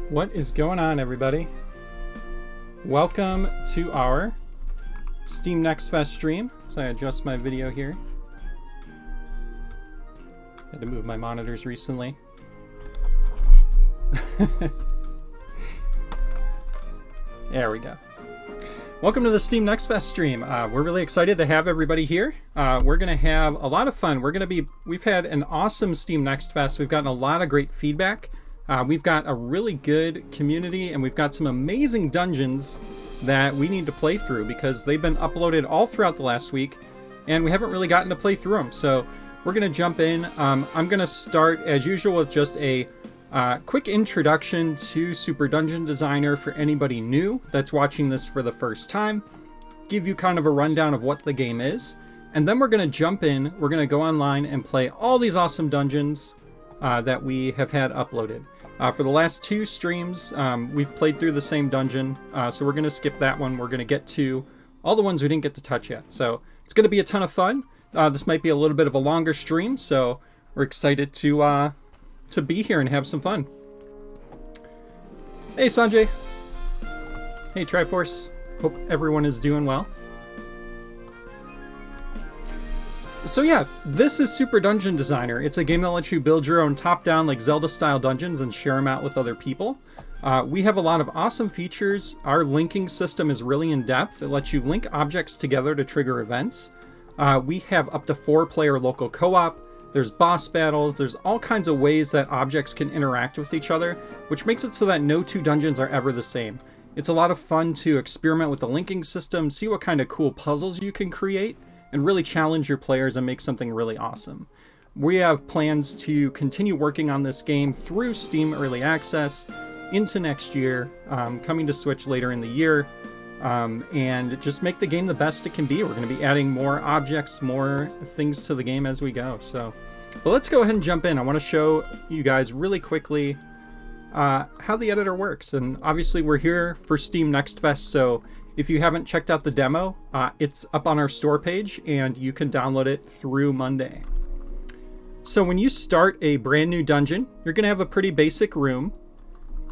What is going on, everybody? Welcome to our Steam Next Fest stream. So I adjust my video here. Had to move my monitors recently. There we go. Welcome to the Steam Next Fest stream. We're really excited to have everybody here. We're going to have a lot of fun. We've had an awesome Steam Next Fest. We've gotten a lot of great feedback. We've got a really good community, and we've got some amazing dungeons that we need to play through because they've been uploaded all throughout the last week, and we haven't really gotten to play through them. So we're going to jump in. I'm going to start, as usual, with just a quick introduction to Super Dungeon Designer for anybody new that's watching this for the first time. Give you kind of a rundown of what the game is, and then we're going to jump in. We're going to go online and play all these awesome dungeons that we have had uploaded. For the last two streams, we've played through the same dungeon, so we're going to skip that one. We're going to get to all the ones we didn't get to touch yet. So it's going to be a ton of fun. This might be a little bit of a longer stream, so we're excited to be here and have some fun. Hey, Sanjay. Hey, Triforce. Hope everyone is doing well. So yeah, this is Super Dungeon Designer. It's a game that lets you build your own top-down, like Zelda-style dungeons and share them out with other people. We have a lot of awesome features. Our linking system is really in-depth. It lets you link objects together to trigger events. We have up to 4-player local co-op. There's boss battles. There's all kinds of ways that objects can interact with each other, which makes it so that no two dungeons are ever the same. It's a lot of fun to experiment with the linking system, see what kind of cool puzzles you can create, and really challenge your players and make something really awesome. We have plans to continue working on this game through Steam Early Access into next year, coming to Switch later in the year, and just make the game the best it can be. We're going to be adding more objects, more things to the game as we go. But let's go ahead and jump in. I want to show you guys really quickly how the editor works. And obviously we're here for Steam Next Fest, so if you haven't checked out the demo, it's up on our store page and you can download it through Monday. So when you start a brand new dungeon, you're going to have a pretty basic room.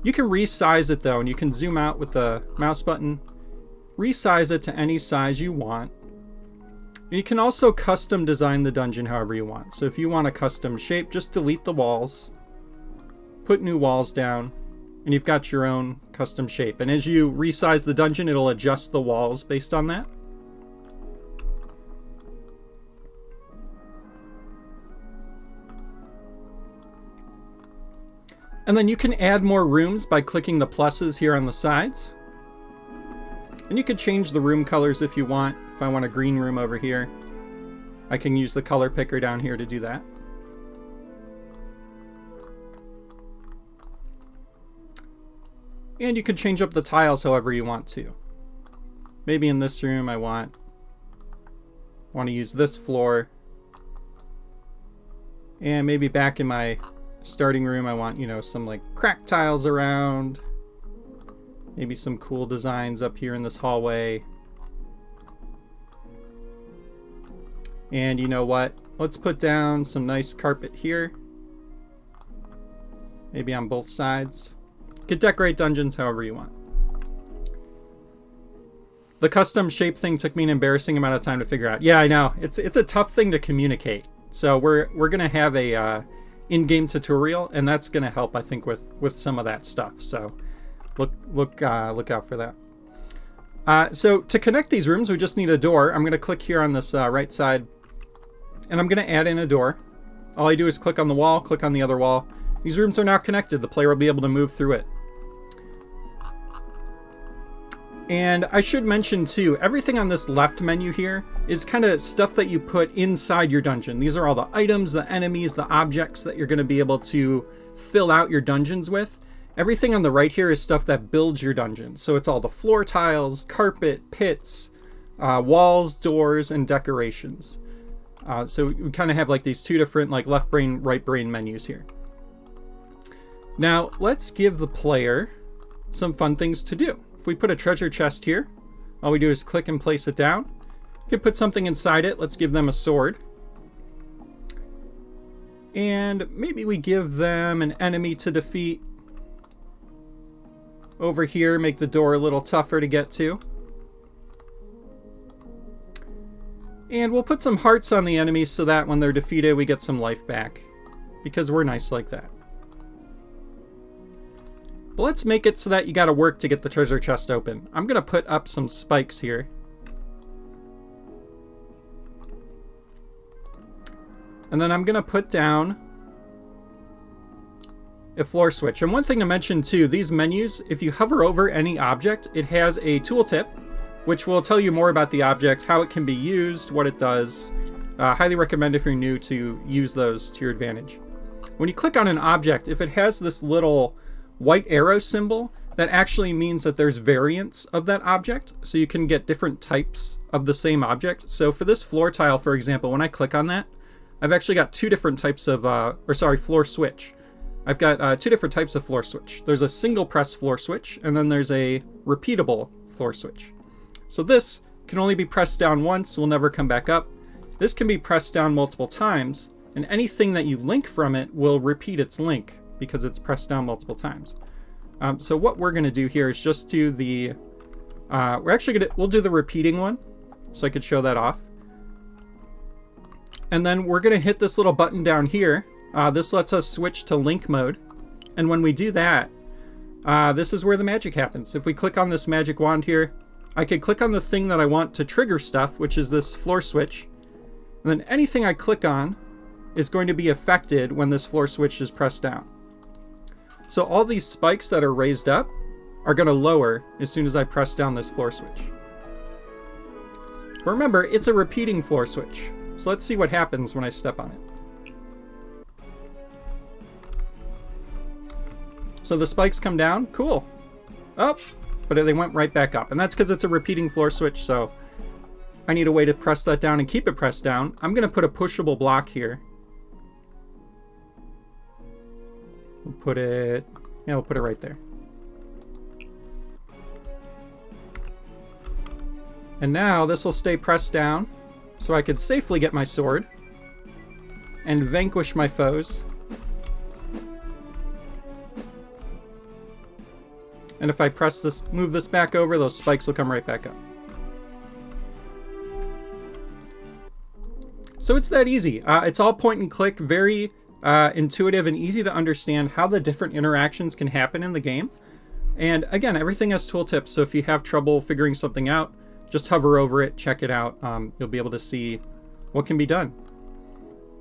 You can resize it though, and you can zoom out with the mouse button, resize it to any size you want. And you can also custom design the dungeon however you want. So if you want a custom shape, just delete the walls, put new walls down, and you've got your own custom shape. And as you resize the dungeon, it'll adjust the walls based on that. And then you can add more rooms by clicking the pluses here on the sides. And you could change the room colors if you want. If I want a green room over here, I can use the color picker down here to do that. And you can change up the tiles however you want to. Maybe in this room I want to use this floor. And maybe back in my starting room I want, some like cracked tiles around. Maybe some cool designs up here in this hallway. And you know what? Let's put down some nice carpet here. Maybe on both sides. You could decorate dungeons however you want. The custom shape thing took me an embarrassing amount of time to figure out. Yeah, I know. It's a tough thing to communicate. So we're gonna have a in-game tutorial, and that's gonna help, I think, with some of that stuff. So look out for that. So to connect these rooms, we just need a door. I'm gonna click here on this right side, and I'm gonna add in a door. All I do is click on the wall, click on the other wall. These rooms are now connected. The player will be able to move through it. And I should mention too, everything on this left menu here is kind of stuff that you put inside your dungeon. These are all the items, the enemies, the objects that you're going to be able to fill out your dungeons with. Everything on the right here is stuff that builds your dungeon. So it's all the floor tiles, carpet, pits, walls, doors, and decorations. So we kind of have like these two different like left brain, right brain menus here. Now let's give the player some fun things to do. If we put a treasure chest here, all we do is click and place it down. You can put something inside it. Let's give them a sword. And maybe we give them an enemy to defeat. over here, make the door a little tougher to get to. And we'll put some hearts on the enemies so that when they're defeated, we get some life back. Because we're nice like that. But let's make it so that you gotta work to get the treasure chest open. I'm gonna put up some spikes here. And then I'm gonna put down a floor switch. And one thing to mention too, these menus, if you hover over any object, it has a tooltip, which will tell you more about the object, how it can be used, what it does. Highly recommend if you're new to use those to your advantage. When you click on an object, if it has this little white arrow symbol, that actually means that there's variants of that object, so you can get different types of the same object. So for this floor tile, for example, when I click on that, I've actually got two different types of, floor switch. I've got two different types of floor switch. There's a single press floor switch, and then there's a repeatable floor switch. So this can only be pressed down once, will never come back up. This can be pressed down multiple times, and anything that you link from it will repeat its link because it's pressed down multiple times. So what we're going to do here is just do the... we'll do the repeating one, so I could show that off. And then we're going to hit this little button down here. This lets us switch to link mode. And when we do that, this is where the magic happens. If we click on this magic wand here, I could click on the thing that I want to trigger stuff, which is this floor switch. And then anything I click on is going to be affected when this floor switch is pressed down. So all these spikes that are raised up are going to lower as soon as I press down this floor switch. But remember, it's a repeating floor switch. So let's see what happens when I step on it. So the spikes come down. Cool. Up. But they went right back up. And that's because it's a repeating floor switch, so I need a way to press that down and keep it pressed down. I'm going to put a pushable block here. We'll put it right there. And now this will stay pressed down, so I could safely get my sword and vanquish my foes. And if I press this, move this back over, those spikes will come right back up. So it's that easy. It's all point and click, very intuitive and easy to understand how the different interactions can happen in the game. And again, everything has tooltips, so if you have trouble figuring something out, just hover over it, check it out. You'll be able to see what can be done.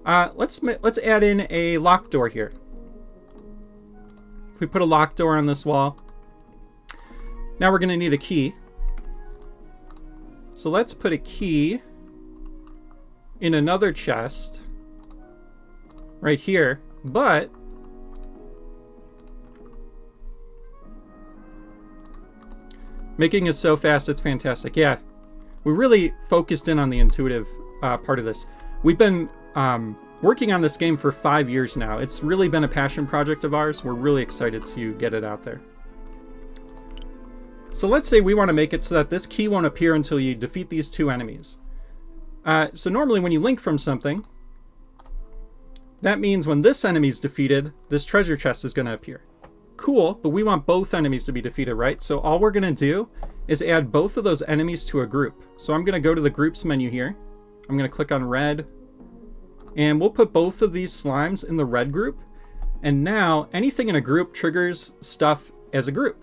Let's add in a locked door here. If we put a locked door on this wall, now we're going to need a key. So let's put a key in another chest right here, but making is so fast, it's fantastic. Yeah, we really focused in on the intuitive part of this. We've been working on this game for 5 years now. It's really been a passion project of ours. We're really excited to get it out there. So let's say we want to make it so that this key won't appear until you defeat these two enemies. So normally when you link from something, that means when this enemy is defeated, this treasure chest is going to appear. Cool, but we want both enemies to be defeated, right? So all we're going to do is add both of those enemies to a group. So I'm going to go to the groups menu here. I'm going to click on red, and we'll put both of these slimes in the red group. And now anything in a group triggers stuff as a group.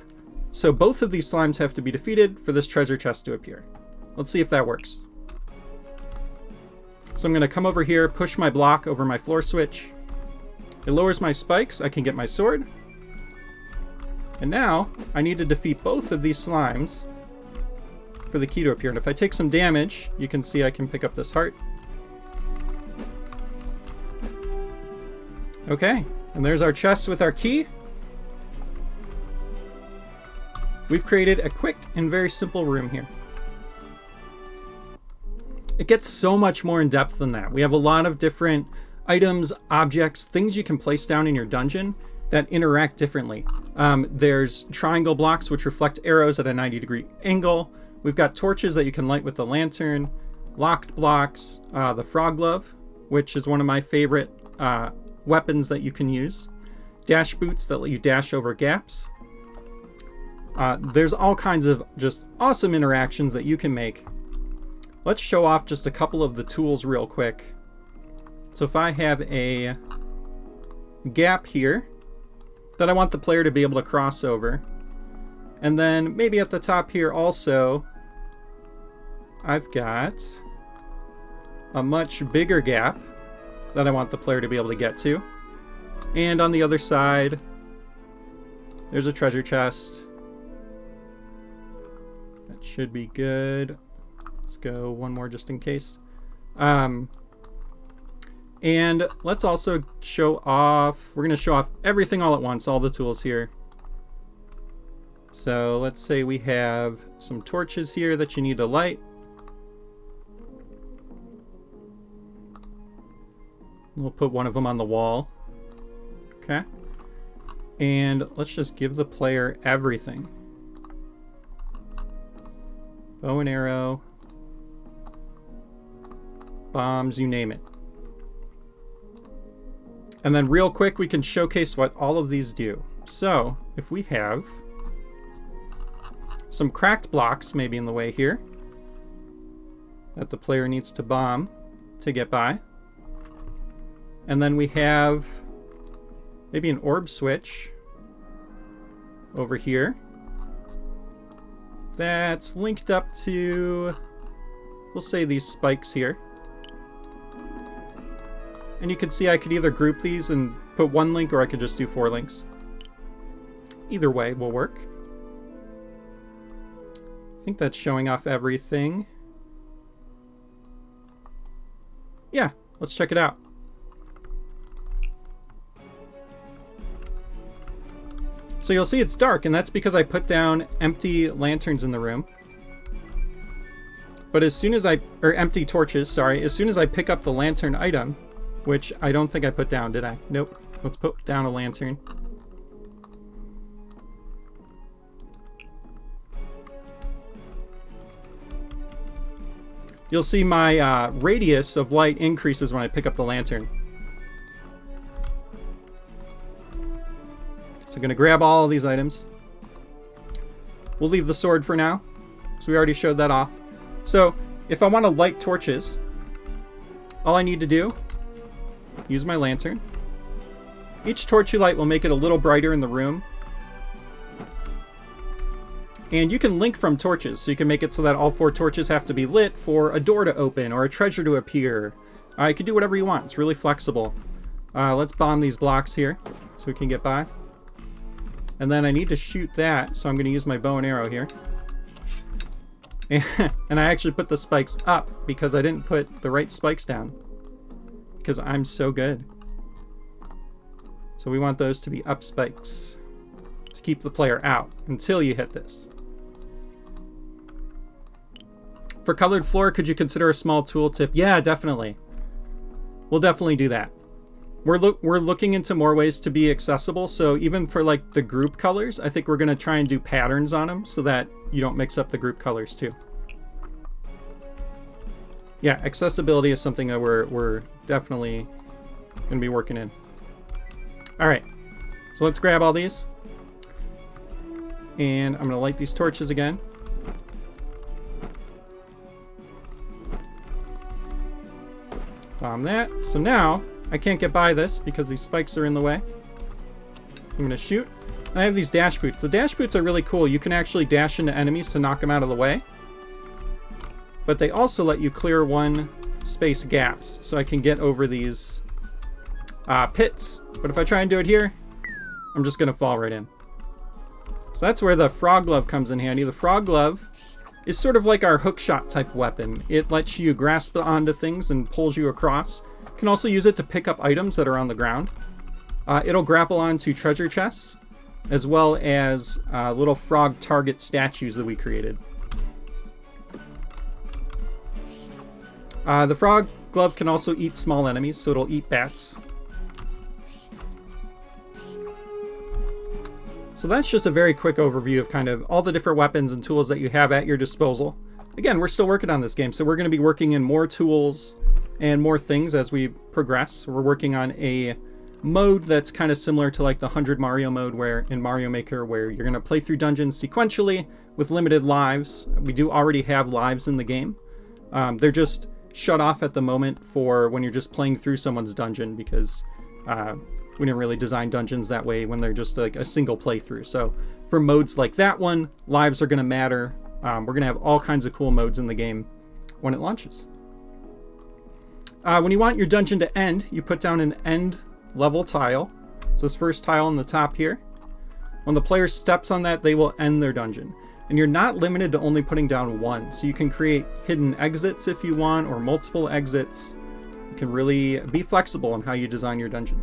So both of these slimes have to be defeated for this treasure chest to appear. Let's see if that works. So I'm going to come over here, push my block over my floor switch. It lowers my spikes. I can get my sword. And now I need to defeat both of these slimes for the key to appear. And if I take some damage, you can see I can pick up this heart. Okay, and there's our chest with our key. We've created a quick and very simple room here. It gets so much more in depth than that. We have a lot of different items, objects, things you can place down in your dungeon that interact differently. There's triangle blocks which reflect arrows at a 90-degree angle. We've got torches that you can light with the lantern, locked blocks, the frog glove, which is one of my favorite weapons that you can use, dash boots that let you dash over gaps, There's all kinds of just awesome interactions that you can make. Let's show off just a couple of the tools real quick. So if I have a gap here that I want the player to be able to cross over, and then maybe at the top here also, I've got a much bigger gap that I want the player to be able to get to. And on the other side, there's a treasure chest. That should be good. Let's go one more just in case. And let's also show off, we're going to show off everything all at once, all the tools here. So let's say we have some torches here that you need to light. We'll put one of them on the wall. Okay. And let's just give the player everything. Bow and arrow. Bombs, you name it. And then real quick, we can showcase what all of these do. So if we have some cracked blocks maybe in the way here that the player needs to bomb to get by. And then we have maybe an orb switch over here that's linked up to, we'll say, these spikes here. And you can see I could either group these and put one link, or I could just do 4 links. Either way will work. I think that's showing off everything. Yeah, let's check it out. So you'll see it's dark, and that's because I put down empty lanterns in the room. But as soon as or empty torches, sorry, as soon as I pick up the lantern item, which I don't think I put down, did I? Nope. Let's put down a lantern. You'll see my radius of light increases when I pick up the lantern. So I'm going to grab all of these items. We'll leave the sword for now, so we already showed that off. So if I want to light torches, all I need to do, use my lantern. Each torch you light will make it a little brighter in the room. And you can link from torches, so you can make it so that all 4 torches have to be lit for a door to open or a treasure to appear. You can do whatever you want. It's really flexible. Let's bomb these blocks here so we can get by. And then I need to shoot that, so I'm going to use my bow and arrow here. And I actually put the spikes up because I didn't put the right spikes down. Because I'm so good. So we want those to be up spikes to keep the player out until you hit this. For colored floor, could you consider a small tooltip? Yeah, definitely. We'll definitely do that. We're looking into more ways to be accessible, so even for like the group colors, I think we're going to try and do patterns on them so that you don't mix up the group colors too. Yeah, accessibility is something that we're definitely going to be working in. Alright, so let's grab all these. And I'm going to light these torches again. Bomb that. So now I can't get by this because these spikes are in the way. I'm going to shoot. And I have these dash boots. The dash boots are really cool. You can actually dash into enemies to knock them out of the way. But they also let you clear 1 space gaps, so I can get over these pits. But if I try and do it here, I'm just going to fall right in. So that's where the frog glove comes in handy. The frog glove is sort of like our hookshot type weapon. It lets you grasp onto things and pulls you across. You can also use it to pick up items that are on the ground. It'll grapple onto treasure chests, as well as little frog target statues that we created. The frog glove can also eat small enemies, so it'll eat bats. So that's just a very quick overview of kind of all the different weapons and tools that you have at your disposal. Again, we're still working on this game, so we're going to be working in more tools and more things as we progress. We're working on a mode that's kind of similar to like the 100 Mario mode where in Mario Maker, where you're going to play through dungeons sequentially with limited lives. We do already have lives in the game. They're just shut off at the moment for when you're just playing through someone's dungeon, because we didn't really design dungeons that way when they're just like a single playthrough. So for modes like that one, lives are going to matter. We're going to have all kinds of cool modes in the game when it launches. When you want your dungeon to end, you put down an end level tile. It's this first tile on the top here. When the player steps on that, they will end their dungeon. And you're not limited to only putting down one. So you can create hidden exits if you want, or multiple exits. You can really be flexible in how you design your dungeon.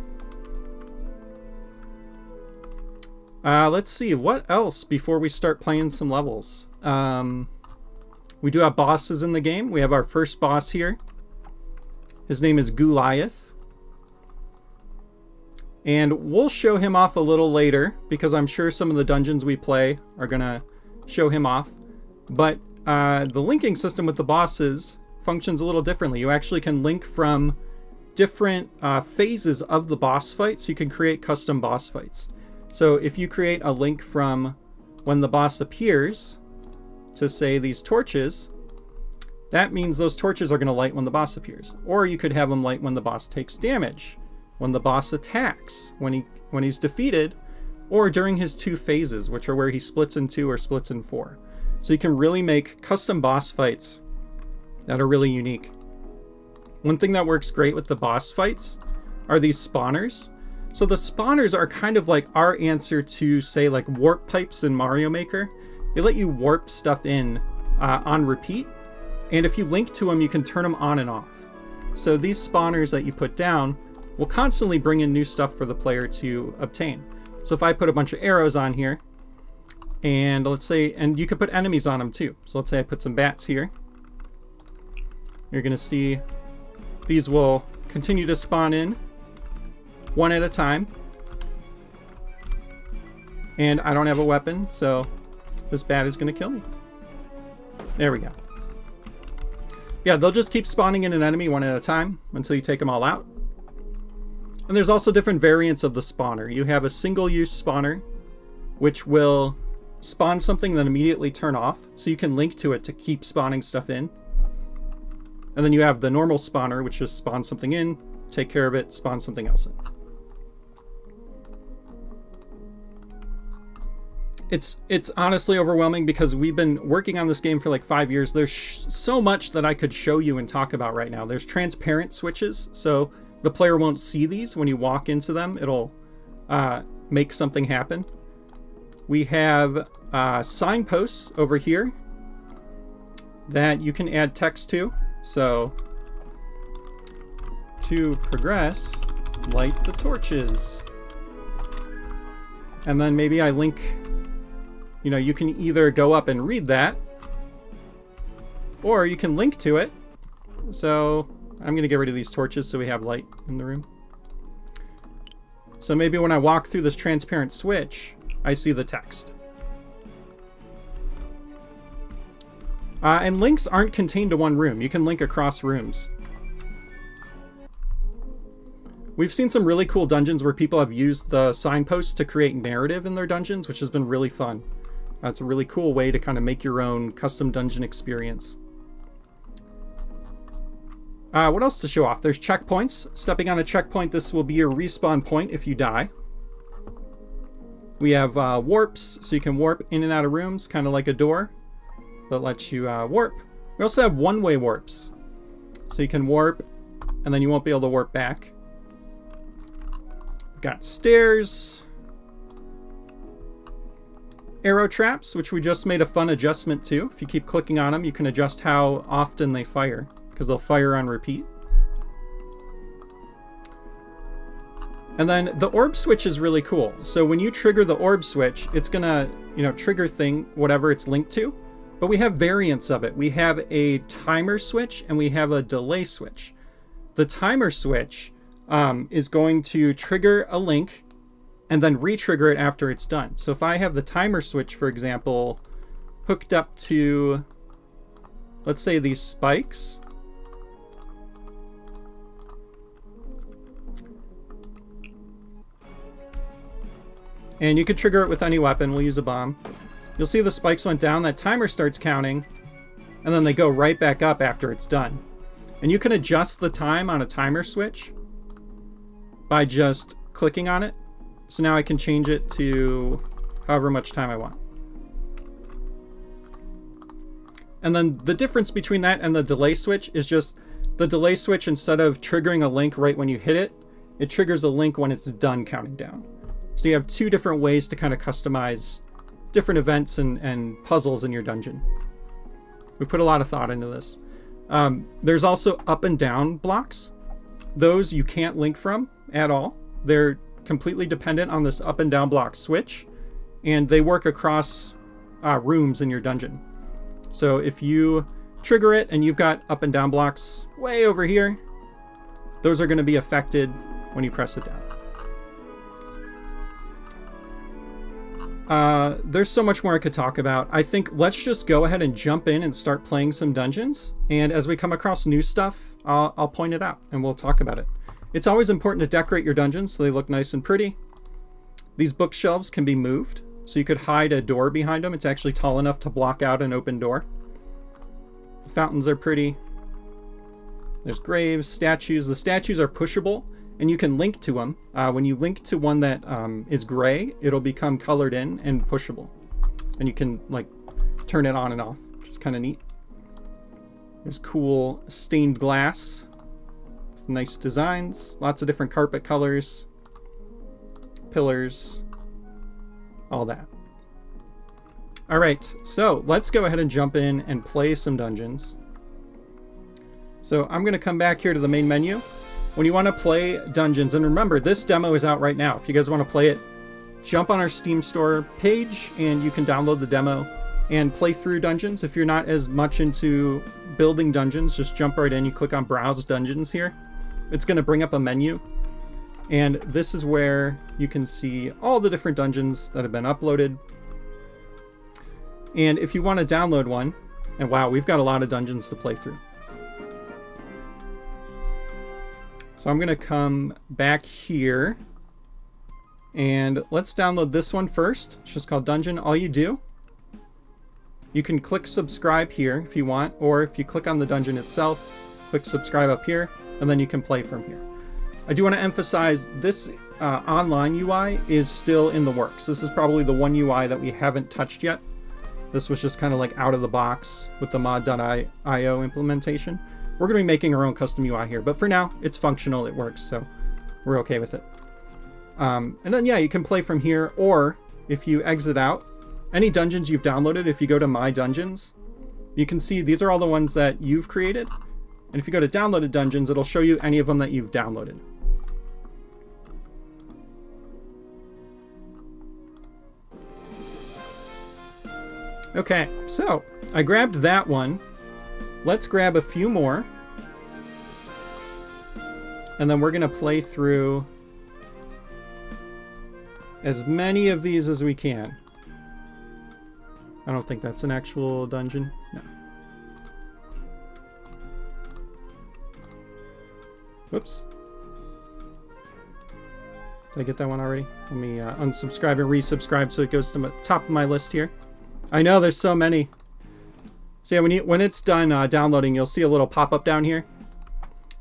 Let's see, what else before we start playing some levels? We do have bosses in the game. We have our first boss here. His name is Goliath. And we'll show him off a little later, because I'm sure some of the dungeons we play are going to show him off. But the linking system with the bosses functions a little differently. You actually can link from different phases of the boss fight, so you can create custom boss fights. So if you create a link from when the boss appears to, say, these torches, that means those torches are going to light when the boss appears. Or you could have them light when the boss takes damage, when the boss attacks, when he's defeated, or during his two phases, which are where he splits in 2 or splits in 4. So you can really make custom boss fights that are really unique. One thing that works great with the boss fights are these spawners. So the spawners are kind of like our answer to, say, like warp pipes in Mario Maker. They let you warp stuff in on repeat. And if you link to them, you can turn them on and off. So these spawners that you put down will constantly bring in new stuff for the player to obtain. So if I put a bunch of arrows on here, and let's say, and you could put enemies on them too. So let's say I put some bats here. You're going to see these will continue to spawn in one at a time. And I don't have a weapon, so this bat is going to kill me. There we go. Yeah, they'll just keep spawning in an enemy one at a time until you take them all out. And there's also different variants of the spawner. You have a single-use spawner, which will spawn something then immediately turn off, so you can link to it to keep spawning stuff in. And then you have the normal spawner, which just spawns something in, take care of it, spawn something else in. It's honestly overwhelming because we've been working on this game for like 5 years. There's so much that I could show you and talk about right now. There's transparent switches, so the player won't see these. When you walk into them, it'll make something happen. We have signposts over here that you can add text to. So, to progress, light the torches. And then maybe I link, you know, you can either go up and read that, or you can link to it. So I'm going to get rid of these torches so we have light in the room. So maybe when I walk through this transparent switch, I see the text. And links aren't contained to one room. You can link across rooms. We've seen some really cool dungeons where people have used the signposts to create narrative in their dungeons, which has been really fun. It's a really cool way to kind of make your own custom dungeon experience. What else to show off? There's checkpoints. Stepping on a checkpoint, this will be your respawn point if you die. We have warps, so you can warp in and out of rooms, kind of like a door, but lets you warp. We also have one-way warps. So you can warp, and then you won't be able to warp back. We've got stairs. Arrow traps, which we just made a fun adjustment to. If you keep clicking on them, you can adjust how often they fire, because they'll fire on repeat. And then the orb switch is really cool. So when you trigger the orb switch, it's gonna, trigger whatever it's linked to. But we have variants of it. We have a timer switch and we have a delay switch. The timer switch is going to trigger a link and then re-trigger it after it's done. So if I have the timer switch, for example, hooked up to, let's say, these spikes, And you could trigger it with any weapon. We'll use a bomb. You'll see the spikes went down. That timer starts counting. And then they go right back up after it's done. And you can adjust the time on a timer switch by just clicking on it. So now I can change it to however much time I want. And then the difference between that and the delay switch is just the delay switch, instead of triggering a link right when you hit it, it triggers a link when it's done counting down. So you have two different ways to kind of customize different events and puzzles in your dungeon. We put a lot of thought into this. There's also up and down blocks. Those you can't link from at all. They're completely dependent on this up and down block switch, and they work across rooms in your dungeon. So if you trigger it and you've got up and down blocks way over here, those are going to be affected when you press it down. There's so much more I could talk about. I think let's just go ahead and jump in and start playing some dungeons. And as we come across new stuff, I'll point it out and we'll talk about it. It's always important to decorate your dungeons so they look nice and pretty. These bookshelves can be moved, so you could hide a door behind them. It's actually tall enough to block out an open door. The fountains are pretty. There's graves, statues. The statues are pushable, and you can link to them. When you link to one that is gray, it'll become colored in and pushable. And you can like turn it on and off, which is kind of neat. There's cool stained glass. Nice designs. Lots of different carpet colors. Pillars. All that. All right, so let's go ahead and jump in and play some dungeons. So I'm going to come back here to the main menu. When you want to play dungeons, and remember, this demo is out right now. If you guys want to play it, jump on our Steam store page and you can download the demo and play through dungeons. If you're not as much into building dungeons, just jump right in. You click on Browse Dungeons here. It's going to bring up a menu. And this is where you can see all the different dungeons that have been uploaded. And if you want to download one, and wow, we've got a lot of dungeons to play through. So I'm going to come back here and let's download this one first. It's just called Dungeon. All you do, you can click subscribe here if you want, or if you click on the dungeon itself, click subscribe up here, and then you can play from here. I do want to emphasize this online UI is still in the works. This is probably the one UI that we haven't touched yet. This was just kind of like out of the box with the mod.io implementation. We're going to be making our own custom UI here, but for now, it's functional, it works, so we're okay with it. And then, yeah, you can play from here, or if you exit out, any dungeons you've downloaded, if you go to My Dungeons, you can see these are all the ones that you've created. And if you go to Downloaded Dungeons, it'll show you any of them that you've downloaded. Okay, so I grabbed that one. Let's grab a few more. And then we're going to play through as many of these as we can. I don't think that's an actual dungeon. No. Whoops. Did I get that one already? Let me unsubscribe and resubscribe so it goes to the top of my list here. I know there's so many. So yeah, when it's done downloading, you'll see a little pop-up down here.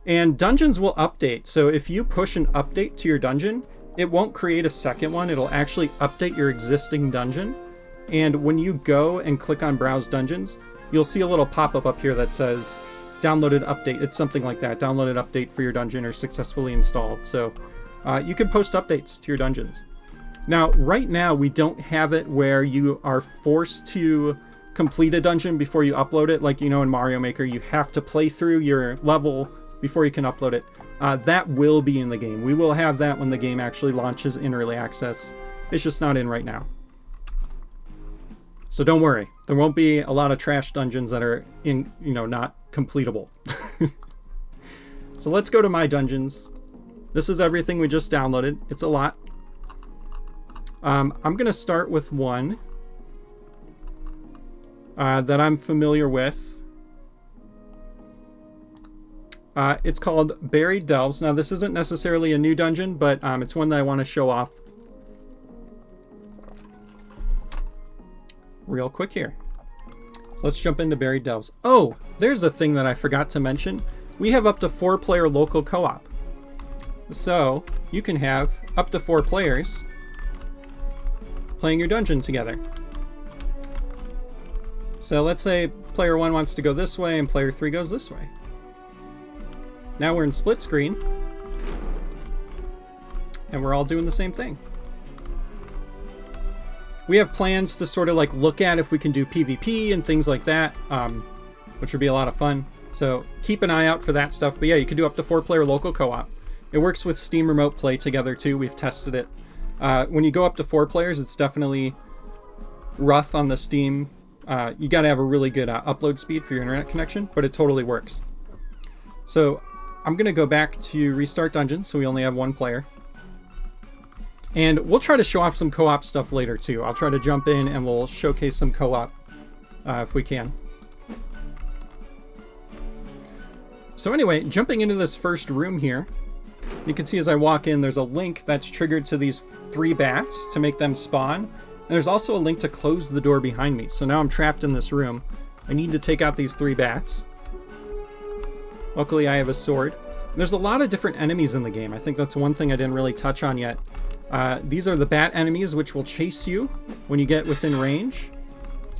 And dungeons will update. So if you push an update to your dungeon, it won't create a second one. It'll actually update your existing dungeon. And when you go and click on Browse Dungeons, you'll see a little pop-up up here that says downloaded update. It's something like that. Downloaded update for your dungeon or successfully installed. So you can post updates to your dungeons. Now, right now, we don't have it where you are forced to complete a dungeon before you upload it. Like, you know, in Mario Maker, you have to play through your level before you can upload it. That will be in the game. We will have that when the game actually launches in early access. It's just not in right now. So don't worry. There won't be a lot of trash dungeons that are in, you know, not completable. So let's go to My Dungeons. This is everything we just downloaded. It's a lot. I'm going to start with one that I'm familiar with. It's called Buried Delves. Now, this isn't necessarily a new dungeon, but it's one that I want to show off. real quick here. So let's jump into Buried Delves. Oh, there's a thing that I forgot to mention. We have up to 4-player local co-op. So you can have up to 4 players playing your dungeon together. So let's say player 1 wants to go this way and player 3 goes this way. Now we're in split screen and we're all doing the same thing. We have plans to sort of like look at if we can do PvP and things like that, which would be a lot of fun. So keep an eye out for that stuff. But yeah, you can do up to 4-player local co-op. It works with Steam Remote Play together too. We've tested it. When you go up to 4 players, it's definitely rough on the Steam. You got to have a really good upload speed for your internet connection, but it totally works. So I'm going to go back to restart dungeon, so we only have 1 player. And we'll try to show off some co-op stuff later too. I'll try to jump in and we'll showcase some co-op if we can. So anyway, jumping into this first room here, you can see as I walk in, there's a link that's triggered to these 3 bats to make them spawn. And there's also a link to close the door behind me. So now I'm trapped in this room. I need to take out these 3 bats. Luckily, I have a sword. And there's a lot of different enemies in the game. I think that's one thing I didn't really touch on yet. These are the bat enemies, which will chase you when you get within range.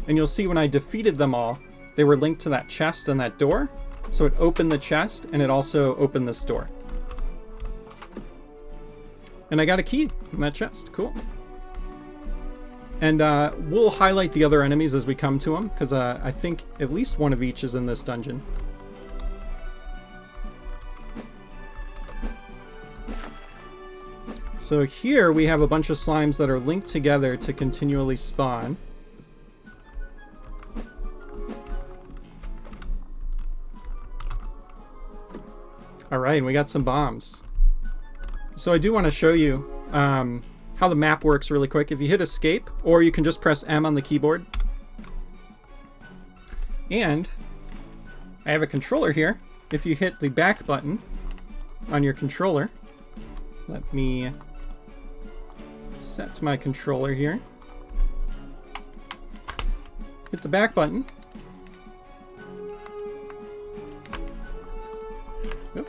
And you'll see when I defeated them all, they were linked to that chest and that door. So it opened the chest, and it also opened this door. And I got a key in that chest. Cool. And we'll highlight the other enemies as we come to them, because I think at least one of each is in this dungeon. So here we have a bunch of slimes that are linked together to continually spawn. Alright, and we got some bombs. So I do want to show you how the map works really quick. If you hit escape, or you can just press M on the keyboard. And I have a controller here. If you hit the back button on your controller, let me set my controller here. Hit the back button. Oop.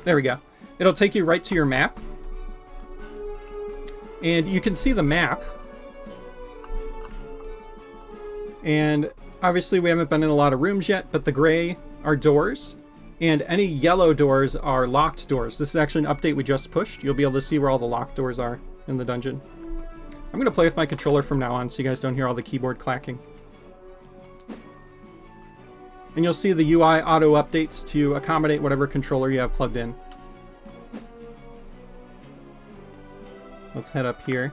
There we go. It'll take you right to your map. And you can see the map. And obviously we haven't been in a lot of rooms yet, but the gray are doors. And any yellow doors are locked doors. This is actually an update we just pushed. You'll be able to see where all the locked doors are in the dungeon. I'm going to play with my controller from now on so you guys don't hear all the keyboard clacking. And you'll see the UI auto updates to accommodate whatever controller you have plugged in. Let's head up here.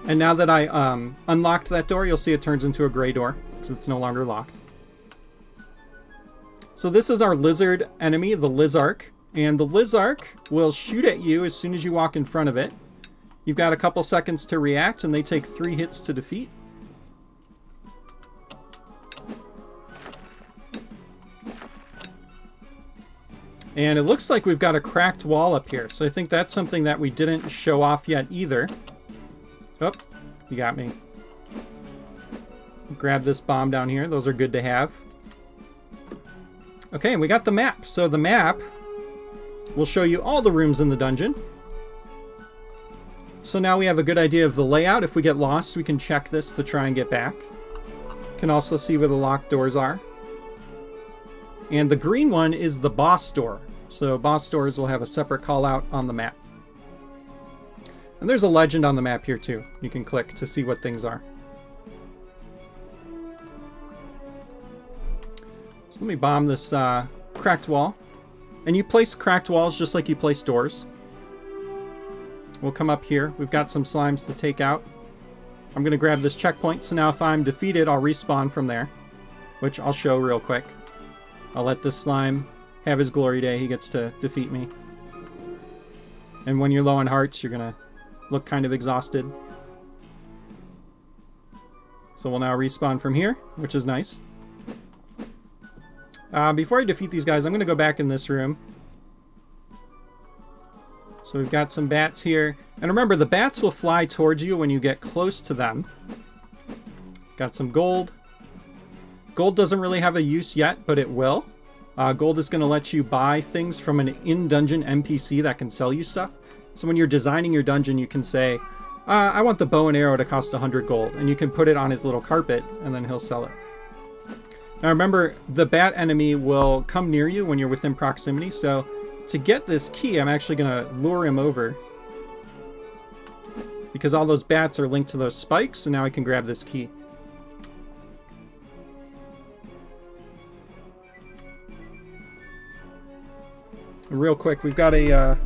And now that I unlocked that door, you'll see it turns into a gray door because it's no longer locked. So this is our lizard enemy, the Lizark. And the Lizark will shoot at you as soon as you walk in front of it. You've got a couple seconds to react, and they take 3 hits to defeat. And it looks like we've got a cracked wall up here. So I think that's something that we didn't show off yet either. Oh, you got me. Grab this bomb down here. Those are good to have. Okay, and we got the map. So the map will show you all the rooms in the dungeon. So now we have a good idea of the layout. If we get lost, we can check this to try and get back. Can also see where the locked doors are. And the green one is the boss door. So boss doors will have a separate call out on the map. And there's a legend on the map here too. You can click to see what things are. So let me bomb this cracked wall. And you place cracked walls just like you place doors. We'll come up here. We've got some slimes to take out. I'm going to grab this checkpoint. So now if I'm defeated, I'll respawn from there. Which I'll show real quick. I'll let this slime have his glory day. He gets to defeat me. And when you're low on hearts, you're going to look kind of exhausted. So we'll now respawn from here, which is nice. Before I defeat these guys, I'm going to go back in this room. So we've got some bats here. And remember, the bats will fly towards you when you get close to them. Got some gold. Gold doesn't really have a use yet, but it will. Gold is going to let you buy things from an in-dungeon NPC that can sell you stuff. So when you're designing your dungeon, you can say, I want the bow and arrow to cost 100 gold. And you can put it on his little carpet, and then he'll sell it. Now remember, the bat enemy will come near you when you're within proximity. So to get this key, I'm actually going to lure him over. Because all those bats are linked to those spikes, and now I can grab this key. Real quick, we've got a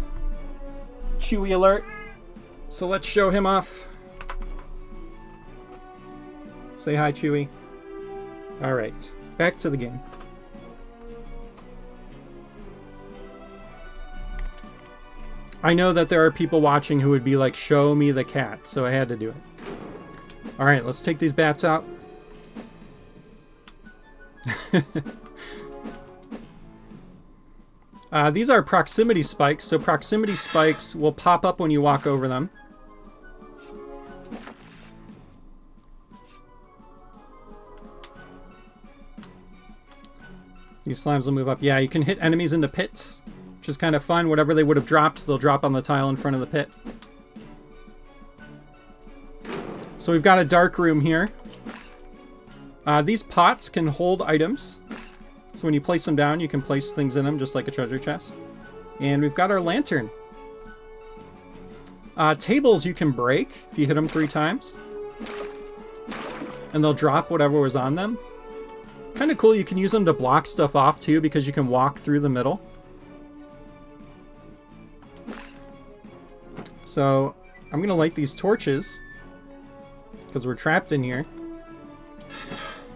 Chewie alert, so let's show him off. Say hi, Chewie. Alright, back to the game. I know that there are people watching who would be like, show me the cat, so I had to do it. Alright, let's take these bats out. These are proximity spikes, so proximity spikes will pop up when you walk over them. These slimes will move up. Yeah, you can hit enemies into pits, which is kind of fun. Whatever they would have dropped, they'll drop on the tile in front of the pit. So we've got a dark room here. These pots can hold items. So when you place them down, you can place things in them, just like a treasure chest. And we've got our lantern. Tables you can break if you hit them 3 times. And they'll drop whatever was on them. Kind of cool, you can use them to block stuff off too, because you can walk through the middle. So I'm going to light these torches, because we're trapped in here.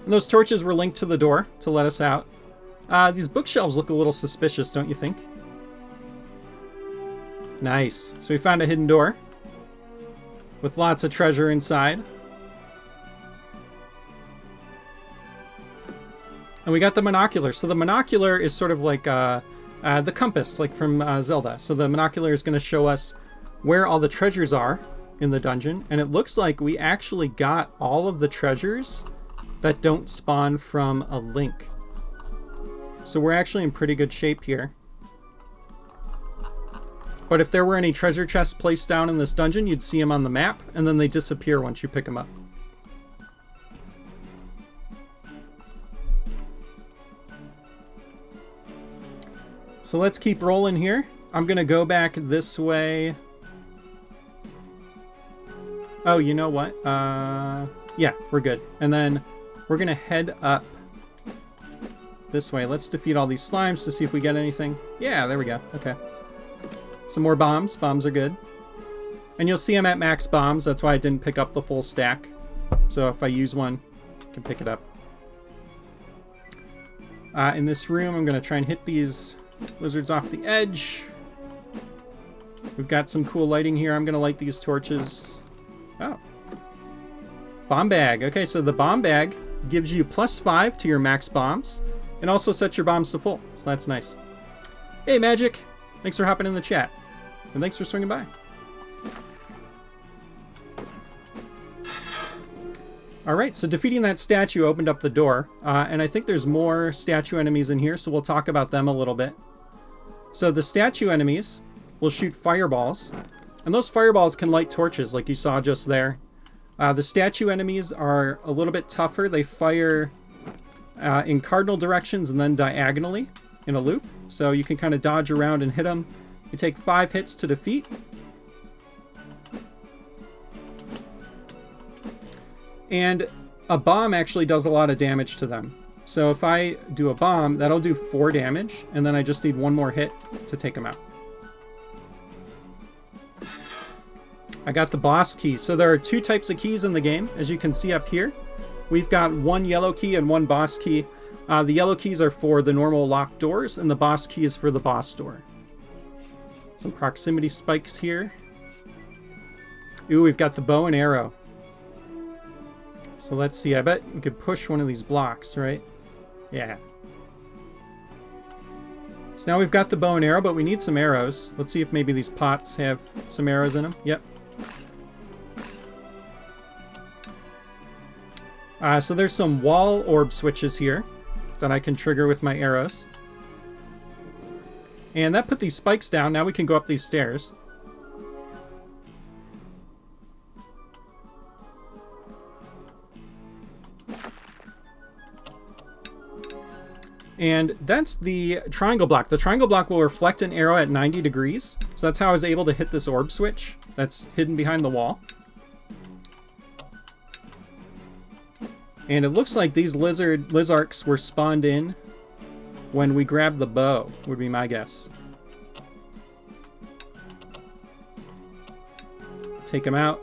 And those torches were linked to the door to let us out. These bookshelves look a little suspicious, don't you think? Nice. So we found a hidden door with lots of treasure inside. And we got the monocular. So the monocular is sort of like the compass, like from Zelda. So the monocular is going to show us where all the treasures are in the dungeon. And it looks like we actually got all of the treasures that don't spawn from a link. So we're actually in pretty good shape here. But if there were any treasure chests placed down in this dungeon, you'd see them on the map, and then they disappear once you pick them up. So let's keep rolling here. I'm going to go back this way. Oh, you know what? Yeah, we're good. And then we're going to head up this way. Let's defeat all these slimes to see if we get anything. Yeah, there we go. Okay. Some more bombs. Bombs are good. And you'll see them at max bombs. That's why I didn't pick up the full stack. So if I use one, I can pick it up. In this room, I'm going to try and hit these lizards off the edge. We've got some cool lighting here. I'm going to light these torches. Oh. Bomb bag. Okay, so the bomb bag gives you +5 to your max bombs. And also sets your bombs to full. So that's nice. Hey, Magic. Thanks for hopping in the chat. And thanks for swinging by. Alright, so defeating that statue opened up the door. And I think there's more statue enemies in here, so we'll talk about them a little bit. So the statue enemies will shoot fireballs. And those fireballs can light torches, like you saw just there. The statue enemies are a little bit tougher. They fire in cardinal directions and then diagonally in a loop. So you can kind of dodge around and hit them. You take 5 hits to defeat. And a bomb actually does a lot of damage to them. So if I do a bomb, that'll do 4 damage. And then I just need 1 more hit to take them out. I got the boss key. So there are 2 types of keys in the game, as you can see up here. We've got 1 yellow key and 1 boss key. The yellow keys are for the normal locked doors, and the boss key is for the boss door. Some proximity spikes here. Ooh, we've got the bow and arrow. So let's see. I bet we could push one of these blocks, right? Yeah. So now we've got the bow and arrow, but we need some arrows. Let's see if maybe these pots have some arrows in them. Yep. So there's some wall orb switches here that I can trigger with my arrows. And that put these spikes down. Now we can go up these stairs. And that's the triangle block. The triangle block will reflect an arrow at 90 degrees. So that's how I was able to hit this orb switch that's hidden behind the wall. And it looks like these lizards were spawned in when we grabbed the bow, would be my guess. Take them out.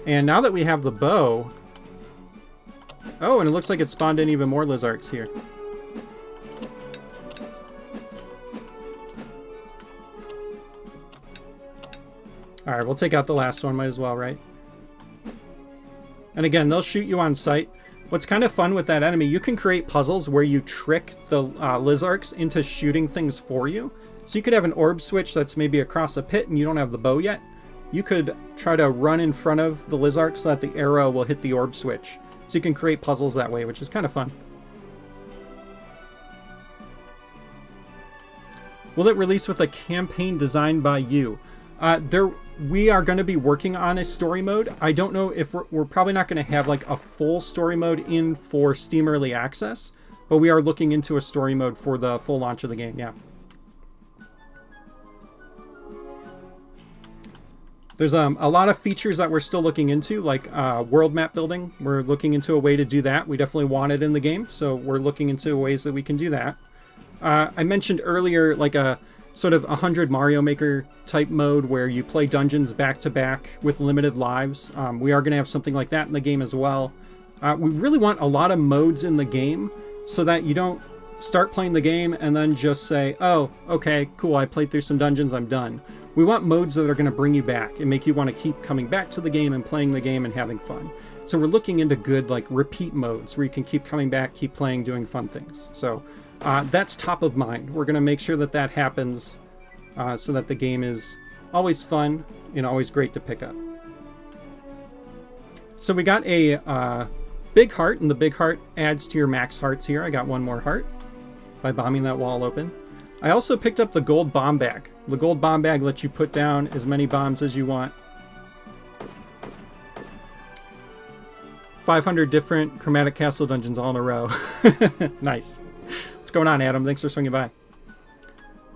And now that we have the bow... Oh, and it looks like it spawned in even more lizards here. Alright, we'll take out the last one, might as well, right? And again, they'll shoot you on sight. What's kind of fun with that enemy, you can create puzzles where you trick the lizards into shooting things for you. So you could have an orb switch that's maybe across a pit and you don't have the bow yet. You could try to run in front of the lizard so that the arrow will hit the orb switch. So you can create puzzles that way, which is kind of fun. Will it release with a campaign designed by you? We are going to be working on a story mode. I don't know if we're probably not going to have like a full story mode in for Steam Early Access, but we are looking into a story mode for the full launch of the game, yeah. There's a lot of features that we're still looking into, like world map building. We're looking into a way to do that. We definitely want it in the game, so we're looking into ways that we can do that. I mentioned earlier like a sort of 100 Mario Maker type mode where you play dungeons back to back with limited lives. We are going to have something like that in the game as well. We really want a lot of modes in the game so that you don't start playing the game and then just say, oh, okay, cool, I played through some dungeons, I'm done. We want modes that are going to bring you back and make you want to keep coming back to the game and playing the game and having fun. So we're looking into good like repeat modes where you can keep coming back, keep playing, doing fun things. So that's top of mind. We're going to make sure that that happens so that the game is always fun and always great to pick up. So we got a big heart, and the big heart adds to your max hearts here. I got one more heart by bombing that wall open. I also picked up the gold bomb bag. The gold bomb bag lets you put down as many bombs as you want. 500 different Chromatic Castle dungeons all in a row. Nice. What's going on, Adam? Thanks for swinging by.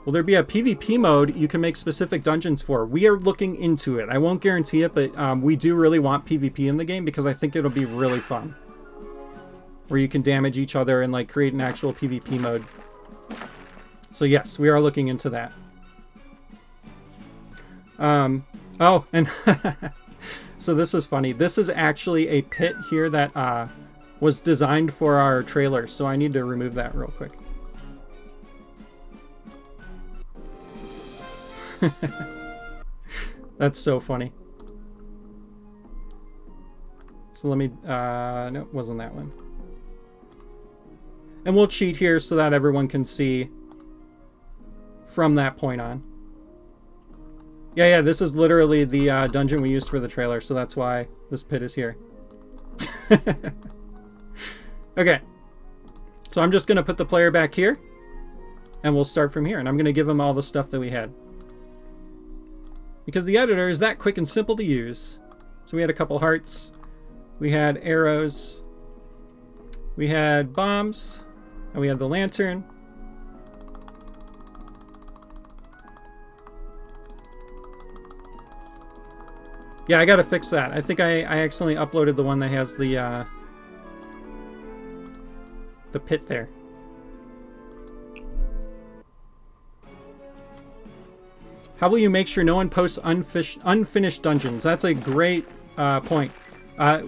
Will there be a PvP mode you can make specific dungeons for? We are looking into it. I won't guarantee it, but we do really want PvP in the game because I think it'll be really fun. Where you can damage each other and like create an actual PvP mode. So yes, we are looking into that. Oh, and so this is funny. This is actually a pit here that was designed for our trailer, so I need to remove that real quick. That's so funny. So let me, no, it wasn't that one. And we'll cheat here so that everyone can see from that point on. Yeah, this is literally the dungeon we used for the trailer, so that's why this pit is here. Okay. So I'm just going to put the player back here, and we'll start from here, and I'm going to give him all the stuff that we had. Because the editor is that quick and simple to use. So we had a couple hearts, we had arrows, we had bombs, and we had the lantern. Yeah, I gotta fix that. I think I accidentally uploaded the one that has the pit there. How will you make sure no one posts unfinished dungeons? That's a great point.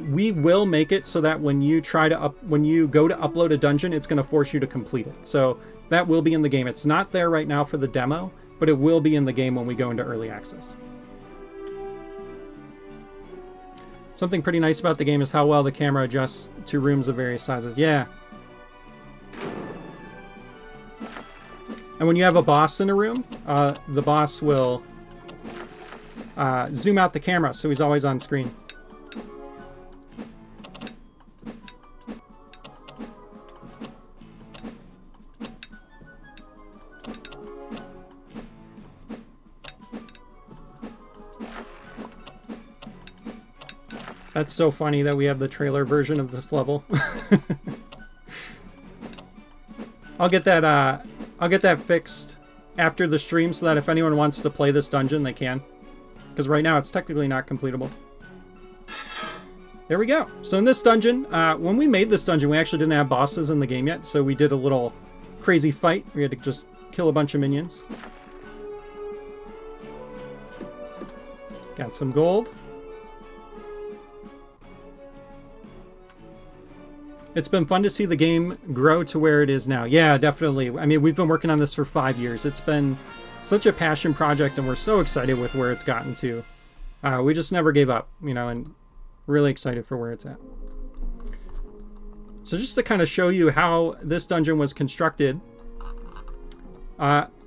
We will make it so that when you when you go to upload a dungeon, it's going to force you to complete it. So that will be in the game. It's not there right now for the demo, but it will be in the game when we go into early access. Something pretty nice about the game is how well the camera adjusts to rooms of various sizes. Yeah. And when you have a boss in a room, the boss will zoom out the camera, so he's always on screen. That's so funny that we have the trailer version of this level. I'll get that fixed after the stream so that if anyone wants to play this dungeon, they can. Because right now it's technically not completable. There we go. So in this dungeon, when we made this dungeon, we actually didn't have bosses in the game yet, so we did a little crazy fight. We had to just kill a bunch of minions. Got some gold. It's been fun to see the game grow to where it is now. Yeah, definitely. I mean, we've been working on this for 5 years. It's been such a passion project, and we're so excited with where it's gotten to. We just never gave up, you know, and really excited for where it's at. So just to kind of show you how this dungeon was constructed,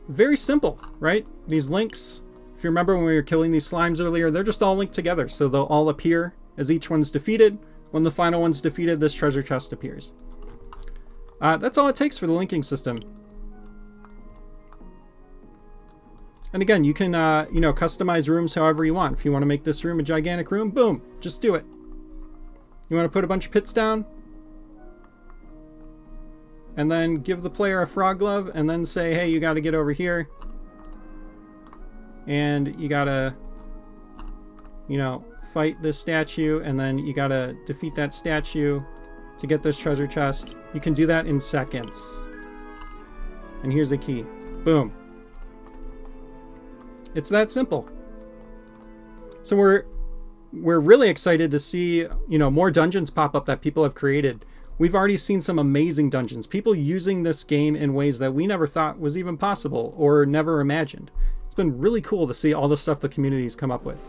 very simple, right? These links, if you remember when we were killing these slimes earlier, they're just all linked together, so they'll all appear as each one's defeated. When the final one's defeated, this treasure chest appears. That's all it takes for the linking system. And again, you can you know, customize rooms however you want. If you want to make this room a gigantic room, boom, just do it. You want to put a bunch of pits down, and then give the player a frog glove, and then say, hey, you got to get over here, and you got to, you know, fight this statue, and then you got to defeat that statue to get this treasure chest. You can do that in seconds. And here's the key. Boom. It's that simple. So we're really excited to see, you know, more dungeons pop up that people have created. We've already seen some amazing dungeons. People using this game in ways that we never thought was even possible or never imagined. It's been really cool to see all the stuff the community's come up with.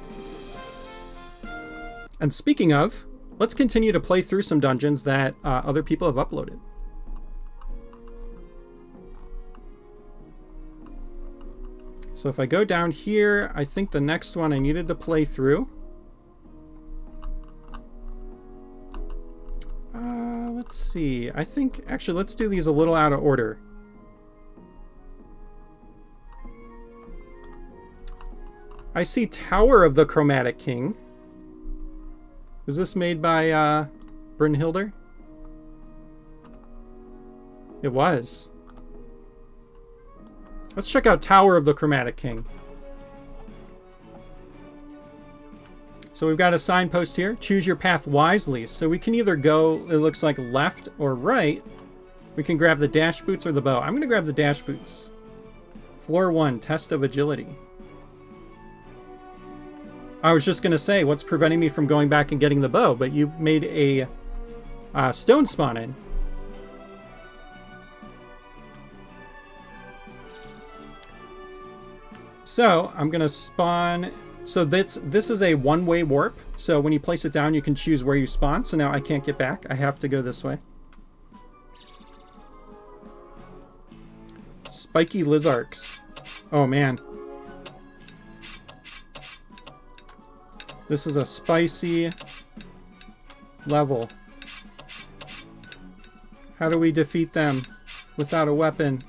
And speaking of, let's continue to play through some dungeons that other people have uploaded. So if I go down here, I think the next one I needed to play through. Let's see. I think, actually, let's do these a little out of order. I see Tower of the Chromatic King. Was this made by Brynhildr? It was. Let's check out Tower of the Chromatic King. So we've got a signpost here. Choose your path wisely. So we can either go, it looks like, left or right. We can grab the dash boots or the bow. I'm going to grab the dash boots. Floor 1, test of agility. I was just going to say, what's preventing me from going back and getting the bow? But you made a stone spawn in. So I'm going to spawn... So this is a one-way warp. So when you place it down, you can choose where you spawn. So now I can't get back. I have to go this way. Spiky Lizarks. Oh, man. This is a spicy level. How do we defeat them without a weapon?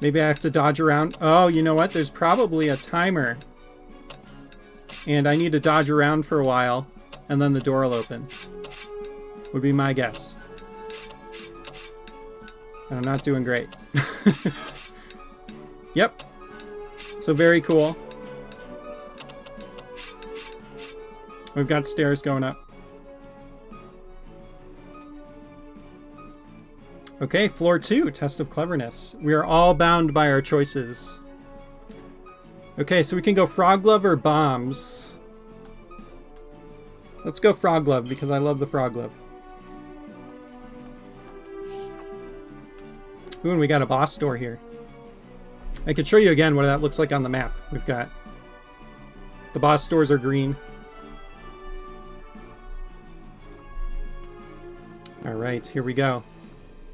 Maybe I have to dodge around. Oh, you know what? There's probably a timer. And I need to dodge around for a while, and then the door will open. Would be my guess. And I'm not doing great. Yep. So very cool. We've got stairs going up. Okay, floor 2, test of cleverness. We are all bound by our choices. Okay, so we can go frog glove or bombs. Let's go frog glove because I love the frog glove. Ooh, and we got a boss door here. I could show you again what that looks like on the map. We've got... The boss doors are green. Alright, here we go.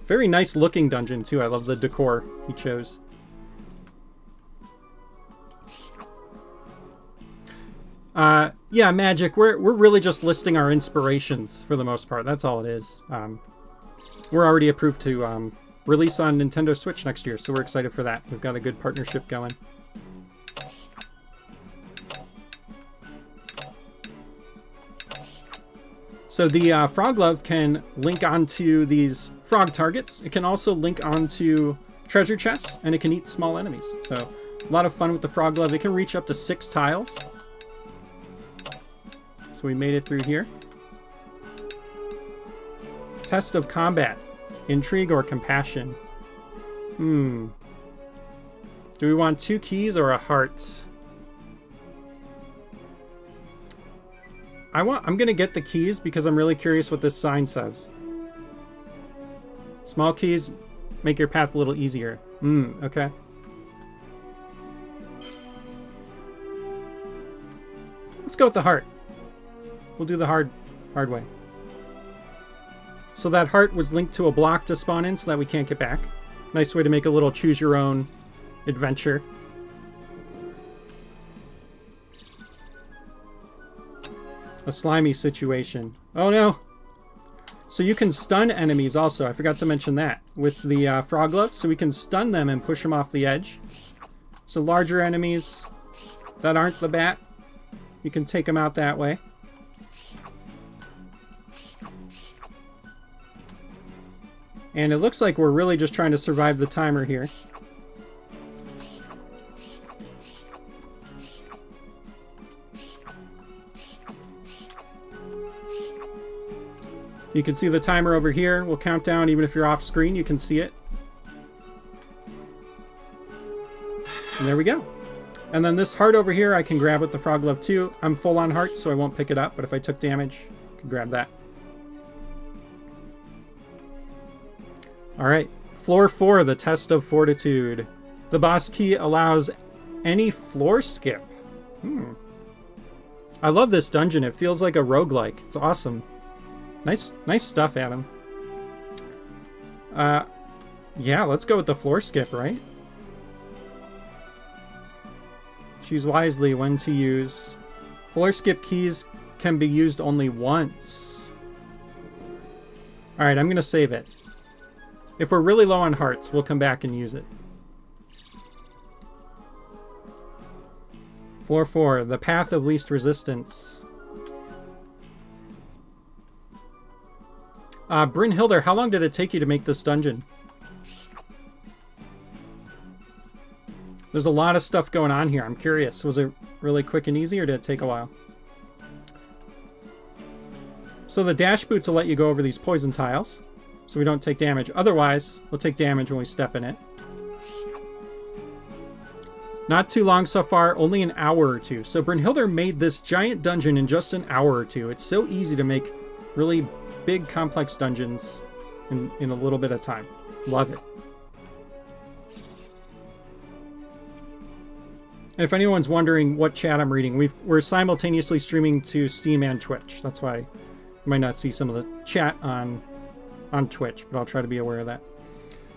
Very nice looking dungeon too. I love the decor he chose. Yeah, magic. We're really just listing our inspirations for the most part. That's all it is. We're already approved to release on Nintendo Switch next year, so we're excited for that. We've got a good partnership going. So the frog glove can link onto these frog targets. It can also link onto treasure chests, and it can eat small enemies. So a lot of fun with the frog glove. It can reach up to 6 tiles. So we made it through here. Test of combat. Intrigue or compassion? Do we want 2 keys or a heart? I'm gonna get the keys because I'm really curious what this sign says. Small keys make your path a little easier. Okay. Let's go with the heart. We'll do the hard way. So that heart was linked to a block to spawn in so that we can't get back. Nice way to make a little choose your own adventure. A slimy situation. Oh no! So you can stun enemies also. I forgot to mention that with the frog glove. So we can stun them and push them off the edge. So larger enemies that aren't the bat, you can take them out that way. And it looks like we're really just trying to survive the timer here. You can see the timer over here. We'll count down even if you're off screen. You can see it. And there we go. And then this heart over here I can grab with the frog glove too. I'm full on hearts, so I won't pick it up. But if I took damage, I can grab that. Alright. Floor 4, the test of fortitude. The boss key allows any floor skip. I love this dungeon. It feels like a roguelike. It's awesome. Nice stuff, Adam. Yeah, let's go with the floor skip, right? Choose wisely when to use. Floor skip keys can be used only once. Alright, I'm going to save it. If we're really low on hearts, we'll come back and use it. Floor 4, the path of least resistance. Brynhilder, how long did it take you to make this dungeon? There's a lot of stuff going on here. I'm curious. Was it really quick and easy, or did it take a while? So the dash boots will let you go over these poison tiles, so we don't take damage. Otherwise, we'll take damage when we step in it. Not too long so far, only an hour or two. So Brynhilder made this giant dungeon in just an hour or two. It's so easy to make really big, complex dungeons in a little bit of time. Love it. And if anyone's wondering what chat I'm reading, we're simultaneously streaming to Steam and Twitch. That's why you might not see some of the chat on Twitch, but I'll try to be aware of that.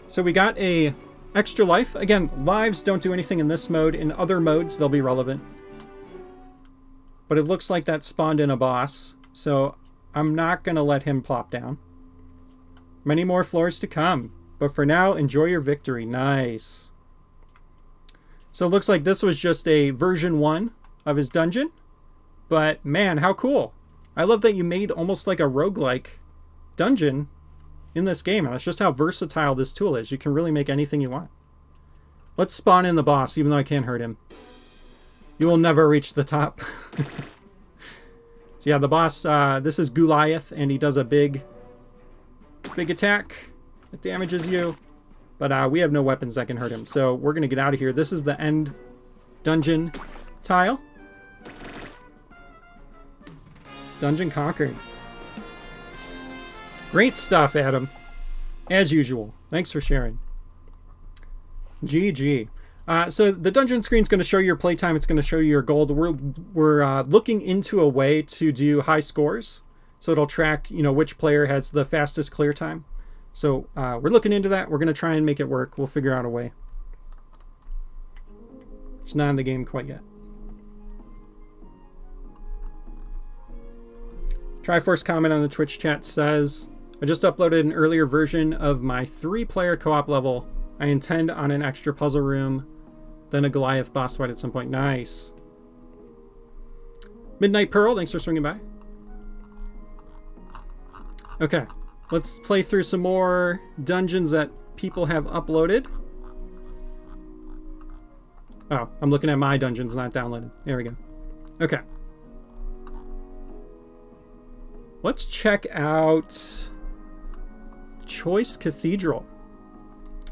So we got a extra life. Again, lives don't do anything in this mode. In other modes, they'll be relevant. But it looks like that spawned in a boss, so I'm not going to let him plop down. Many more floors to come. But for now, enjoy your victory. Nice. So it looks like this was just a version 1 of his dungeon. But man, how cool. I love that you made almost like a roguelike dungeon in this game. And that's just how versatile this tool is. You can really make anything you want. Let's spawn in the boss, even though I can't hurt him. You will never reach the top. So yeah, the boss, this is Goliath, and he does a big attack that damages you. But we have no weapons that can hurt him, so we're going to get out of here. This is the end dungeon tile. Dungeon conquered. Great stuff, Adam. As usual. Thanks for sharing. GG. So the dungeon screen is going to show you your playtime. It's going to show you your gold. We're looking into a way to do high scores. So it'll track, which player has the fastest clear time. So we're looking into that. We're going to try and make it work. We'll figure out a way. It's not in the game quite yet. Triforce comment on the Twitch chat says, I just uploaded an earlier version of my 3-player co-op level. I intend on an extra puzzle room, then a Goliath boss fight at some point. Nice. Midnight Pearl, thanks for swinging by. Okay, let's play through some more dungeons that people have uploaded. Oh, I'm looking at my dungeons, not downloaded. There we go. Okay. Let's check out Choice Cathedral.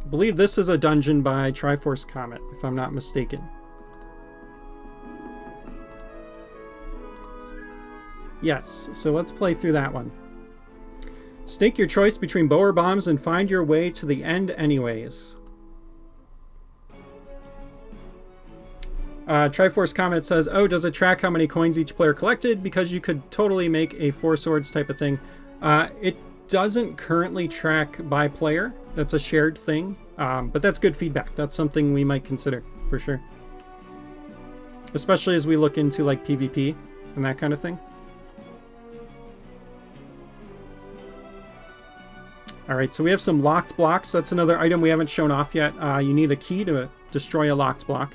I believe this is a dungeon by Triforce Comet, if I'm not mistaken. Yes, so let's play through that one. Stake your choice between bow or bombs and find your way to the end anyways. Triforce Comet says, oh, does it track how many coins each player collected? Because you could totally make a Four Swords type of thing. It doesn't currently track by player. That's a shared thing. But that's good feedback. That's something we might consider, for sure. Especially as we look into like PvP and that kind of thing. Alright, so we have some locked blocks. That's another item we haven't shown off yet. You need a key to destroy a locked block.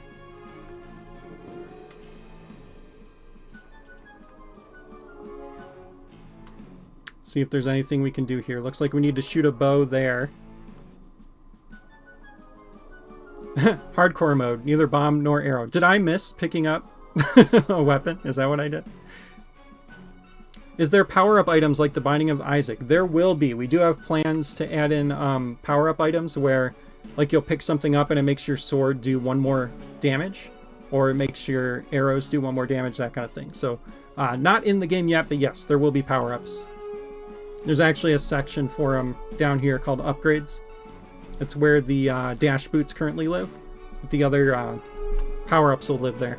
See if there's anything we can do here. Looks like we need to shoot a bow there. Hardcore mode. Neither bomb nor arrow. Did I miss picking up a weapon? Is that what I did? Is there power-up items like the Binding of Isaac? There will be. We do have plans to add in power-up items where like you'll pick something up and it makes your sword do 1 more damage. Or it makes your arrows do 1 more damage, that kind of thing. So not in the game yet, but yes, there will be power-ups. There's actually a section for them down here called Upgrades. It's where the dash boots currently live. But the other power-ups will live there.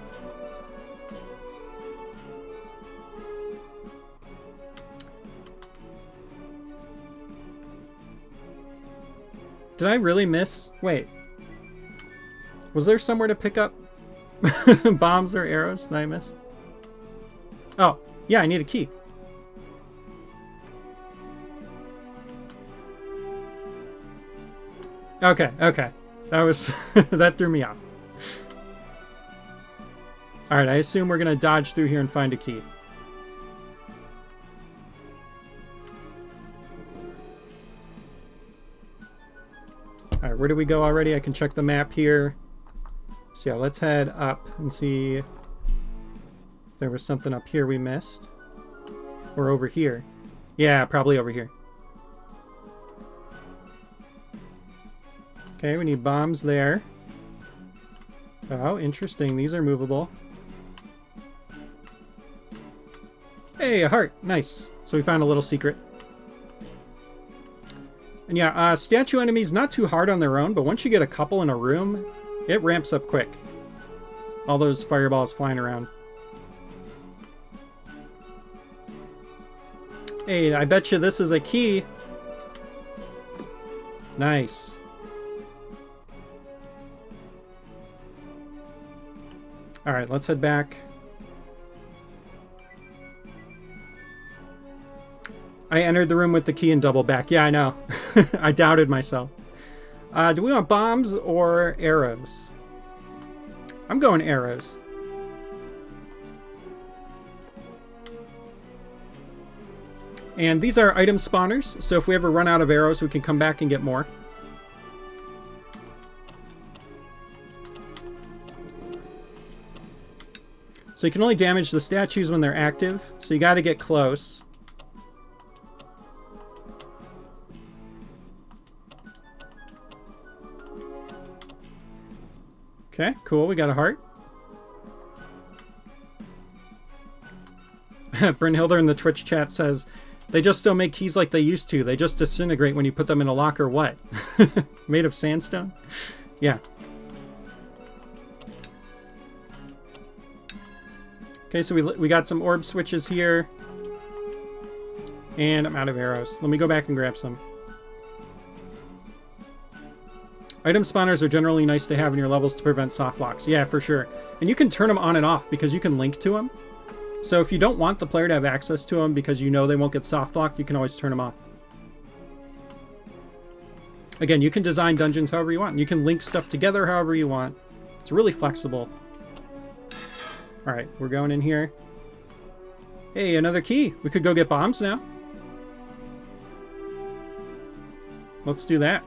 Did I really miss? Wait. Was there somewhere to pick up bombs or arrows that I missed? Oh, yeah, I need a key. Okay, okay. That was... that threw me off. Alright, I assume we're going to dodge through here and find a key. Alright, where do we go already? I can check the map here. So yeah, let's head up and see if there was something up here we missed. Or over here. Yeah, probably over here. Okay, we need bombs there. Oh, interesting. These are movable. Hey, a heart. Nice. So we found a little secret. And yeah, statue enemies, not too hard on their own, but once you get a couple in a room, it ramps up quick. All those fireballs flying around. Hey, I bet you this is a key. Nice. Alright, let's head back. I entered the room with the key and double back. Yeah, I know. I doubted myself. Do we want bombs or arrows? I'm going arrows. And these are item spawners, so if we ever run out of arrows, we can come back and get more. So you can only damage the statues when they're active, so you gotta get close. Okay, cool, we got a heart. Brynhilder in the Twitch chat says, they just don't make keys like they used to. They just disintegrate when you put them in a lock or what? Made of sandstone? Yeah. Okay, so we got some orb switches here. And I'm out of arrows. Let me go back and grab some. Item spawners are generally nice to have in your levels to prevent soft locks. Yeah, for sure. And you can turn them on and off because you can link to them. So if you don't want the player to have access to them because you know they won't get soft locked, you can always turn them off. Again, you can design dungeons however you want. You can link stuff together however you want. It's really flexible. Alright, we're going in here. Hey, another key. We could go get bombs now. let's do that.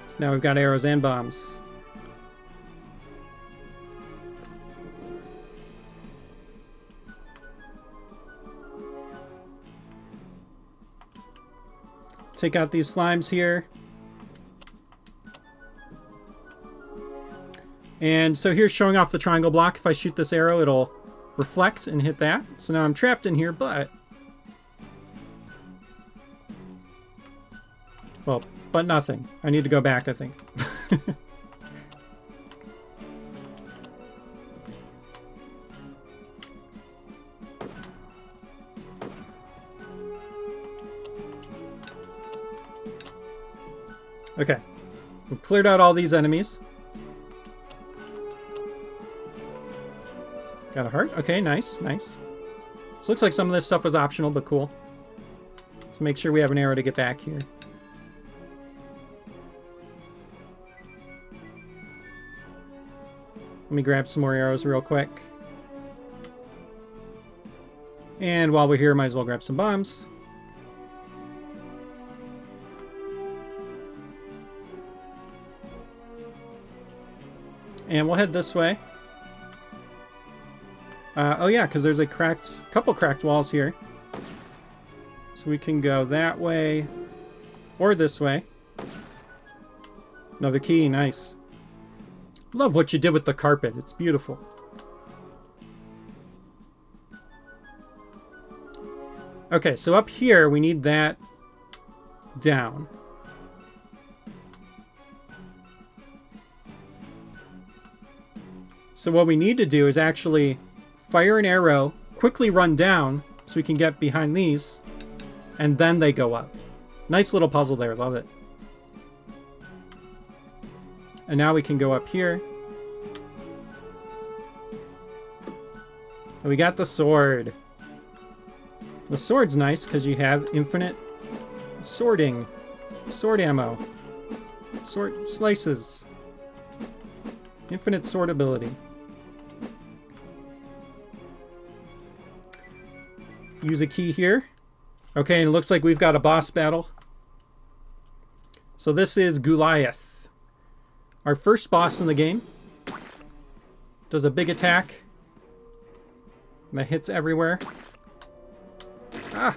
So now we've got arrows and bombs. Take out these slimes here. And so here's showing off the triangle block. If I shoot this arrow, it'll reflect and hit that. So now I'm trapped in here, but... well, but nothing. I need to go back, I think. Okay. We've cleared out all these enemies. Got a heart. Okay, nice, nice. So looks like some of this stuff was optional, but cool. Let's make sure we have an arrow to get back here. Let me grab some more arrows real quick. And while we're here, might as well grab some bombs. And we'll head this way. Oh yeah, because there's a couple cracked walls here. So we can go that way or this way. Another key, nice. Love what you did with the carpet. It's beautiful. Okay, so up here we need that down. So what we need to do is actually fire an arrow, quickly run down so we can get behind these, and then they go up. Nice little puzzle there, love it. And now we can go up here. And we got the sword. The sword's nice because you have infinite sorting, sword ammo, sword slices, infinite sortability. Use a key here. Okay, and it looks like we've got a boss battle. So this is Goliath. Our first boss in the game. Does a big attack. That hits everywhere. Ah!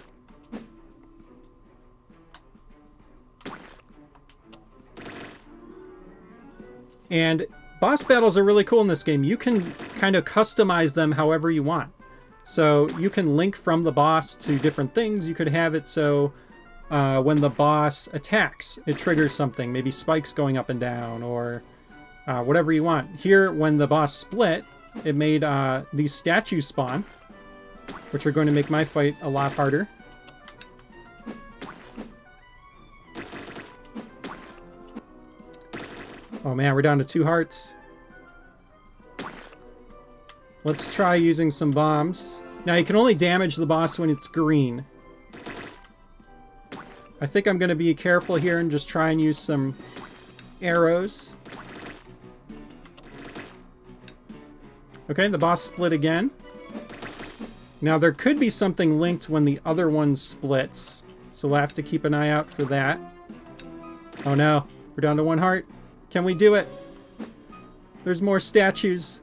And boss battles are really cool in this game. You can kind of customize them however you want. So you can link from the boss to different things. You could have it so when the boss attacks, it triggers something. Maybe spikes going up and down or whatever you want. Here, when the boss split, it made these statues spawn, which are going to make my fight a lot harder. Oh man, we're down to 2 hearts. Let's try using some bombs. Now, you can only damage the boss when it's green. I think I'm going to be careful here and just try and use some arrows. Okay, the boss split again. Now, there could be something linked when the other one splits, so we'll have to keep an eye out for that. Oh no, we're down to 1 heart. Can we do it? There's more statues.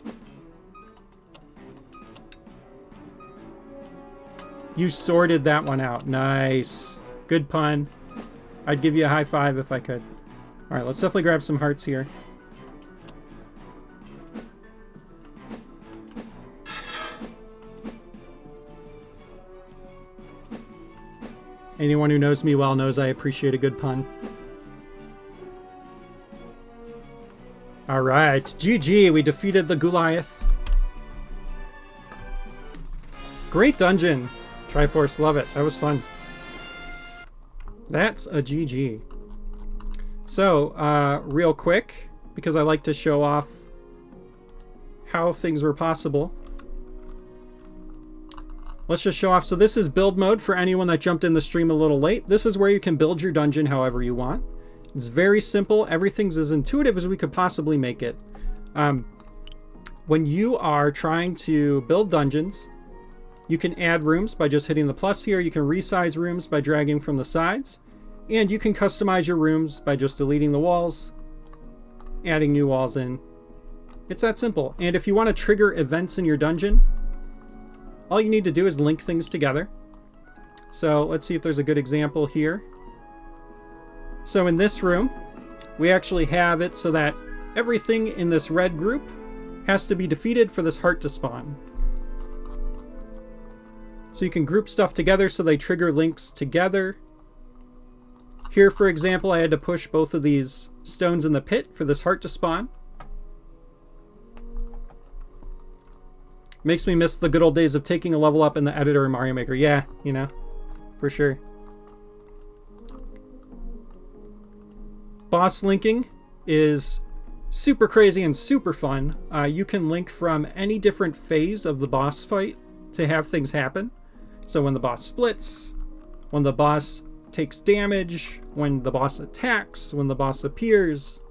You sorted that one out. Nice. Good pun. I'd give you a high five if I could. Alright, let's definitely grab some hearts here. Anyone who knows me well knows I appreciate a good pun. Alright, GG, we defeated the Goliath. Great dungeon. Triforce, love it. That was fun. That's a GG. So, real quick, because I like to show off how things were possible. Let's just show off. So this is build mode for anyone that jumped in the stream a little late. This is where you can build your dungeon however you want. It's very simple. Everything's as intuitive as we could possibly make it. When you are trying to build dungeons, You can add rooms by just hitting the plus here. You can resize rooms by dragging from the sides. And you can customize your rooms by just deleting the walls, adding new walls in. It's that simple. And if you want to trigger events in your dungeon, all you need to do is link things together. So let's see if there's a good example here. So in this room, we actually have it so that everything in this red group has to be defeated for this heart to spawn. So you can group stuff together so they trigger links together. Here, for example, I had to push both of these stones in the pit for this heart to spawn. Makes me miss the good old days of taking a level up in the editor in Mario Maker. Yeah, you know, for sure. Boss linking is super crazy and super fun. You can link from any different phase of the boss fight to have things happen. So when the boss splits, when the boss takes damage, when the boss attacks, when the boss appears.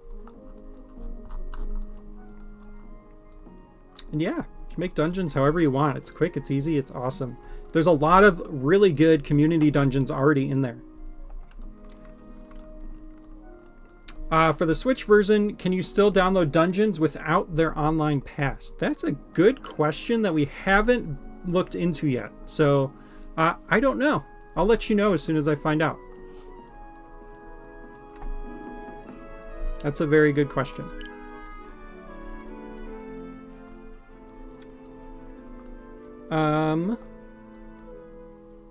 And yeah, you can make dungeons however you want. It's quick, it's easy, it's awesome. There's a lot of really good community dungeons already in there. For the Switch version, can you still download dungeons without their online pass? That's a good question that we haven't looked into yet. So I don't know. I'll let you know as soon as I find out. That's a very good question.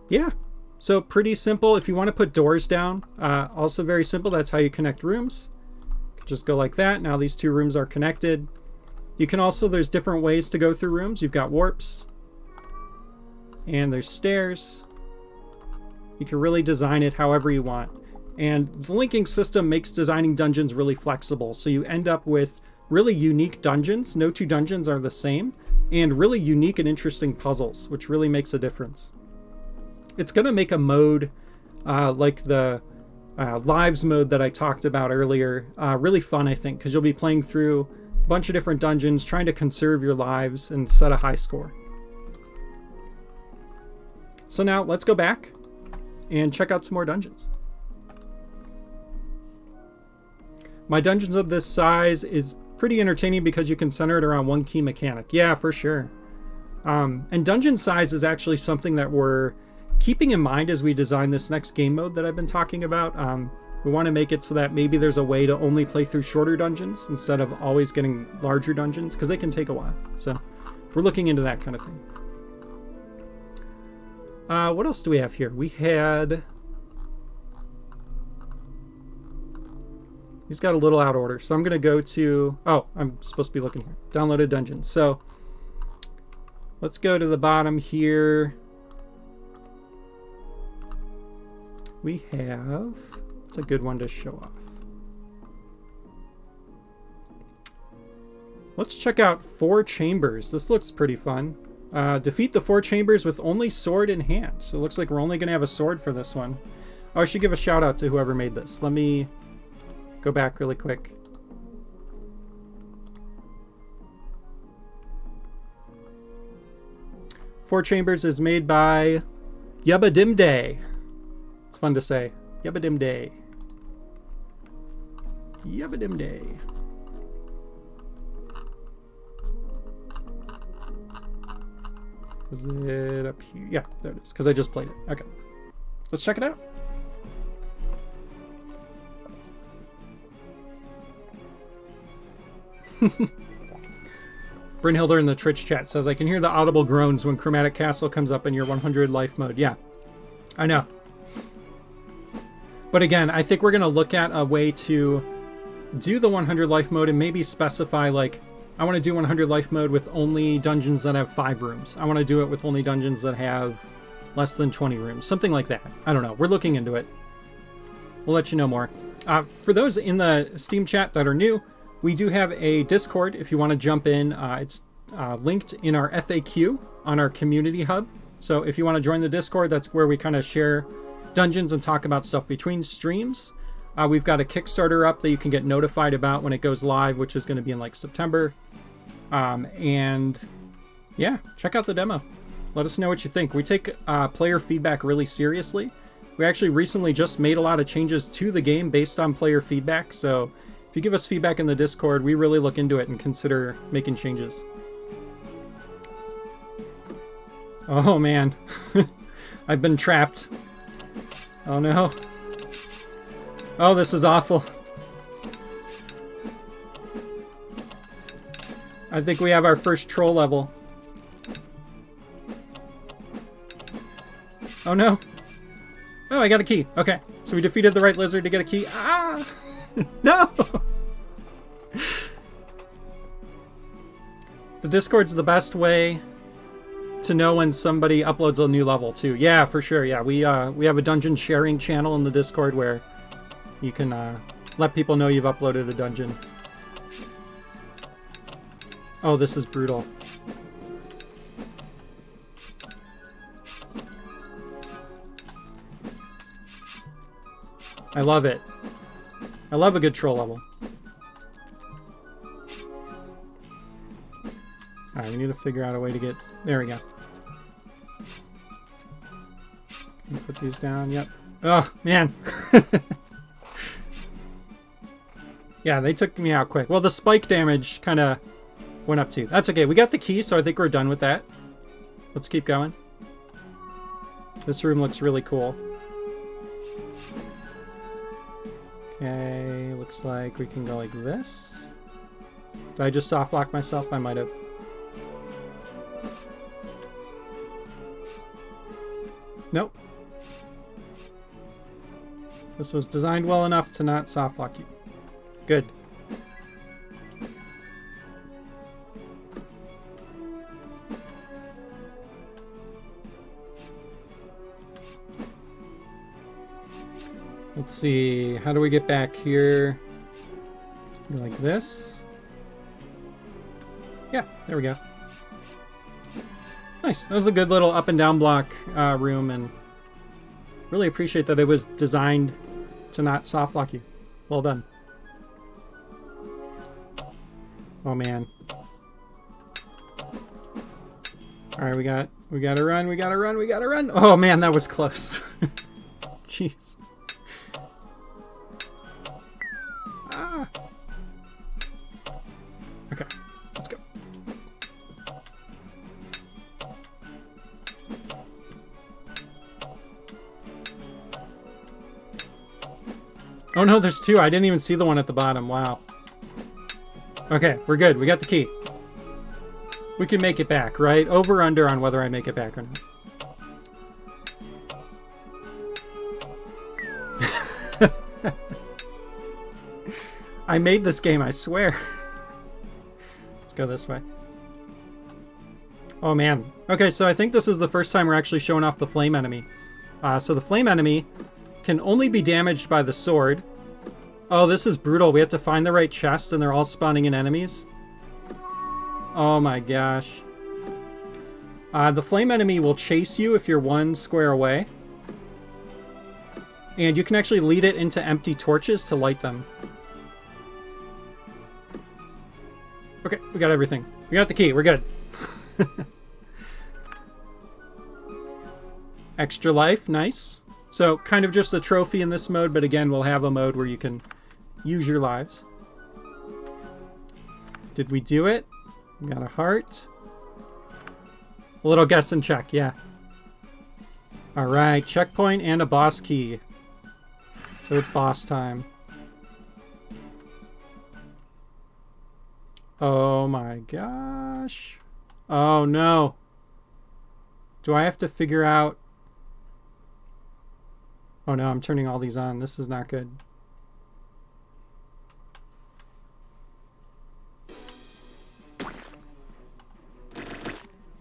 Yeah. So pretty simple. If you want to put doors down, also very simple. That's how you connect rooms. Just go like that. Now these two rooms are connected. You can also, there's different ways to go through rooms. You've got warps. And there's stairs. You can really design it however you want. And the linking system makes designing dungeons really flexible. So you end up with really unique dungeons. No two dungeons are the same. And really unique and interesting puzzles, which really makes a difference. It's going to make a mode like the lives mode that I talked about earlier really fun, I think, because you'll be playing through a bunch of different dungeons, trying to conserve your lives and set a high score. So now let's go back and check out some more dungeons. My dungeons of this size is pretty entertaining because you can center it around one key mechanic. Yeah, for sure. And dungeon size is actually something that we're keeping in mind as we design this next game mode that I've been talking about. We want to make it so that maybe there's a way to only play through shorter dungeons instead of always getting larger dungeons, because they can take a while. So we're looking into that kind of thing. What else do we have here? We had... He's got a little out of order, so I'm going to go to... Oh, I'm supposed to be looking here. Downloaded dungeons. So let's go to the bottom here. We have... It's a good one to show off. Let's check out 4 chambers. This looks pretty fun. Defeat the 4 chambers with only sword in hand. So it looks like we're only going to have a sword for this one. Oh, I should give a shout out to whoever made this. Let me go back really quick. Four Chambers is made by Yabadimday. It's fun to say. Yabadimday. Yabadimday. Was it up here? Yeah, there it is, because I just played it. Okay. Let's check it out. Brynhilder in the Twitch chat says, I can hear the audible groans when Chromatic Castle comes up in your 100 life mode. Yeah, I know. But again, I think we're going to look at a way to do the 100 life mode and maybe specify, like, I want to do 100 life mode with only dungeons that have 5 rooms. I want to do it with only dungeons that have less than 20 rooms. Something like that. I don't know. We're looking into it. We'll let you know more. For those in the Steam chat that are new, we do have a Discord if you want to jump in. It's linked in our FAQ on our community hub. So if you want to join the Discord, that's where we kind of share dungeons and talk about stuff between streams. We've got a Kickstarter up that you can get notified about when it goes live, which is going to be in like September. And yeah, check out the demo. Let us know what you think. We take player feedback really seriously. We actually recently just made a lot of changes to the game based on player feedback, so if you give us feedback in the Discord, we really look into it and consider making changes. Oh man, I've been trapped. Oh no. Oh, this is awful. I think we have our first troll level. Oh no. Oh, I got a key. Okay, so we defeated the right lizard to get a key. Ah! No! The Discord's the best way to know when somebody uploads a new level too. Yeah, for sure. Yeah, we have a dungeon sharing channel in the Discord where you can let people know you've uploaded a dungeon. Oh, this is brutal. I love it. I love a good troll level. Alright, we need to figure out a way to get... There we go. Can you put these down? Yep. Oh, man. Yeah, they took me out quick. Well, the spike damage kind of went up too. That's okay. We got the key, so I think we're done with that. Let's keep going. This room looks really cool. Okay, looks like we can go like this. Did I just soft lock myself? I might have. Nope. This was designed well enough to not soft lock you. Good. Let's see, how do we get back here? Go like this. Yeah, there we go. Nice. That was a good little up and down block room, and really appreciate that it was designed to not soft lock you. Well done. Oh man. Alright, we gotta run. Oh man, that was close. Jeez. Ah. Okay, let's go. Oh no, there's two. I didn't even see the one at the bottom. Wow. Okay, we're good. We got the key. We can make it back, right? Over or under on whether I make it back or not. I made this game, I swear. Let's go this way. Oh man. Okay, so I think this is the first time we're actually showing off the flame enemy. So the flame enemy can only be damaged by the sword. Oh, this is brutal. We have to find the right chest and they're all spawning in enemies. Oh my gosh. The flame enemy will chase you if you're one square away. And you can actually lead it into empty torches to light them. Okay, we got everything. We got the key. We're good. Extra life. Nice. So, kind of just a trophy in this mode, but again, we'll have a mode where you can use your lives. Did we do it? We got a heart. A little guess and check, yeah. Alright, checkpoint and a boss key. So it's boss time. Oh my gosh. Oh no. Do I have to figure out... Oh no, I'm turning all these on. This is not good.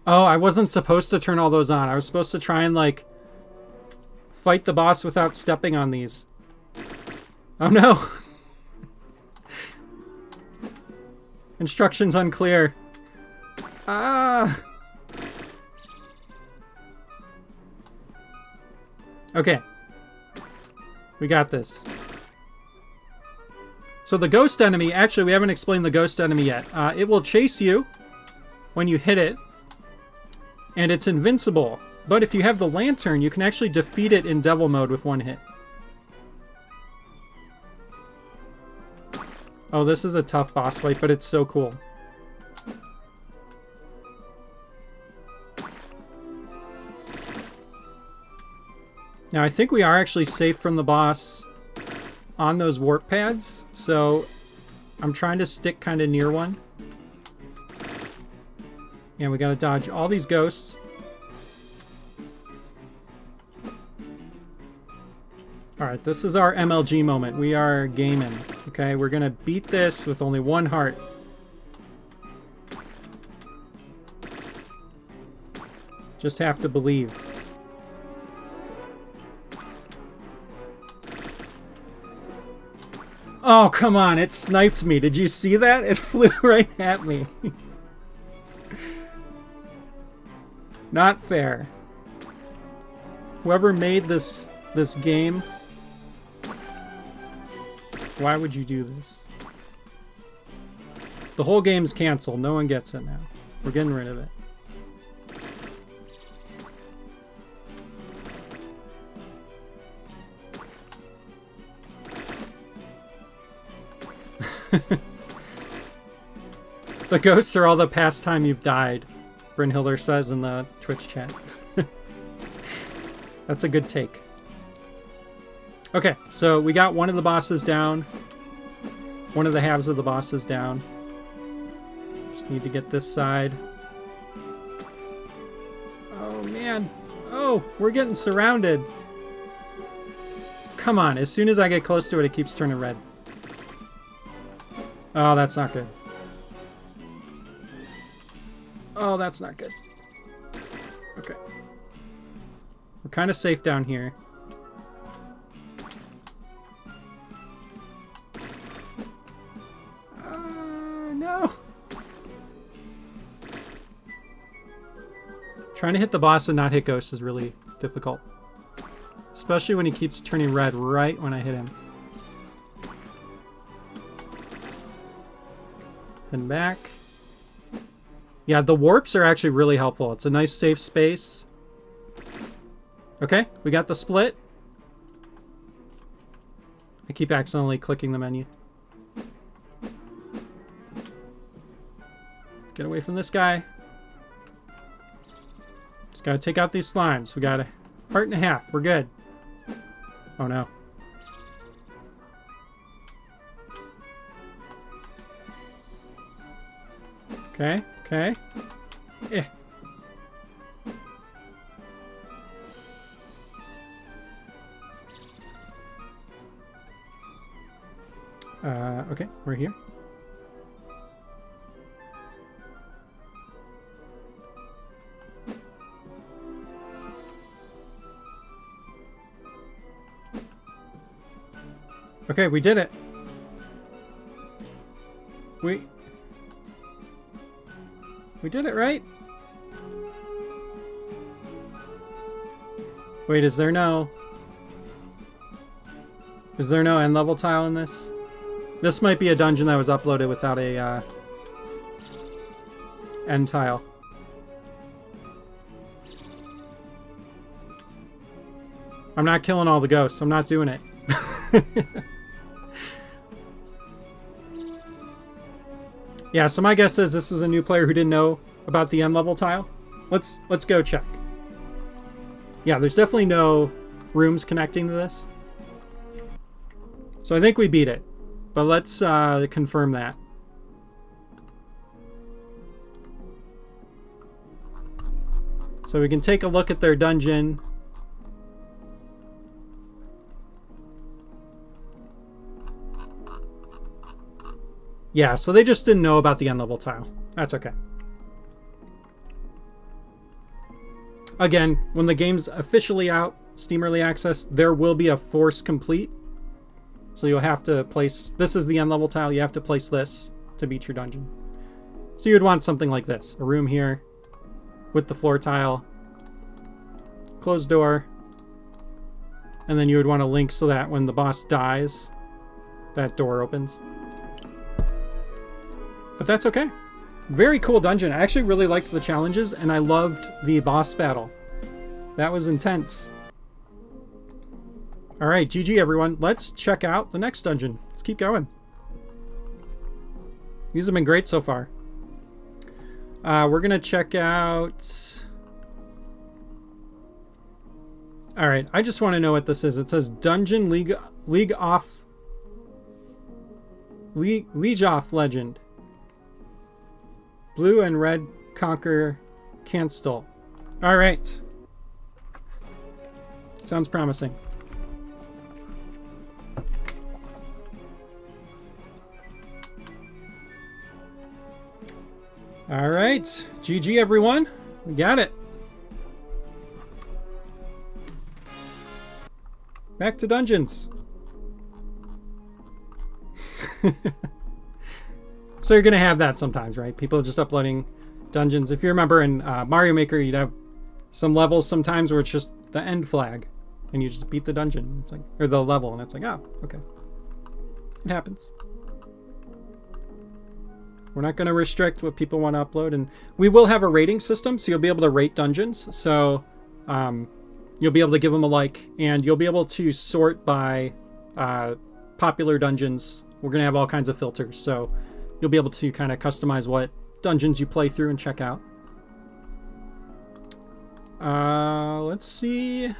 Oh, I wasn't supposed to turn all those on. I was supposed to try and, like, fight the boss without stepping on these. Oh no. Instructions unclear. Ah. Okay. We got this. So the ghost enemy, actually we haven't explained the ghost enemy yet. It will chase you when you hit it. And it's invincible. But if you have the lantern, you can actually defeat it in devil mode with one hit. Oh, this is a tough boss fight, but it's so cool. Now, I think we are actually safe from the boss on those warp pads, so I'm trying to stick kind of near one. And we gotta dodge all these ghosts. Alright, this is our MLG moment. We are gaming. Okay, we're gonna beat this with only one heart. Just have to believe. Oh, come on, it sniped me. Did you see that? It flew right at me. Not fair. Whoever made this game, why would you do this? The whole game's canceled. No one gets it now. We're getting rid of it. The ghosts are all the past time you've died, Brynhilder says in the Twitch chat. That's a good take. Okay, so we got one of the bosses down. One of the halves of the bosses down. Just need to get this side. Oh, man. Oh, we're getting surrounded. Come on, as soon as I get close to it, it keeps turning red. Oh, that's not good. Oh, that's not good. Okay. We're kind of safe down here. No. Trying to hit the boss and not hit ghosts is really difficult. Especially when he keeps turning red right when I hit him. And back. Yeah, the warps are actually really helpful. It's a nice safe space. Okay, we got the split. I keep accidentally clicking the menu. Get away from this guy. Just gotta take out these slimes. We got a heart and a half. We're good. Oh no. Okay, okay. Eh. Okay, we're here. Okay, we did it. We did it, right? Wait, is there no end level tile in this? This might be a dungeon that was uploaded without a end tile. I'm not killing all the ghosts. I'm not doing it. Yeah, so my guess is this is a new player who didn't know about the end level tile. Let's go check. Yeah, there's definitely no rooms connecting to this. So I think we beat it. But let's confirm that. So we can take a look at their dungeon. Yeah, so they just didn't know about the end level tile. That's okay. Again, when the game's officially out, Steam Early Access, there will be a force complete. So you'll have to place... This is the end level tile. You have to place this to beat your dungeon. So you'd want something like this. A room here with the floor tile. Closed door. And then you would want to link so that when the boss dies, that door opens. But that's okay. Very cool dungeon. I actually really liked the challenges, and I loved the boss battle. That was intense. All right, GG everyone. Let's check out the next dungeon. Let's keep going. These have been great so far. We're gonna check out... All right, I just want to know what this is. It says Dungeon Liege off Legend. Blue and red conquer Canstel. All right. Sounds promising. All right, GG everyone. We got it. Back to dungeons. So you're going to have that sometimes, right? People just uploading dungeons. If you remember in Mario Maker, you'd have some levels sometimes where it's just the end flag and you just beat the dungeon. It's like, or the level, and it's like, oh, okay. It happens. We're not going to restrict what people want to upload, and we will have a rating system, so you'll be able to rate dungeons. So you'll be able to give them a like, and you'll be able to sort by popular dungeons. We're going to have all kinds of filters, so you'll be able to kind of customize what dungeons you play through and check out. Let's see.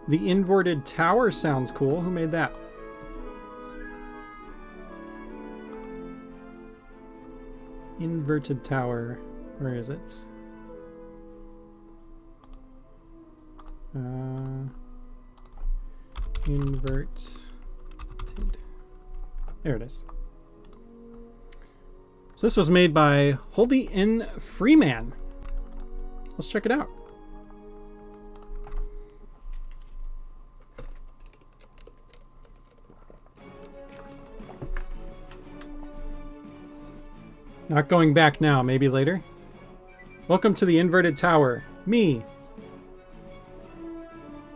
The inverted tower sounds cool. Who made that? Inverted tower. Where is it? Inverted. There it is. So this was made by Holdy N. Freeman. Let's check it out. Not going back now, maybe later. Welcome to the inverted tower. Me.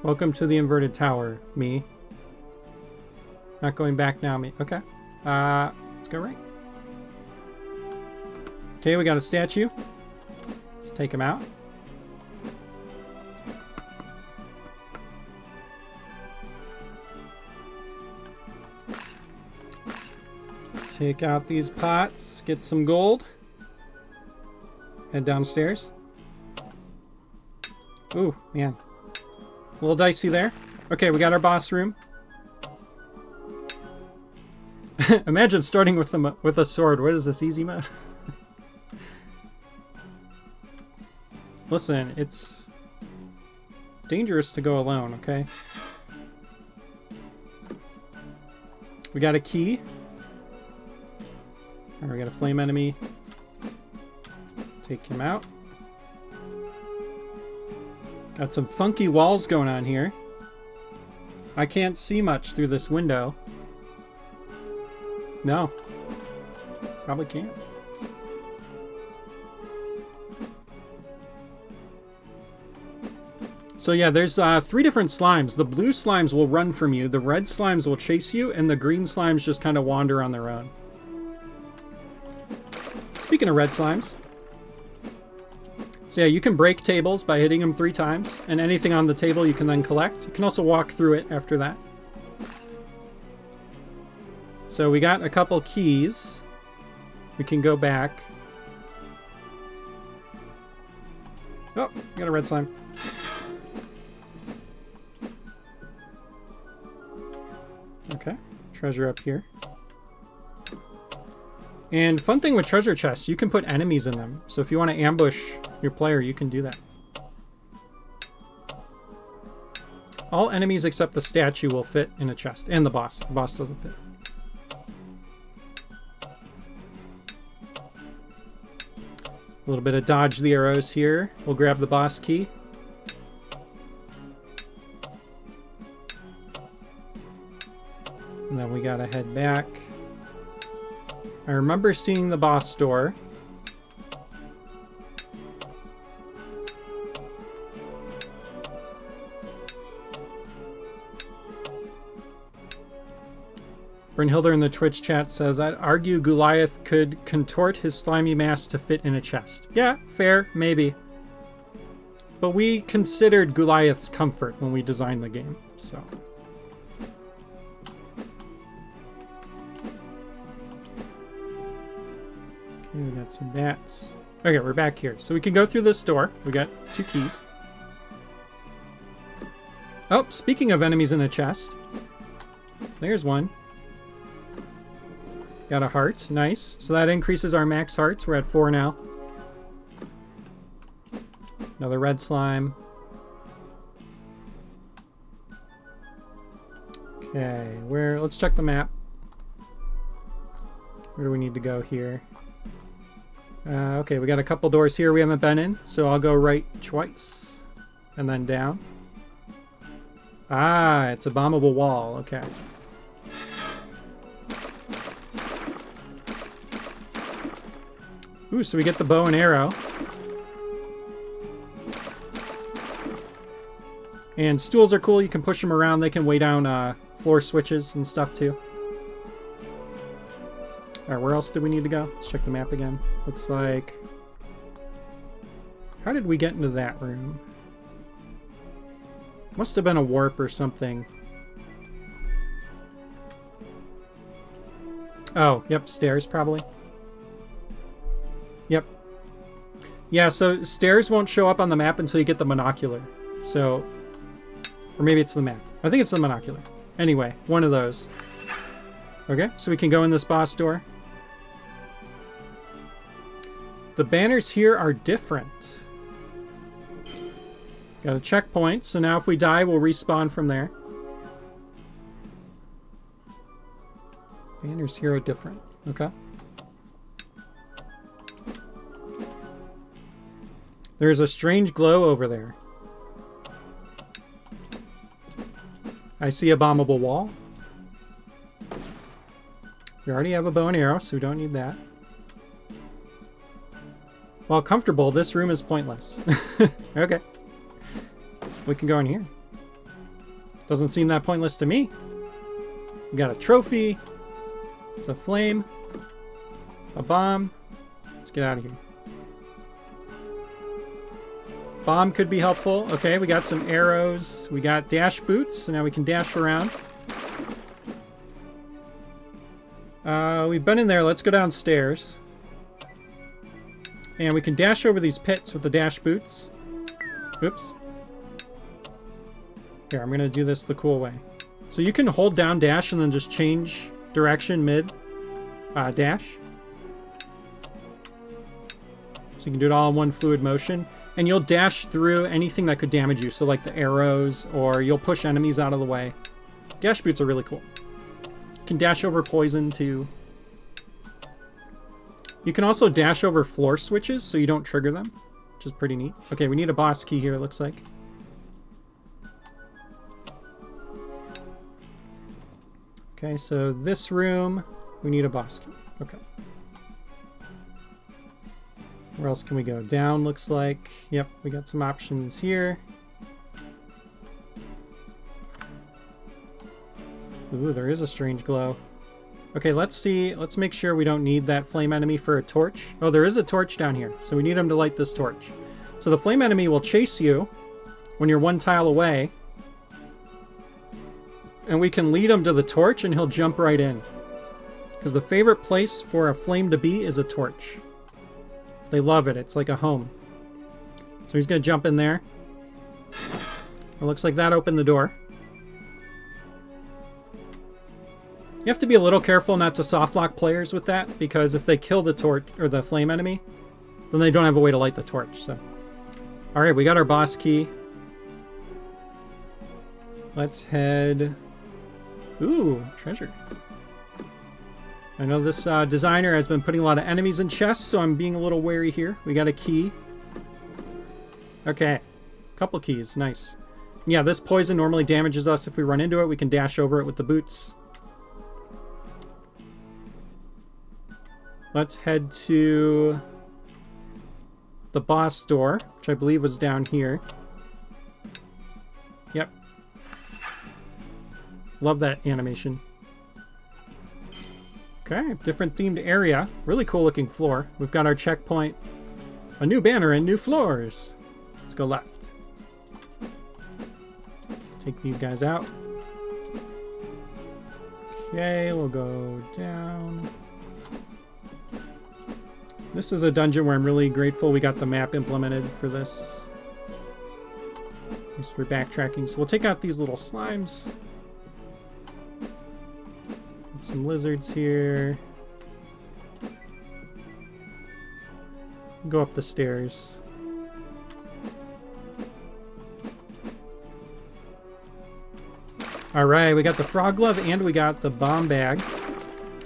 Welcome to the inverted tower. Me. Not going back now, me. Okay. Let's go right. Okay, we got a statue. Let's take him out. Take out these pots, get some gold. Head downstairs. Ooh, man. A little dicey there. Okay, we got our boss room. Imagine starting with a sword. What is this, easy mode? Listen, it's dangerous to go alone, okay? We got a key. And we got a flame enemy. Take him out. Got some funky walls going on here. I can't see much through this window. No. Probably can't. So yeah, there's 3 different slimes. The blue slimes will run from you, the red slimes will chase you, and the green slimes just kind of wander on their own. Speaking of red slimes. So yeah, you can break tables by hitting them 3 times, and anything on the table you can then collect. You can also walk through it after that. So we got a couple keys. We can go back. Oh, we got a red slime. Okay, treasure up here. And fun thing with treasure chests, you can put enemies in them. So if you want to ambush your player, you can do that. All enemies except the statue will fit in a chest. And the boss. The boss doesn't fit. A little bit of dodge the arrows here. We'll grab the boss key. And then we gotta head back. I remember seeing the boss door. Brynhilder in the Twitch chat says, I'd argue Goliath could contort his slimy mass to fit in a chest. Yeah, fair, maybe. But we considered Goliath's comfort when we designed the game, so. Okay, we got some bats. Okay, we're back here. So we can go through this door. We got 2 keys. Oh, speaking of enemies in a chest. There's one. Got a heart. Nice. So that increases our max hearts. We're at 4 now. Another red slime. Okay, let's check the map. Where do we need to go here? Okay, we got a couple doors here we haven't been in, so I'll go right twice. And then down. Ah, it's a bombable wall. Okay. Ooh, so we get the bow and arrow. And stools are cool. You can push them around. They can weigh down floor switches and stuff too. Alright, where else do we need to go? Let's check the map again. Looks like... How did we get into that room? Must have been a warp or something. Oh, yep, stairs probably. Yep. Yeah, so stairs won't show up on the map until you get the monocular. So... Or maybe it's the map. I think it's the monocular. Anyway, one of those. Okay, so we can go in this boss door. The banners here are different. Got a checkpoint, so now if we die, we'll respawn from there. Banners here are different. Okay. There's a strange glow over there. I see a bombable wall. We already have a bow and arrow, so we don't need that. While comfortable, this room is pointless. Okay. We can go in here. Doesn't seem that pointless to me. We got a trophy. There's a flame. A bomb. Let's get out of here. Bomb could be helpful. Okay, we got some arrows. We got dash boots, so now we can dash around. We've been in there. Let's go downstairs. And we can dash over these pits with the dash boots. Oops. Here, I'm going to do this the cool way. So you can hold down dash and then just change direction mid dash. So you can do it all in one fluid motion. And you'll dash through anything that could damage you. So like the arrows, or you'll push enemies out of the way. Dash boots are really cool. You can dash over poison too. You can also dash over floor switches so you don't trigger them, which is pretty neat. Okay, we need a boss key here, it looks like. Okay, so this room, we need a boss key. Okay. Where else can we go? Down, looks like. Yep, we got some options here. Ooh, there is a strange glow. Okay, let's see. Let's make sure we don't need that flame enemy for a torch. Oh, there is a torch down here, so we need him to light this torch. So the flame enemy will chase you when you're 1 tile away. And we can lead him to the torch and he'll jump right in. Because the favorite place for a flame to be is a torch. They love it. It's like a home. So he's going to jump in there. It looks like that opened the door. You have to be a little careful not to softlock players with that, because if they kill the torch or the flame enemy, then they don't have a way to light the torch. So, all right, we got our boss key. Let's head. Ooh, treasure. I know this designer has been putting a lot of enemies in chests, so I'm being a little wary here. We got a key. Okay, couple keys, nice. Yeah, this poison normally damages us if we run into it. We can dash over it with the boots. Let's head to the boss door, which I believe was down here. Yep. Love that animation. Okay, different themed area. Really cool looking floor. We've got our checkpoint. A new banner and new floors. Let's go left. Take these guys out. Okay, we'll go down. This is a dungeon where I'm really grateful we got the map implemented for this. Just for backtracking. So we'll take out these little slimes. Some lizards here. Go up the stairs. Alright, we got the frog glove and we got the bomb bag.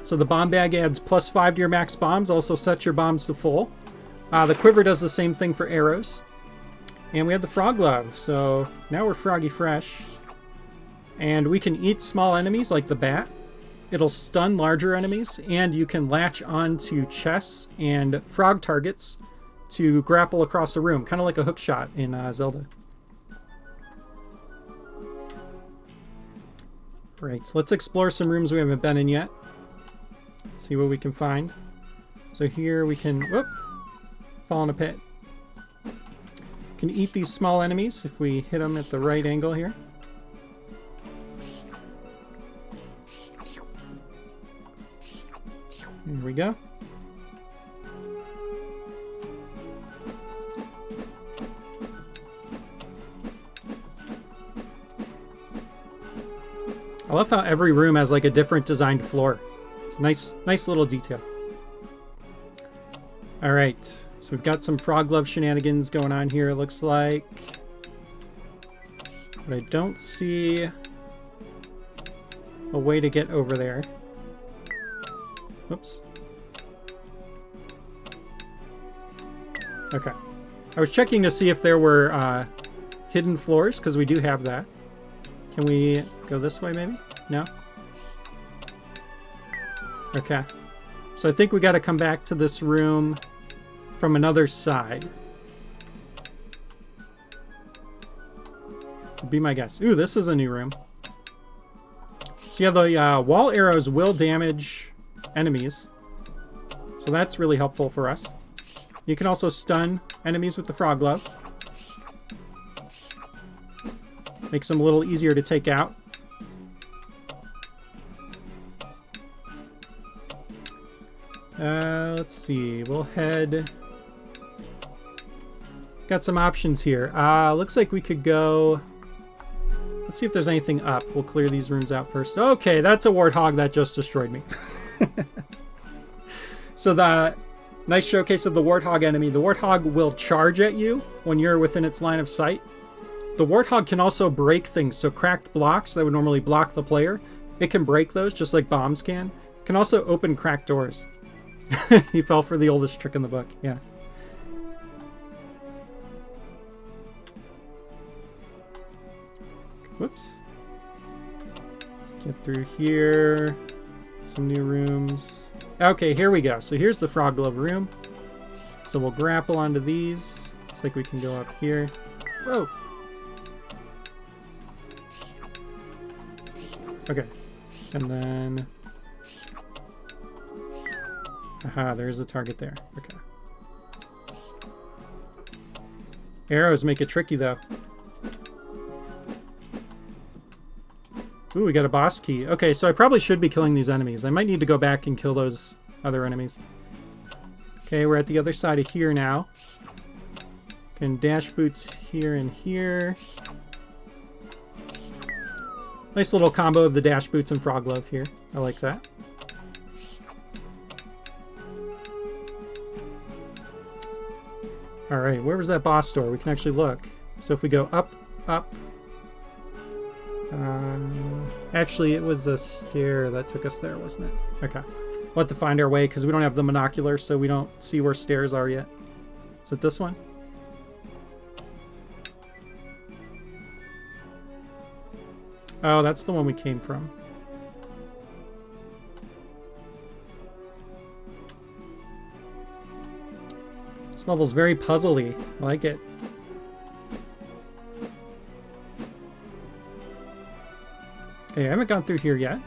So the bomb bag adds +5 to your max bombs, also sets your bombs to full. The quiver does the same thing for arrows. And we have the frog glove, so now we're froggy fresh. And we can eat small enemies like the bat. It'll stun larger enemies, and you can latch onto chests and frog targets to grapple across a room, kind of like a hook shot in Zelda. Right, so let's explore some rooms we haven't been in yet. See what we can find. So here we can, whoop, fall in a pit. Can eat these small enemies if we hit them at the right angle here. Here we go. I love how every room has like a different designed floor. It's a nice little detail. All right, so we've got some frog glove shenanigans going on here, it looks like. But I don't see a way to get over there. Oops. Okay. I was checking to see if there were hidden floors, because we do have that. Can we go this way, maybe? No? Okay. So I think we got to come back to this room from another side. Would be my guess. Ooh, this is a new room. So yeah, the wall arrows will damage enemies. So that's really helpful for us. You can also stun enemies with the frog glove. Makes them a little easier to take out. Let's see. We'll head... Got some options here. Looks like we could go... Let's see if there's anything up. We'll clear these rooms out first. Okay, that's a warthog that just destroyed me. So the nice showcase of the warthog enemy. The warthog will charge at you when you're within its line of sight. The warthog can also break things, so cracked blocks that would normally block the player, it can break those just like bombs can. It can also open cracked doors. He fell for the oldest trick in the book, yeah. Whoops. Let's get through here. Some new rooms. Okay, here we go. So here's the frog glove room. So we'll grapple onto these. Looks like we can go up here. Whoa! Okay, and then... Aha, there's a target there. Okay. Arrows make it tricky, though. Ooh, we got a boss key. Okay, so I probably should be killing these enemies. I might need to go back and kill those other enemies. Okay, we're at the other side of here now. Can dash boots here and here. Nice little combo of the dash boots and frog glove here. I like that. Alright, where was that boss door? We can actually look. So if we go up, up. Actually, it was a stair that took us there, wasn't it? Okay. We'll have to find our way because we don't have the monocular, so we don't see where stairs are yet. Is it this one? Oh, that's the one we came from. This level's very puzzly. I like it. Okay, I haven't gone through here yet.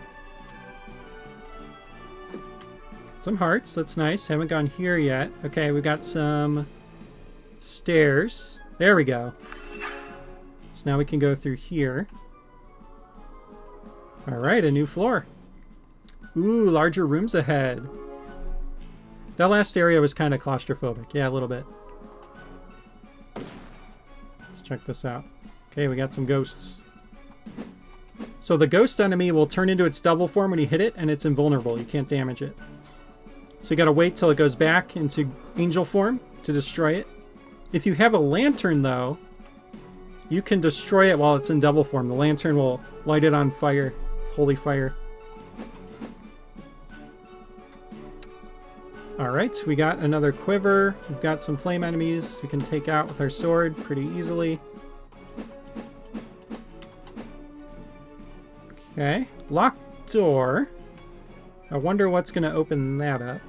Some hearts. That's nice. Haven't gone here yet. Okay, we got some stairs. There we go. So now we can go through here. All right, a new floor. Ooh, larger rooms ahead. That last area was kind of claustrophobic. Yeah, a little bit. Let's check this out. Okay, we got some ghosts. So the ghost enemy will turn into its devil form when you hit it, and it's invulnerable. You can't damage it. So you gotta wait till it goes back into angel form to destroy it. If you have a lantern, though, you can destroy it while it's in devil form. The lantern will light it on fire. Holy fire. Alright, we got another quiver. We've got some flame enemies we can take out with our sword pretty easily. Okay, locked door. I wonder what's going to open that up.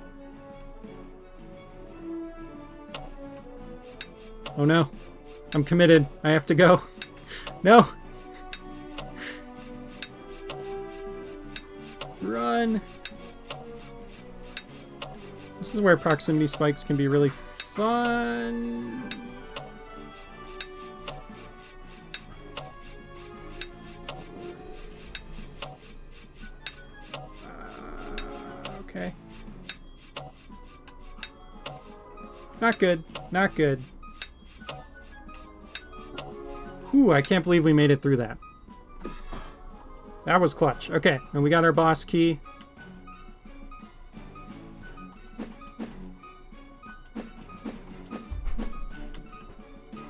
Oh no, I'm committed. I have to go. No! Run! This is where proximity spikes can be really fun. Okay. Not good. Not good. Whew, I can't believe we made it through that. That was clutch. Okay, and we got our boss key.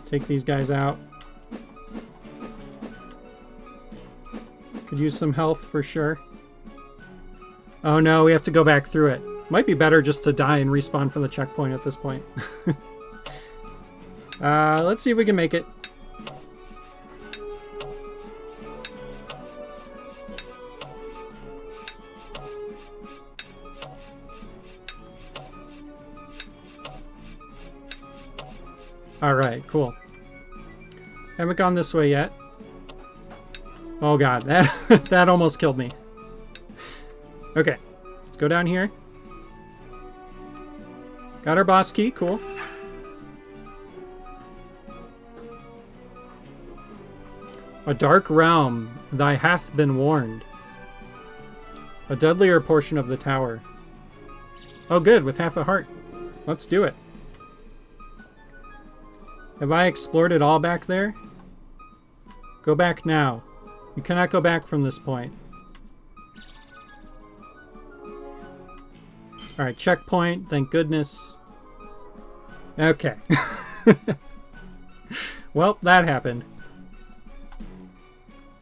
Take these guys out. Could use some health for sure. Oh no, we have to go back through it. Might be better just to die and respawn from the checkpoint at this point. Let's see if we can make it. Alright, cool. Haven't gone this way yet. Oh god, that that almost killed me. Okay, let's go down here. Got our boss key, cool. A dark realm, thy hath been warned. A deadlier portion of the tower. Oh good, with half a heart. Let's do it. Have I explored it all back there? Go back now. You cannot go back from this point. Alright, checkpoint, thank goodness. Okay. Well, that happened.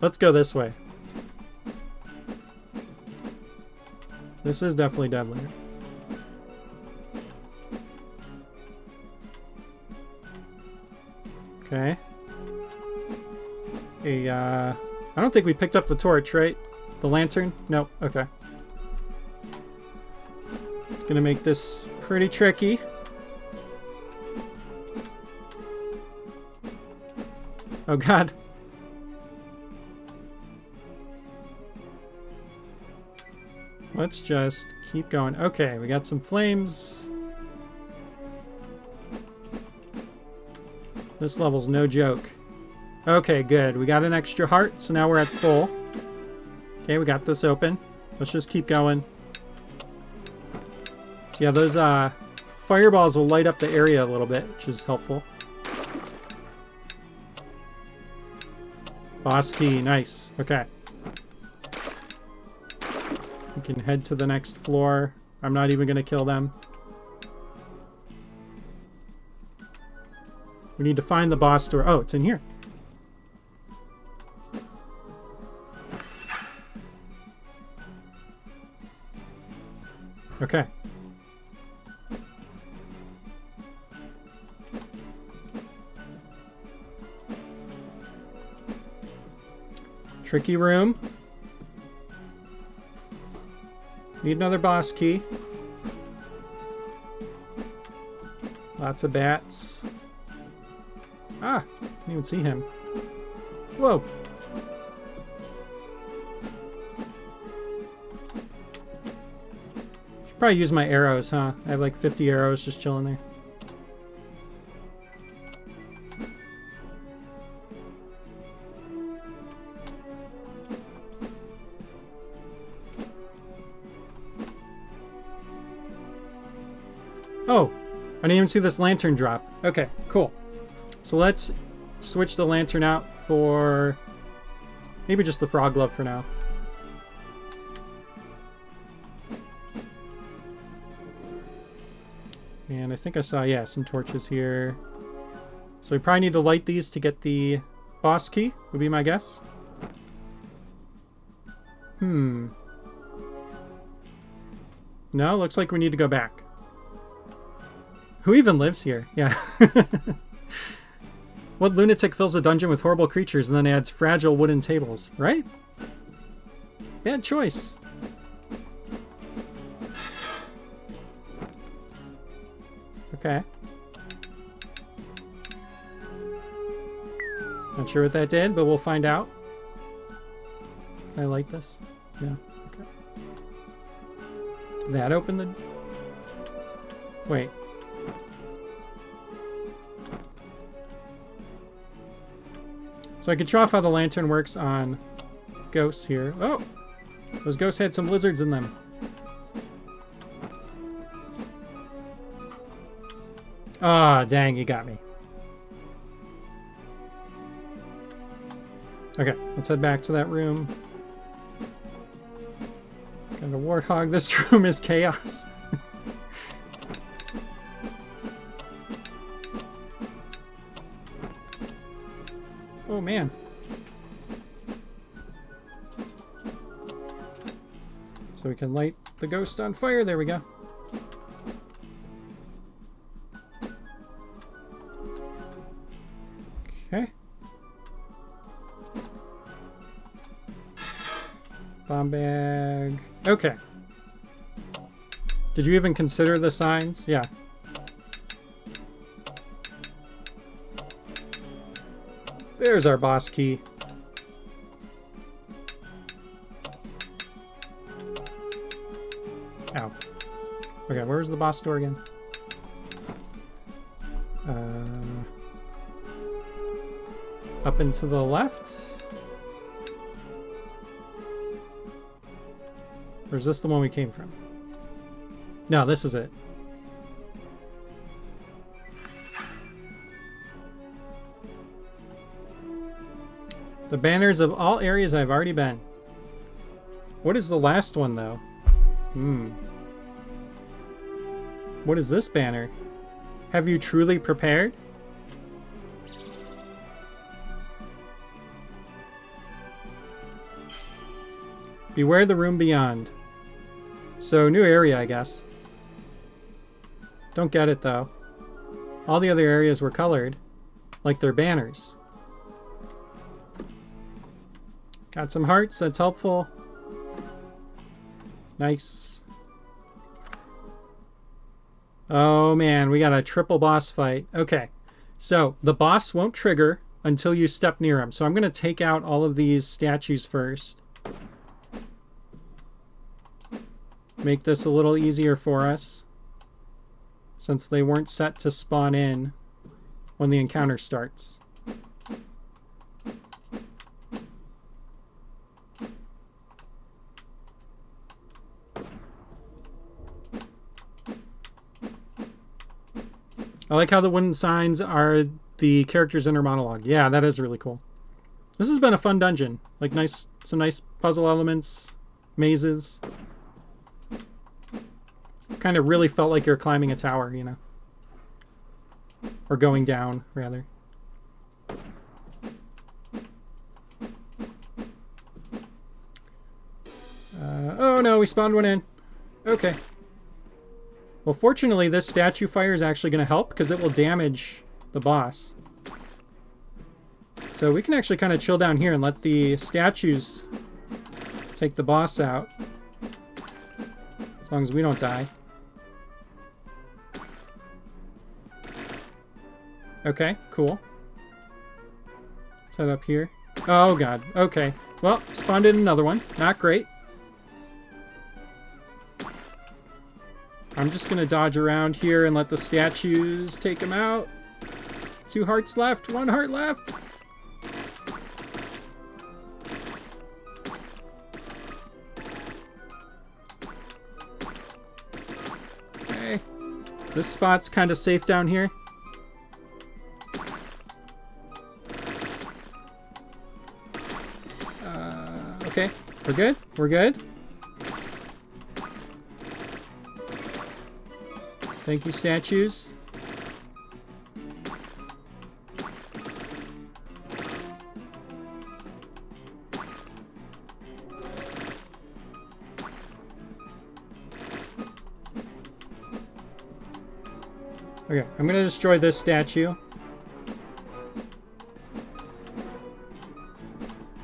Let's go this way. This is definitely deadlier. Okay. I don't think we picked up the torch, right? The lantern? Nope. Okay. It's gonna make this pretty tricky. Oh god. Let's just keep going. Okay, we got some flames. This level's no joke. Okay, good. We got an extra heart, so now we're at full. Okay, we got this open. Let's just keep going. So yeah, those fireballs will light up the area a little bit, which is helpful. Boss key, nice. Okay. We can head to the next floor. I'm not even going to kill them. We need to find the boss door. Oh, it's in here. Okay. Tricky room. Need another boss key. Lots of bats. Ah, didn't even see him. Whoa. Should Probably use my arrows, huh? I have like 50 arrows just chilling there. Oh, I didn't even see this lantern drop. Okay, cool. So let's switch the lantern out for maybe just the frog glove for now. And I think I saw, yeah, some torches here. So we probably need to light these to get the boss key, would be my guess. No, looks like we need to go back. Who even lives here? Yeah. What lunatic fills a dungeon with horrible creatures and then adds fragile wooden tables, right? Bad choice. Okay. Not sure what that did, but we'll find out. Can I light this? No. Okay. Did that open the... Wait. So I could show off how the lantern works on ghosts here. Oh! Those ghosts had some lizards in them. Ah, dang, you got me. Okay, let's head back to that room. Got a warthog. This room is chaos. Oh, man. So we can light the ghost on fire. There we go. Okay. Bomb bag. Okay. Did you even consider the signs? Yeah. There's our boss key. Ow. Okay, where's the boss door again? Up and to the left? Or is this the one we came from? No, this is it. The banners of all areas I've already been. What is the last one, though? What is this banner? Have you truly prepared? Beware the room beyond. So, new area, I guess. Don't get it, though. All the other areas were colored, like their banners. Got some hearts, that's helpful. Nice. Oh man, we got a triple boss fight. Okay, so the boss won't trigger until you step near him. So I'm going to take out all of these statues first. Make this a little easier for us, since they weren't set to spawn in when the encounter starts. I like how the wooden signs are the character's inner monologue. Yeah, that is really cool. This has been a fun dungeon. Like some nice puzzle elements, mazes. Kind of really felt like you're climbing a tower, you know. Or going down, rather. Oh no, we spawned one in. Okay. Well, fortunately, this statue fire is actually going to help because it will damage the boss. So we can actually kind of chill down here and let the statues take the boss out. As long as we don't die. Okay, cool. Let's head up here. Oh, God. Okay. Well, spawned in another one. Not great. I'm just gonna dodge around here and let the statues take him out. 2 hearts left, 1 heart left. Okay. This spot's kind of safe down here. Okay, we're good. We're good. Thank you, statues. Okay, I'm gonna destroy this statue.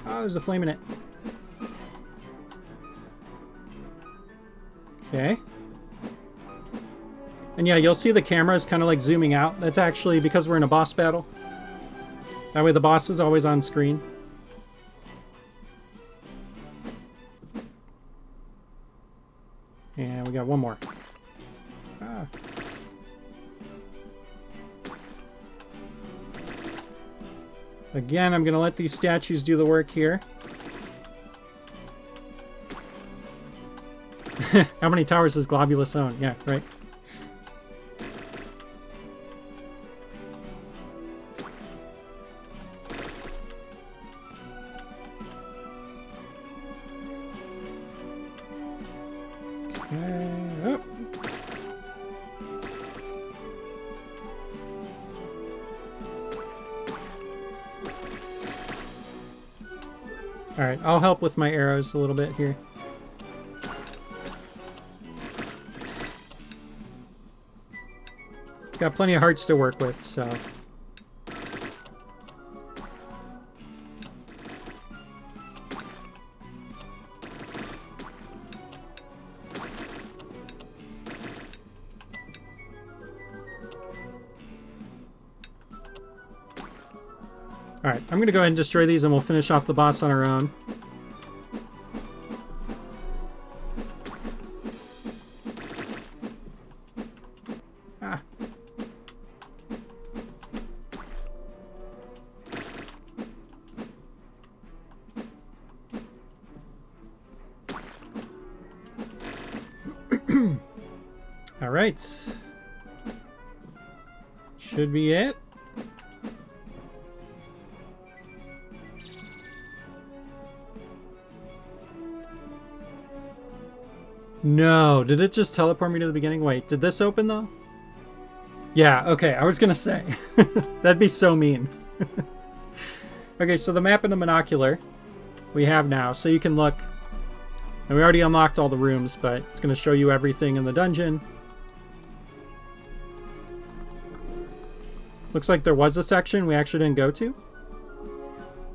Oh, there's a flame in it. Okay. And yeah, you'll see the camera is kind of like zooming out. That's actually because we're in a boss battle. That way the boss is always on screen. And we got one more. Ah. Again, I'm going to let these statues do the work here. How many towers does Globulus own? Yeah, right. Okay. Oh. Alright, I'll help with my arrows a little bit here. Got plenty of hearts to work with, so... Alright, I'm gonna go ahead and destroy these and we'll finish off the boss on our own. Ah. Alright. Should be it. No, did it just teleport me to the beginning? Wait, did this open though? Yeah, okay, I was gonna say. That'd be so mean. Okay, so the map and the monocular we have now, so you can look. And we already unlocked all the rooms, but it's gonna show you everything in the dungeon. Looks like there was a section we actually didn't go to.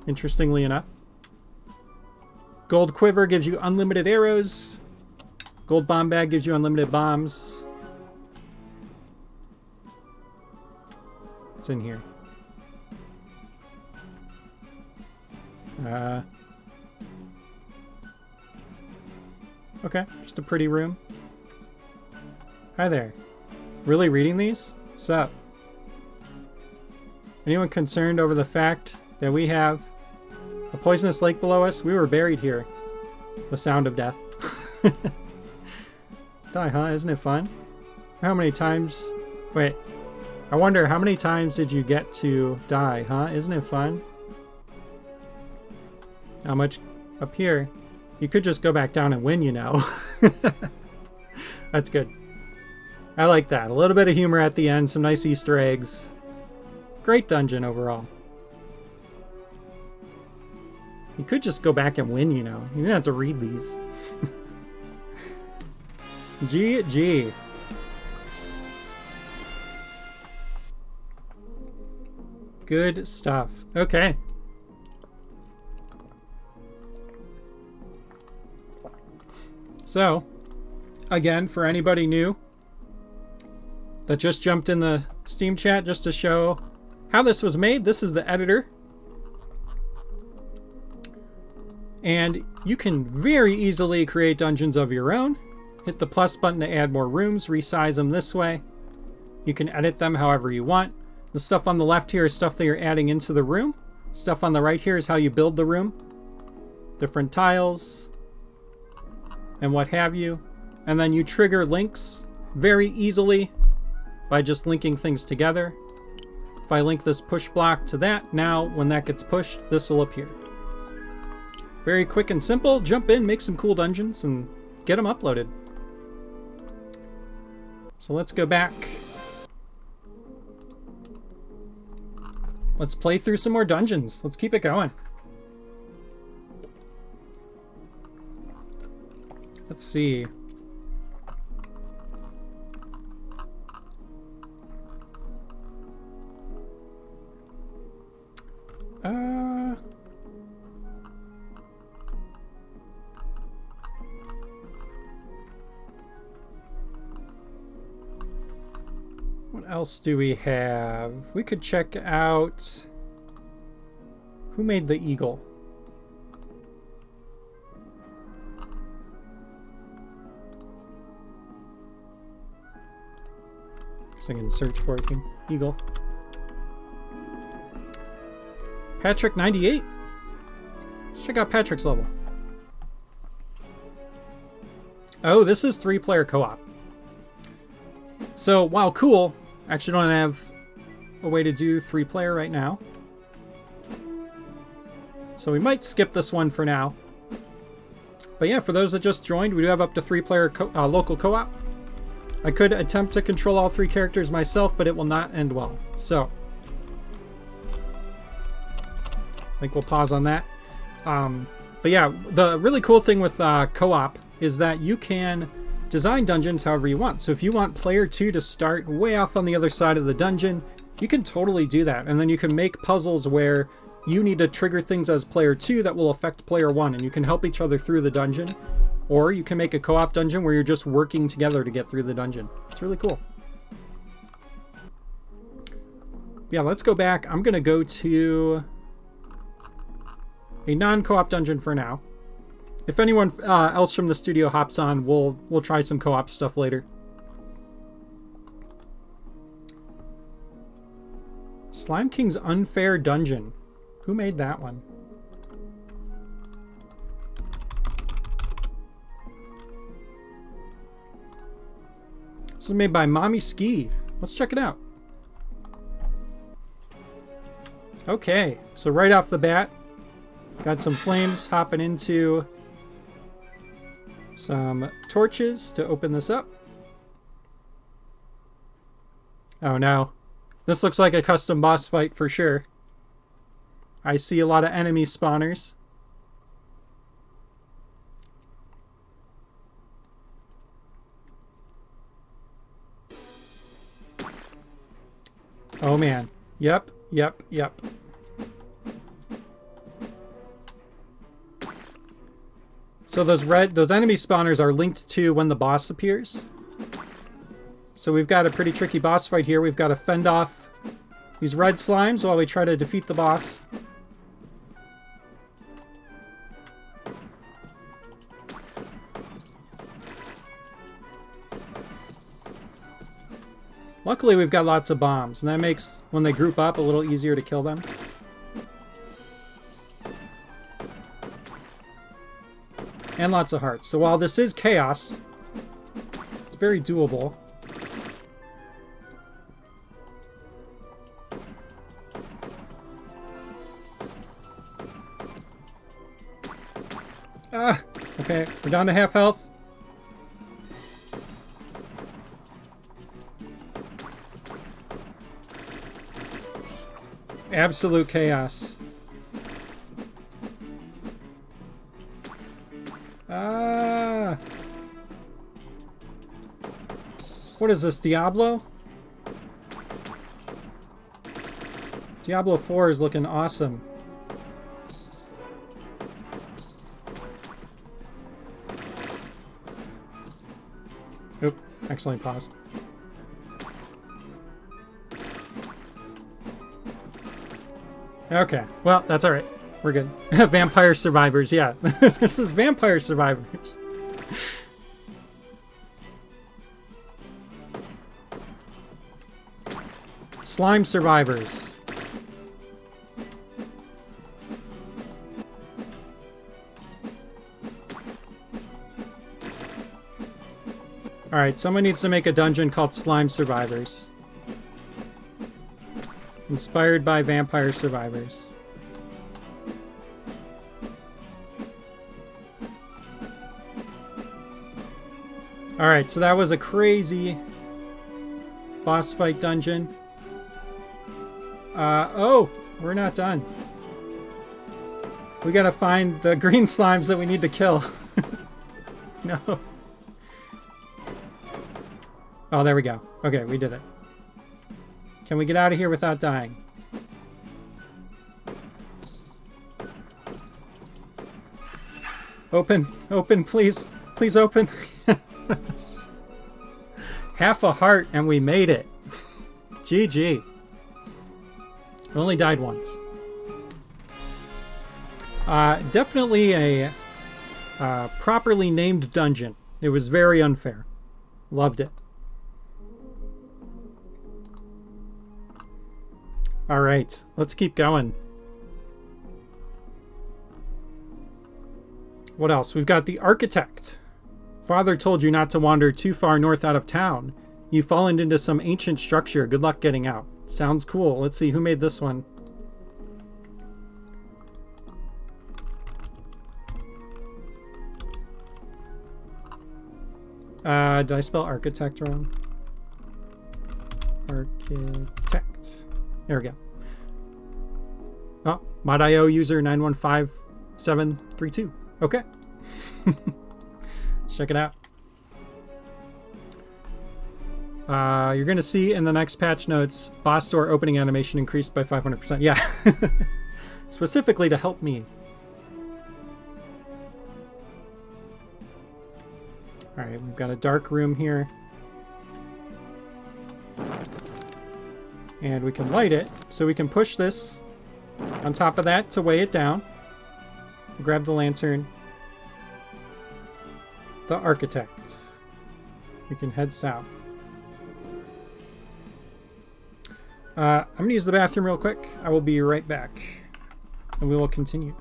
Interestingly enough. Gold quiver gives you unlimited arrows. Gold bomb bag gives you unlimited bombs. What's in here? Okay, just a pretty room. Hi there. Really reading these? What's up? Anyone concerned over the fact that we have a poisonous lake below us? We were buried here. The sound of death. Die, huh? Isn't it fun? How many times... Wait. I wonder, how many times did you get to die, huh? Isn't it fun? How much up here? You could just go back down and win, you know. That's good. I like that. A little bit of humor at the end, some nice Easter eggs. Great dungeon overall. You could just go back and win, you know. You didn't have to read these. GG. Good stuff. Okay. So, again, for anybody new that just jumped in the Steam chat, just to show how this was made, this is the editor. And you can very easily create dungeons of your own. Hit the plus button to add more rooms, resize them this way. You can edit them however you want. The stuff on the left here is stuff that you're adding into the room. Stuff on the right here is how you build the room. Different tiles and what have you. And then you trigger links very easily by just linking things together. If I link this push block to that, now when that gets pushed, this will appear. Very quick and simple. Jump in, make some cool dungeons, and get them uploaded. So let's go back. Let's play through some more dungeons. Let's keep it going. Let's see. What else do we have? We could check out who made the eagle. So I can search for it. Eagle. Patrick 98. Let's check out Patrick's level. Oh, this is 3-player co-op. So, while cool, I actually don't have a way to do 3-player right now. So we might skip this one for now. But yeah, for those that just joined, we do have up to 3-player local co-op. I could attempt to control all 3 characters myself, but it will not end well. So, I think we'll pause on that. But yeah, the really cool thing with co-op is that you can design dungeons however you want. So if you want player 2 to start way off on the other side of the dungeon, you can totally do that. And then you can make puzzles where you need to trigger things as player 2 that will affect player 1, and you can help each other through the dungeon. Or you can make a co-op dungeon where you're just working together to get through the dungeon. It's really cool. Yeah, let's go back. I'm going to go to a non-co-op dungeon for now. If anyone else from the studio hops on, we'll try some co-op stuff later. Slime King's Unfair Dungeon. Who made that one? This is made by Mommy Ski. Let's check it out. Okay, so right off the bat, got some flames hopping into some torches to open this up. Oh no. This looks like a custom boss fight for sure. I see a lot of enemy spawners. Oh man. Yep. So those enemy spawners are linked to when the boss appears. So we've got a pretty tricky boss fight here. We've got to fend off these red slimes while we try to defeat the boss. Luckily, we've got lots of bombs, and that makes, when they group up, a little easier to kill them. And lots of hearts. So while this is chaos, it's very doable. Ah! Okay, we're down to half health. Absolute chaos. Ah! What is this, Diablo? Diablo 4 is looking awesome. Oop, accidentally paused. Okay, well, that's alright. We're good. Vampire Survivors, yeah. This is Vampire Survivors. Slime survivors. Alright, someone needs to make a dungeon called Slime Survivors. Inspired by Vampire Survivors. Alright, so that was a crazy boss fight dungeon. Oh, we're not done. We gotta find the green slimes that we need to kill. No. Oh, there we go. Okay, we did it. Can we get out of here without dying? Open, open, please. Please open. Half a heart and we made it. GG. We only died once. Definitely a properly named dungeon. It was very unfair. Loved it. Alright, let's keep going. What else? We've got the Architect. Father told you not to wander too far north out of town. You've fallen into some ancient structure. Good luck getting out. Sounds cool. Let's see, who made this one? Did I spell architect wrong? Architect. There we go. Oh, mod.io user 915732. Okay. Let's check it out. You're going to see in the next patch notes, boss door opening animation increased by 500%. Yeah. Specifically to help me. Alright, we've got a dark room here. And we can light it, so we can push this on top of that to weigh it down. Grab the lantern. The Architect. We can head south. I'm going to use the bathroom real quick. I will be right back. And we will continue.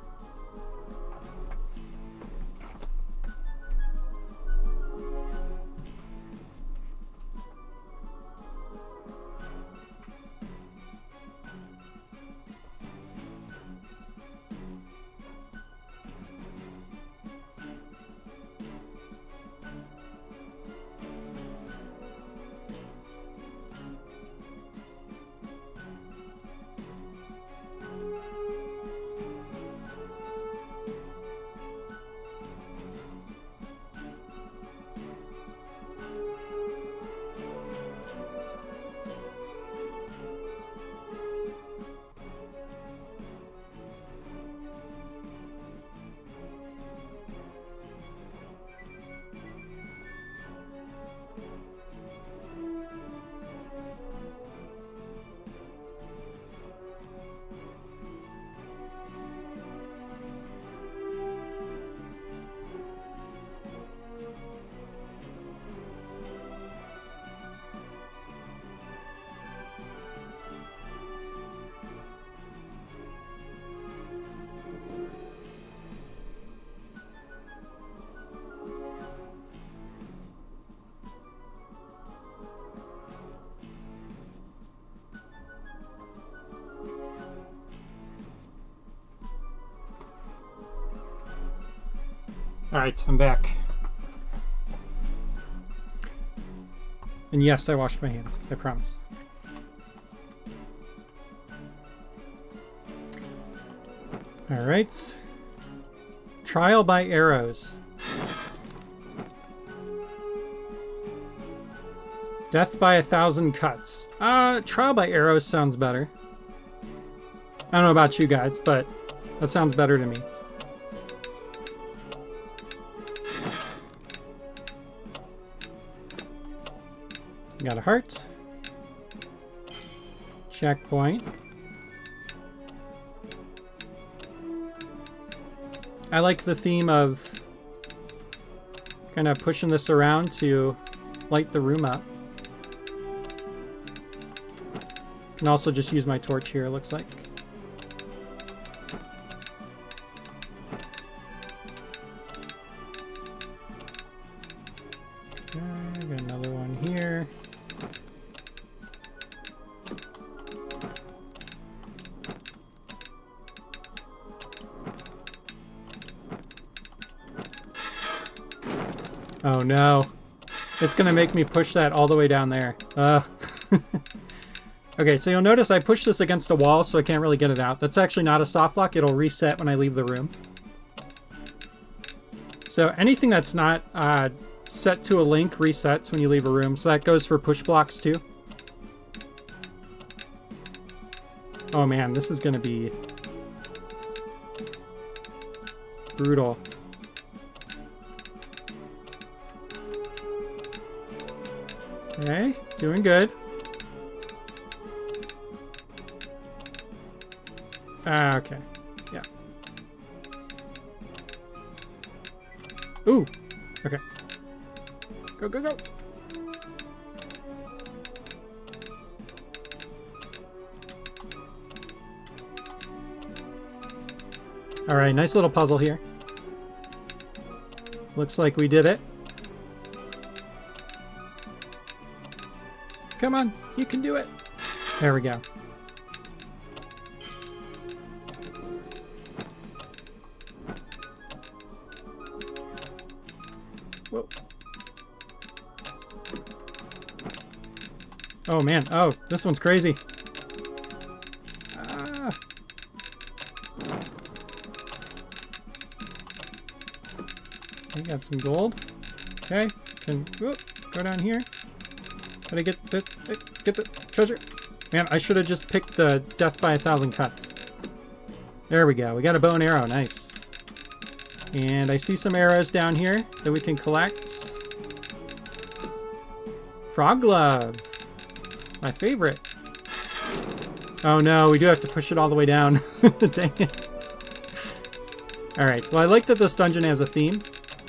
Alright, I'm back. And yes, I washed my hands. I promise. Alright. Trial by arrows. Death by 1,000 cuts. Trial by arrows sounds better. I don't know about you guys, but that sounds better to me. Got a heart. Checkpoint. I like the theme of kind of pushing this around to light the room up. Can also just use my torch here, it looks like. Okay, got another one here. Oh no. It's gonna make me push that all the way down there. Okay, so you'll notice I pushed this against a wall, so I can't really get it out. That's actually not a soft lock. It'll reset when I leave the room. So anything that's not set to a link resets when you leave a room. So that goes for push blocks too. Oh man, this is gonna be brutal. Okay, doing good. Okay, yeah. Ooh, okay. Go, go, go. All right, nice little puzzle here. Looks like we did it. Come on, you can do it. There we go. Whoa. Oh man, oh, this one's crazy. Ah. I got some gold. Okay, can whoop, go down here. Gotta get this, get the treasure. Man, I should have just picked the death by 1,000 cuts. There we go. We got a bow and arrow. Nice. And I see some arrows down here that we can collect. Frog glove. My favorite. Oh no, we do have to push it all the way down. Dang it. Alright, well I like that this dungeon has a theme.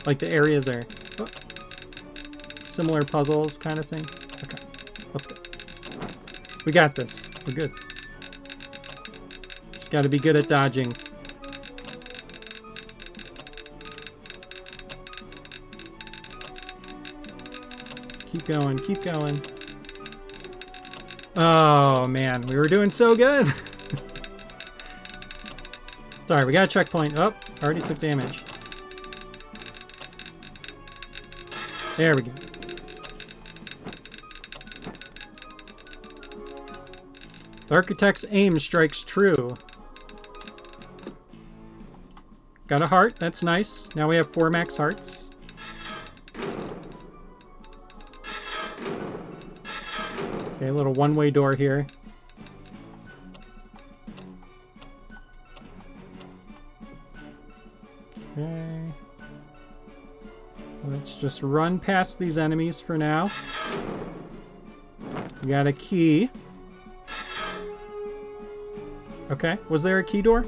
Like the areas are similar puzzles kind of thing. Okay, let's go. We got this. We're good. Just gotta be good at dodging. Keep going, keep going. Oh man, we were doing so good. Sorry, we got a checkpoint. Oh, already took damage. There we go. The architect's aim strikes true. Got a heart, that's nice. Now we have 4 max hearts. Okay, a little one-way door here. Okay. Let's just run past these enemies for now. We got a key. Okay, was there a key door?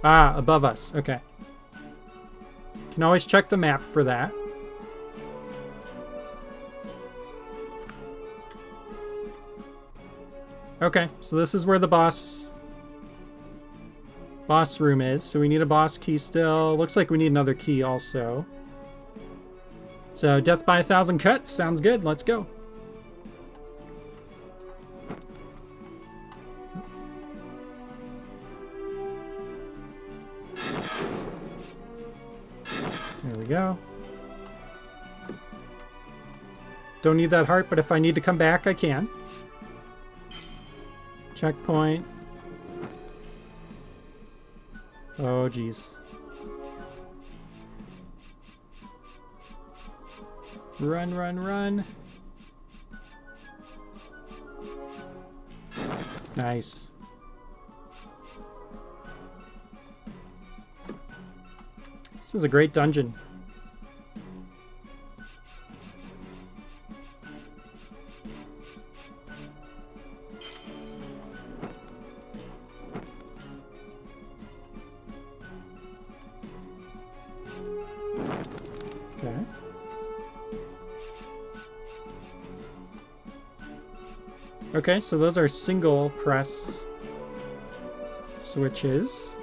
Ah, above us. Okay. Can always check the map for that. Okay, so this is where the boss room is. So we need a boss key still. Looks like we need another key also. So death by 1,000 cuts. Sounds good. Let's go. There we go. Don't need that heart, but if I need to come back, I can. Checkpoint. Oh, geez. Run, run, run. Nice. This is a great dungeon. Okay. Okay, so those are single press switches.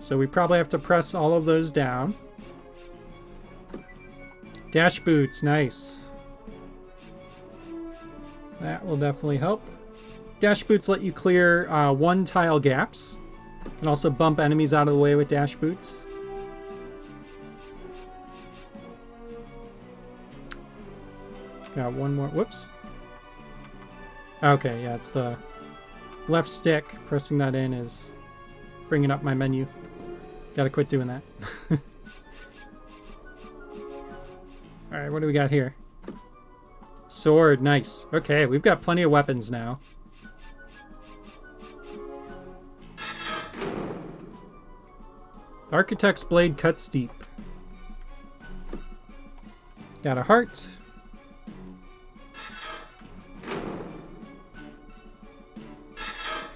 So we probably have to press all of those down. Dash boots, nice. That will definitely help. Dash boots let you clear 1 tile gaps. You can also bump enemies out of the way with dash boots. Got one more. Whoops. Okay, yeah, it's the left stick. Pressing that in is bringing up my menu. Gotta quit doing that. Alright, what do we got here? Sword, nice. Okay, we've got plenty of weapons now. Architect's blade cuts deep. Got a heart.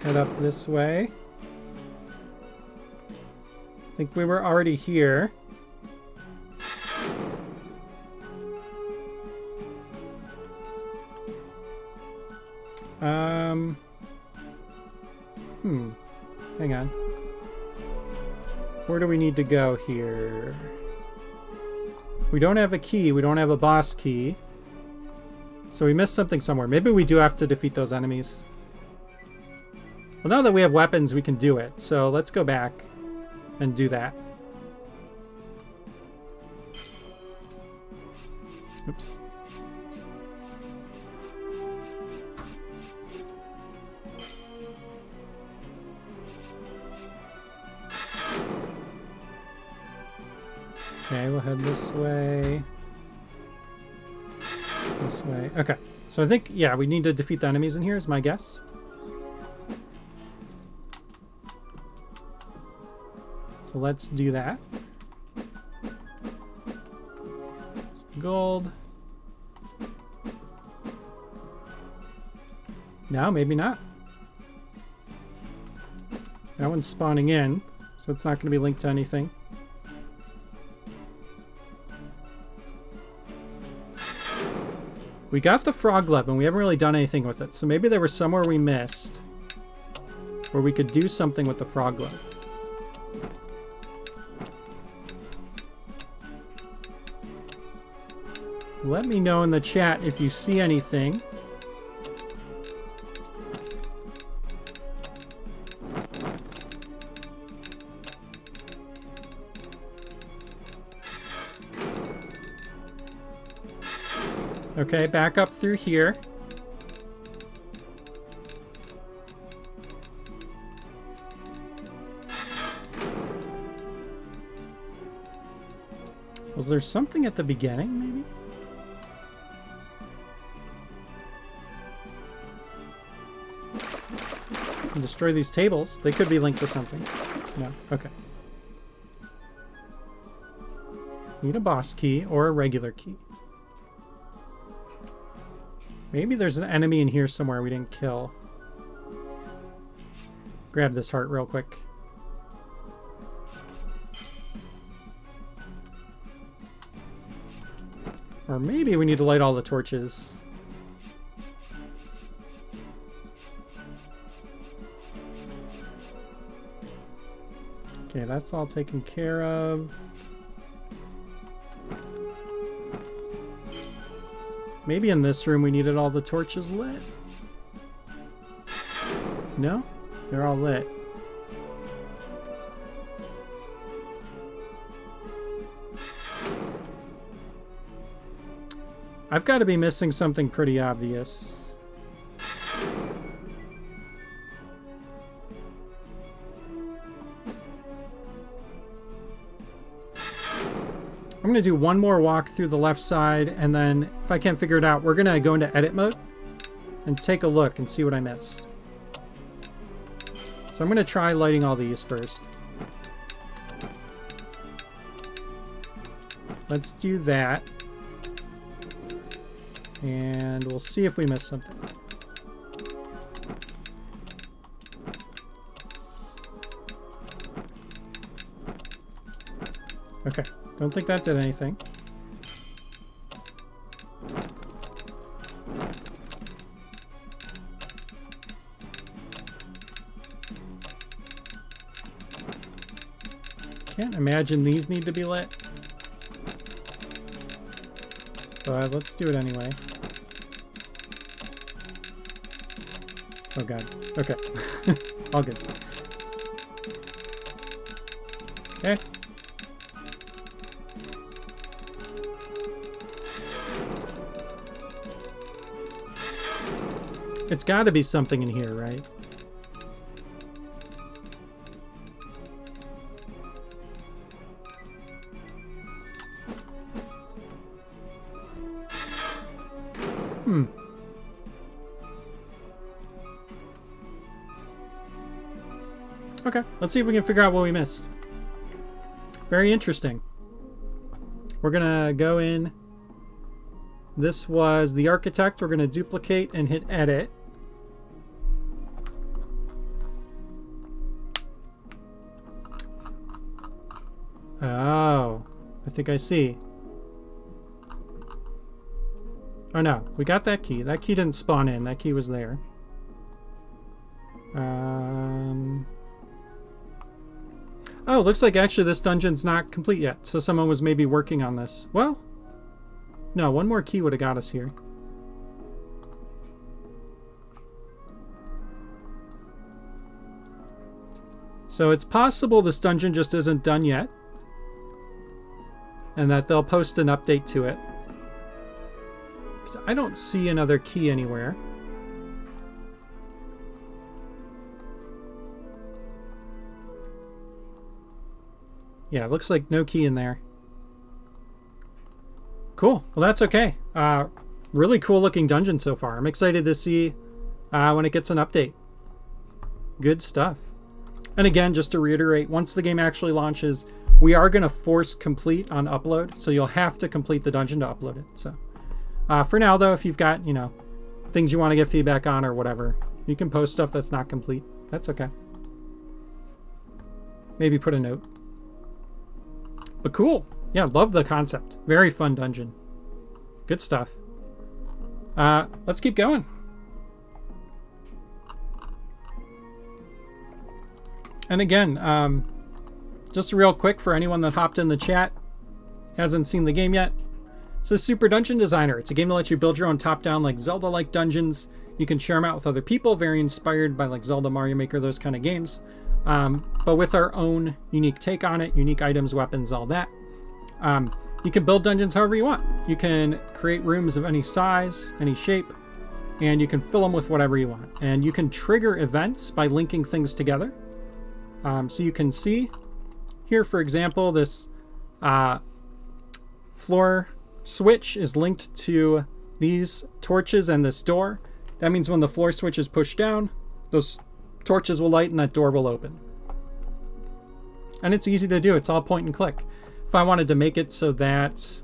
Head up this way. I think we were already here. Hang on. Where do we need to go here? We don't have a key. We don't have a boss key. So we missed something somewhere. Maybe we do have to defeat those enemies. Well, now that we have weapons, we can do it. So let's go back and do that. Oops. Okay, we'll head this way. This way. Okay. So I think, yeah, we need to defeat the enemies in here is my guess. So let's do that. Some gold. No, maybe not. That one's spawning in, so it's not going to be linked to anything. We got the frog glove, and we haven't really done anything with it. So maybe there was somewhere we missed where we could do something with the frog glove. Let me know in the chat if you see anything. Okay, back up through here. Was there something at the beginning, maybe? And destroy these tables. They could be linked to something. No, okay. Need a boss key or a regular key. Maybe there's an enemy in here somewhere we didn't kill. Grab this heart real quick. Or maybe we need to light all the torches. Okay, that's all taken care of. Maybe in this room we needed all the torches lit. No? They're all lit. I've got to be missing something pretty obvious. I'm going to do one more walk through the left side, and then if I can't figure it out, we're going to go into edit mode and take a look and see what I missed. So I'm going to try lighting all these first. Let's do that. And we'll see if we missed something. Okay. Don't think that did anything. Can't imagine these need to be lit. But let's do it anyway. Oh god. Okay. All good. Okay. It's got to be something in here, right? Okay, let's see if we can figure out what we missed. Very interesting. We're gonna go in. This was the architect. We're gonna duplicate and hit edit. Oh, I think I see. Oh no, we got that key. That key didn't spawn in. That key was there. Oh, looks like actually this dungeon's not complete yet. So someone was maybe working on this. Well, no, one more key would have got us here. So it's possible this dungeon just isn't done yet, and that they'll post an update to it. I don't see another key anywhere. Yeah, it looks like no key in there. Cool. Well, that's okay. Really cool looking dungeon so far. I'm excited to see when it gets an update. Good stuff. And again, just to reiterate, once the game actually launches, we are going to force complete on upload. So you'll have to complete the dungeon to upload it. So for now, though, if you've got, you know, things you want to get feedback on or whatever, you can post stuff that's not complete. That's okay. Maybe put a note. But cool. Yeah, love the concept. Very fun dungeon. Good stuff. Let's keep going. And again, just real quick for anyone that hopped in the chat, hasn't seen the game yet. It's a Super Dungeon Designer. It's a game that lets you build your own top-down, like Zelda-like dungeons. You can share them out with other people, very inspired by like Zelda, Mario Maker, those kind of games. But with our own unique take on it, unique items, weapons, all that. You can build dungeons however you want. You can create rooms of any size, any shape, and you can fill them with whatever you want. And you can trigger events by linking things together. So you can see here, for example, this floor switch is linked to these torches and this door. That means when the floor switch is pushed down, those torches will light and that door will open. And it's easy to do. It's all point and click. If I wanted to make it so that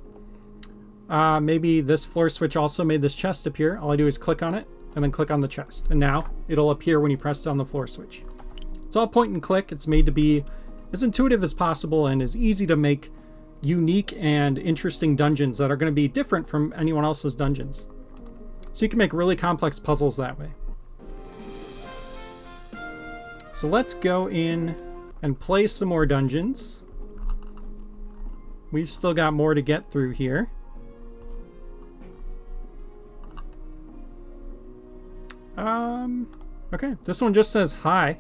maybe this floor switch also made this chest appear, all I do is click on it and then click on the chest. And now it'll appear when you press down the floor switch. It's all point and click. It's made to be as intuitive as possible and as easy to make unique and interesting dungeons that are going to be different from anyone else's dungeons. So you can make really complex puzzles that way. So let's go in and play some more dungeons. We've still got more to get through here. Okay, this one just says hi.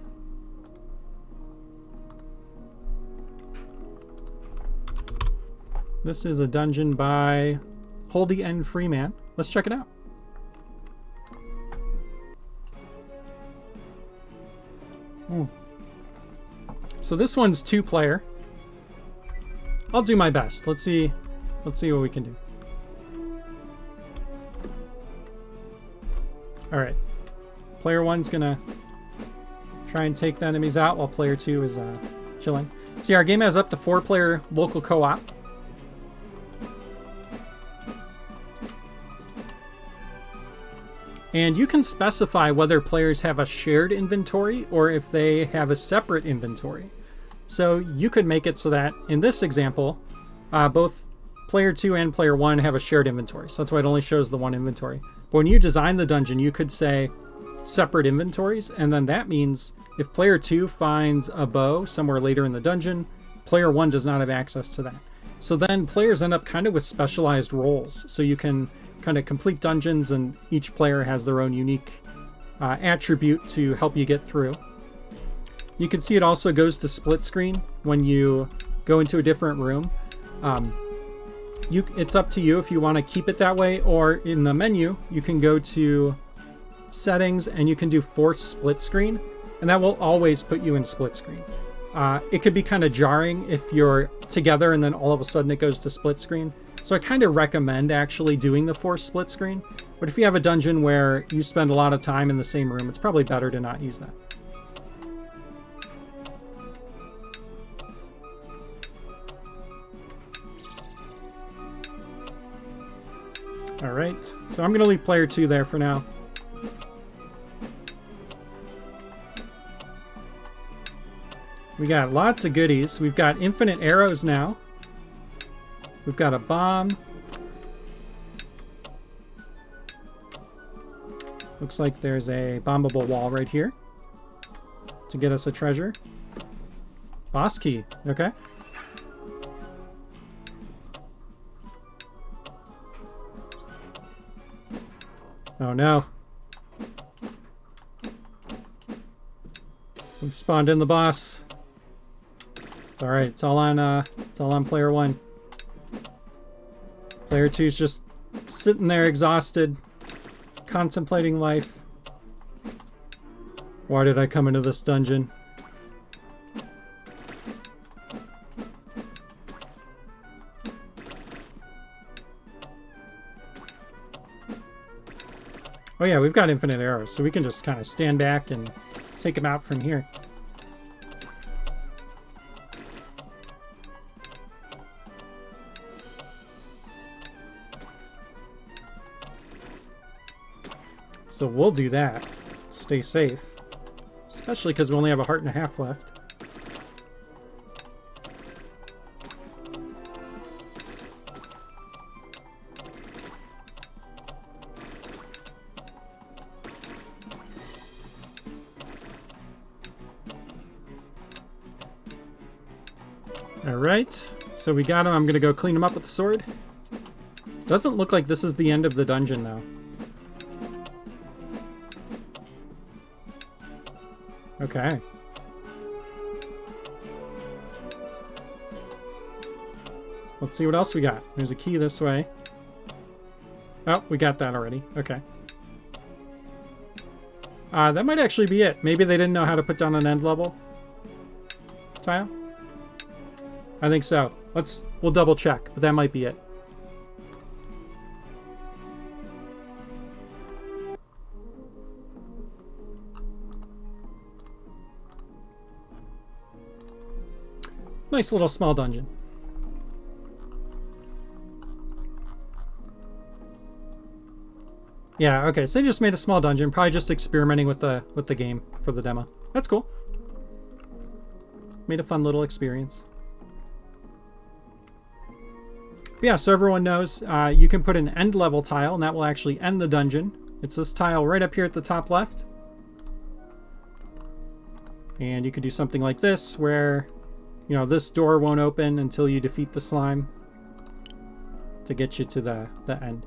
This is a dungeon by Holdy N. Freeman. Let's check it out. So this one's 2-player. I'll do my best. Let's see what we can do. All right. Player 1's gonna try and take the enemies out while player 2 is chilling. See, our game has up to 4-player local co-op. And you can specify whether players have a shared inventory or if they have a separate inventory. So you could make it so that, in this example, both player 2 and player 1 have a shared inventory. So that's why it only shows the one inventory. But when you design the dungeon, you could say separate inventories. And then that means if player 2 finds a bow somewhere later in the dungeon, player 1 does not have access to that. So then players end up kind of with specialized roles. So you can kind of complete dungeons, and each player has their own unique attribute to help you get through. You can see it also goes to split screen when you go into a different room. It's up to you if you want to keep it that way, or in the menu you can go to settings and you can do force split screen, and that will always put you in split screen. It could be kind of jarring if you're together and then all of a sudden it goes to split screen. So I kind of recommend actually doing the force split screen. But if you have a dungeon where you spend a lot of time in the same room, it's probably better to not use that. All right, so I'm going to leave player 2 there for now. We got lots of goodies. We've got infinite arrows now. We've got a bomb. Looks like there's a bombable wall right here to get us a treasure. Boss key, okay. Oh no. We've spawned in the boss. It's alright, it's all on player 1. Player 2's just sitting there exhausted, contemplating life. Why did I come into this dungeon? Oh yeah, we've got infinite arrows, so we can just kind of stand back and take them out from here. So we'll do that. Stay safe. Especially because we only have a heart and a half left. Alright, so we got him. I'm going to go clean him up with the sword. Doesn't look like this is the end of the dungeon, though. Okay. Let's see what else we got. There's a key this way. Oh, we got that already. Okay. That might actually be it. Maybe they didn't know how to put down an end level tile. I think so. We'll double check, but that might be it. Nice little small dungeon. Yeah, okay, so they just made a small dungeon, probably just experimenting with the game for the demo. That's cool. Made a fun little experience. But yeah, so everyone knows you can put an end level tile, and that will actually end the dungeon. It's this tile right up here at the top left. And you could do something like this, where, you know, this door won't open until you defeat the slime to get you to the end.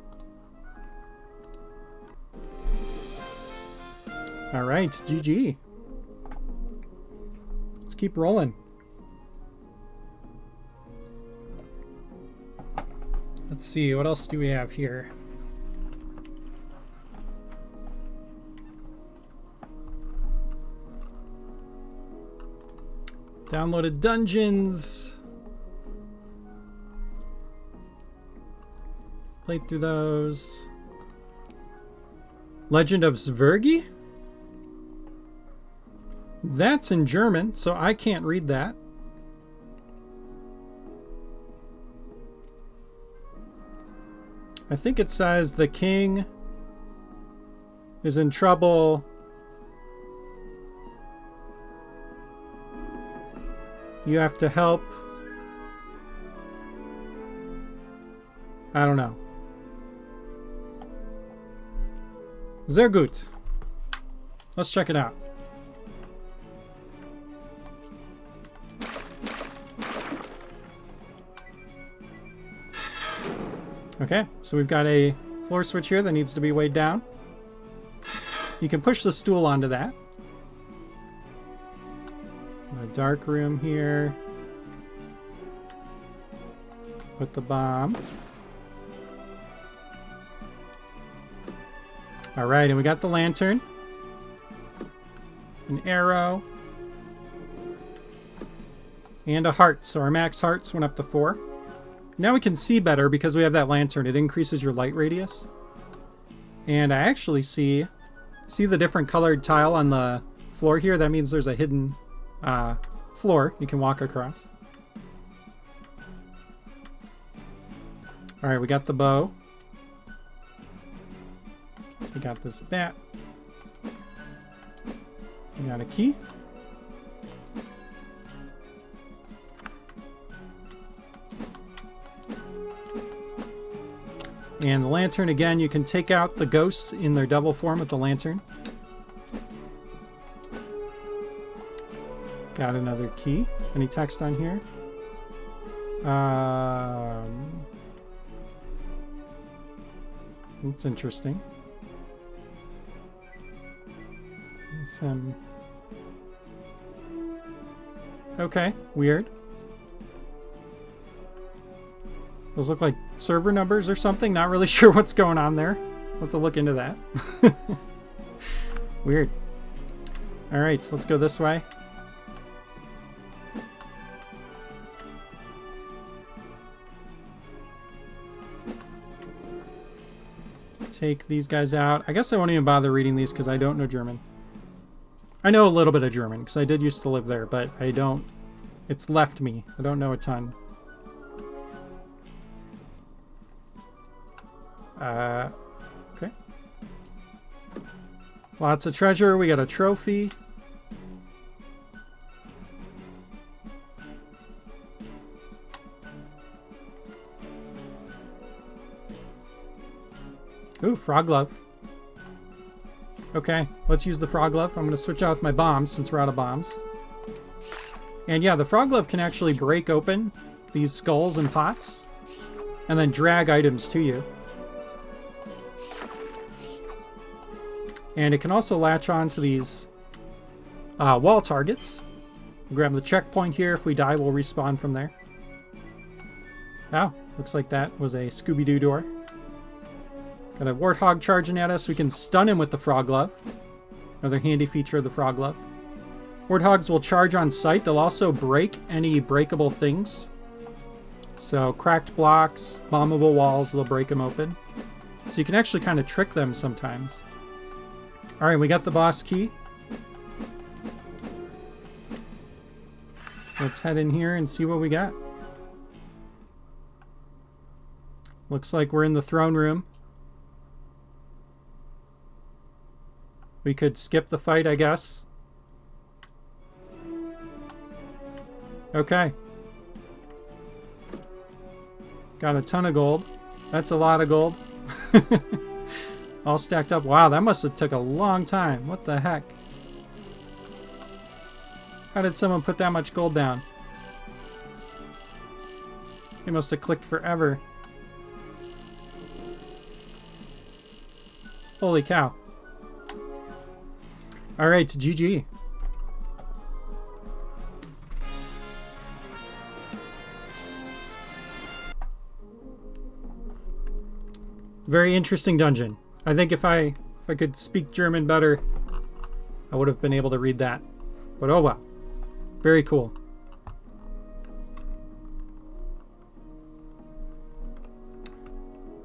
All right, GG. Let's keep rolling. Let's see, what else do we have here? Downloaded dungeons. Played through those. Legend of Zvergi? That's in German, so I can't read that. I think it says the king is in trouble. You have to help. I don't know. Sehr gut. Let's check it out. Okay, so we've got a floor switch here that needs to be weighed down. You can push the stool onto that. A dark room here. Put the bomb. All right, and we got the lantern. An arrow. And a heart. So our max hearts went up to 4. Now we can see better because we have that lantern. It increases your light radius. And I actually see the different colored tile on the floor here? That means there's a hidden floor you can walk across. All right, we got the bow. We got this bat. We got a key. And the lantern, again, you can take out the ghosts in their devil form with the lantern. Got another key. Any text on here? That's interesting. Some... Okay, weird. Those look like server numbers or something. Not really sure what's going on there. We'll have to look into that. Weird. All right, let's go this way. Take these guys out. I guess I won't even bother reading these because I don't know German. I know a little bit of German because I did used to live there, but I don't... It's left me. I don't know a ton. Okay. Lots of treasure. We got a trophy. Ooh, frog glove. Okay, let's use the frog glove. I'm going to switch out with my bombs since we're out of bombs. And yeah, the frog glove can actually break open these skulls and pots and then drag items to you. And it can also latch on to these wall targets. Grab the checkpoint here. If we die, we'll respawn from there. Oh, looks like that was a Scooby-Doo door. Got a warthog charging at us. We can stun him with the frog glove. Another handy feature of the frog glove. Warthogs will charge on sight. They'll also break any breakable things. So cracked blocks, bombable walls, they'll break them open. So you can actually kind of trick them sometimes. All right, we got the boss key. Let's head in here and see what we got. Looks like we're in the throne room. We could skip the fight, I guess. Okay. Got a ton of gold. That's a lot of gold. All stacked up. Wow, that must have took a long time. What the heck? How did someone put that much gold down? They must have clicked forever. Holy cow. Alright, GG. Very interesting dungeon. I think if I could speak German better, I would have been able to read that. But oh well. Very cool.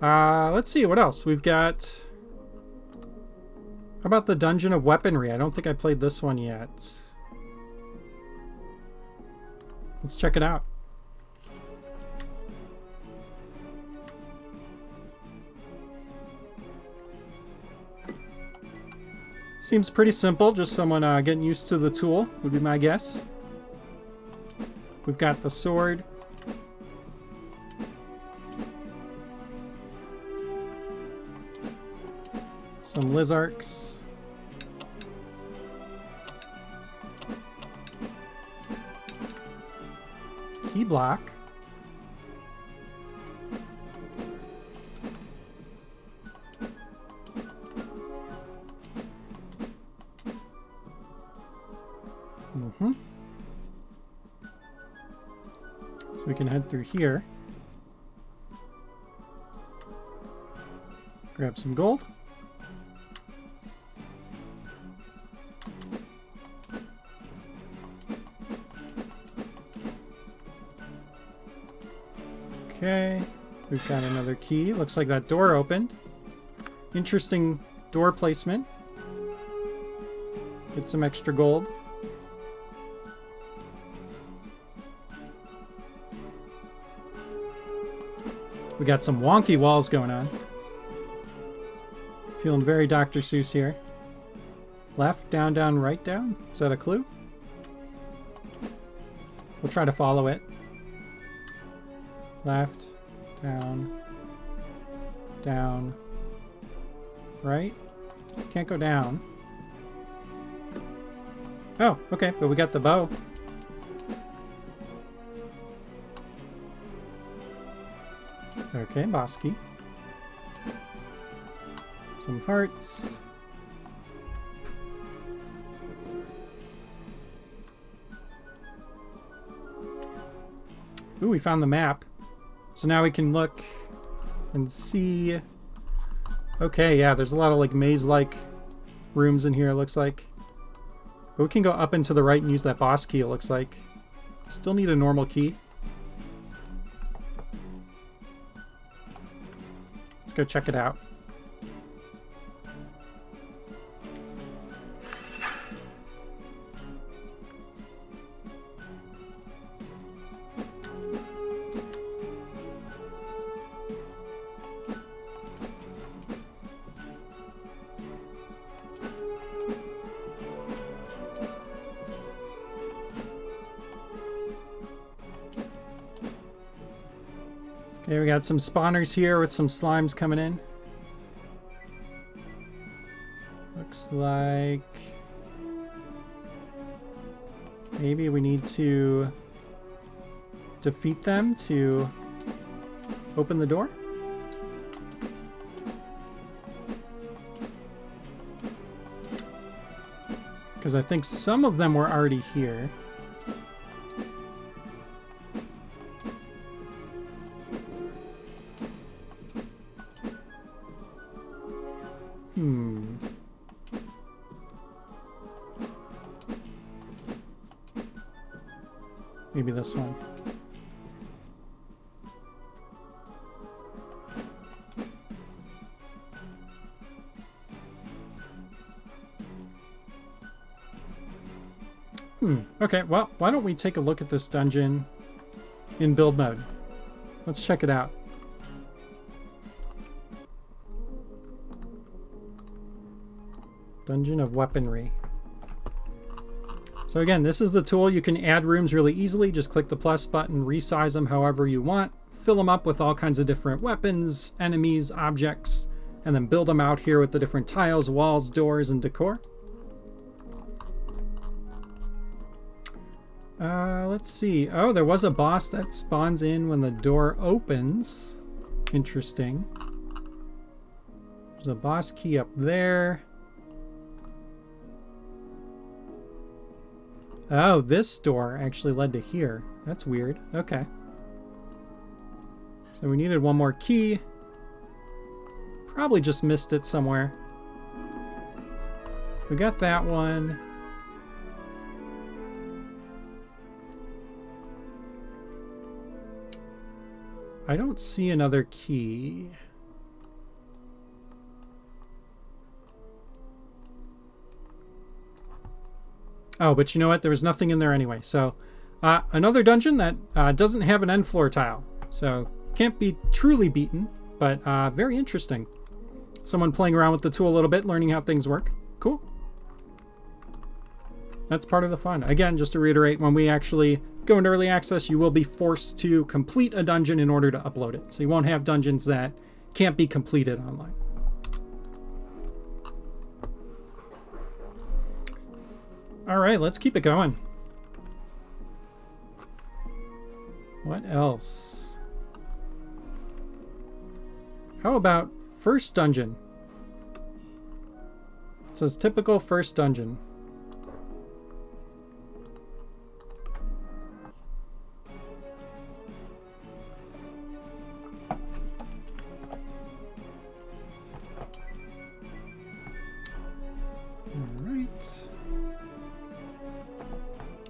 Let's see, what else? We've got... How about the Dungeon of Weaponry? I don't think I played this one yet. Let's check it out. Seems pretty simple, just someone getting used to the tool would be my guess. We've got the sword. Some Lizarks. Key block. Mm-hmm. So we can head through here. Grab some gold. Okay, we've got another key. Looks like that door opened. Interesting door placement. Get some extra gold. We got some wonky walls going on. Feeling very Dr. Seuss here. Left, down, down, right, down. Is that a clue? We'll try to follow it. Left, down, down, right. Can't go down. Oh, okay, but we got the bow. Okay, boss key. Some hearts. Ooh, we found the map. So now we can look and see. Okay, yeah, there's a lot of like maze-like rooms in here, it looks like. But we can go up and to the right and use that boss key, it looks like. Still need a normal key. Let's go check it out. Okay, we got some spawners here with some slimes coming in. Looks like maybe we need to defeat them to open the door. Because I think some of them were already here. Maybe this one. Okay, well, why don't we take a look at this dungeon in build mode? Let's check it out. Dungeon of Weaponry. So again, this is the tool. You can add rooms really easily. Just click the plus button, resize them however you want, fill them up with all kinds of different weapons, enemies, objects, and then build them out here with the different tiles, walls, doors, and decor. Let's see. Oh, there was a boss that spawns in when the door opens. Interesting. There's a boss key up there. Oh, this door actually led to here. That's weird. Okay. So we needed one more key. Probably just missed it somewhere. We got that one. I don't see another key. Oh, but you know what? There was nothing in there anyway. So another dungeon that doesn't have an end floor tile. So can't be truly beaten, but very interesting. Someone playing around with the tool a little bit, learning how things work. Cool. That's part of the fun. Again, just to reiterate, when we actually go into early access, you will be forced to complete a dungeon in order to upload it. So you won't have dungeons that can't be completed online. All right, let's keep it going. What else? How about first dungeon? It says typical first dungeon.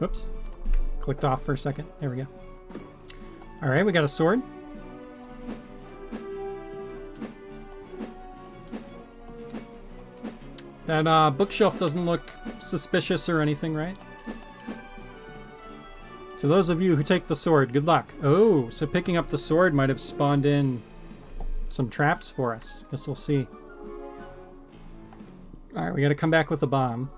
Oops. Clicked off for a second. There we go. All right, we got a sword. That bookshelf doesn't look suspicious or anything, right? To those of you who take the sword, good luck. Oh, so picking up the sword might have spawned in some traps for us. Guess we'll see. All right, we got to come back with a bomb.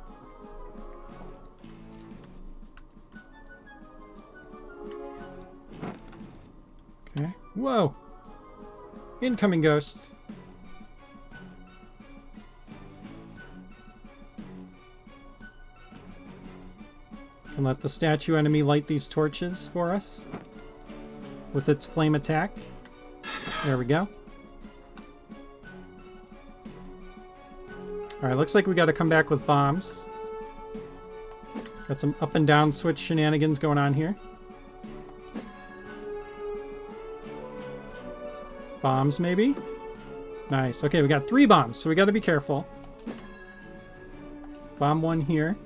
Okay. Whoa. Incoming ghosts. Can let the statue enemy light these torches for us with its flame attack. There we go. Alright, looks like we got to come back with bombs. Got some up and down switch shenanigans going on here. Bombs, maybe? Nice. Okay, we got 3 bombs, so we got to be careful. Bomb 1 here.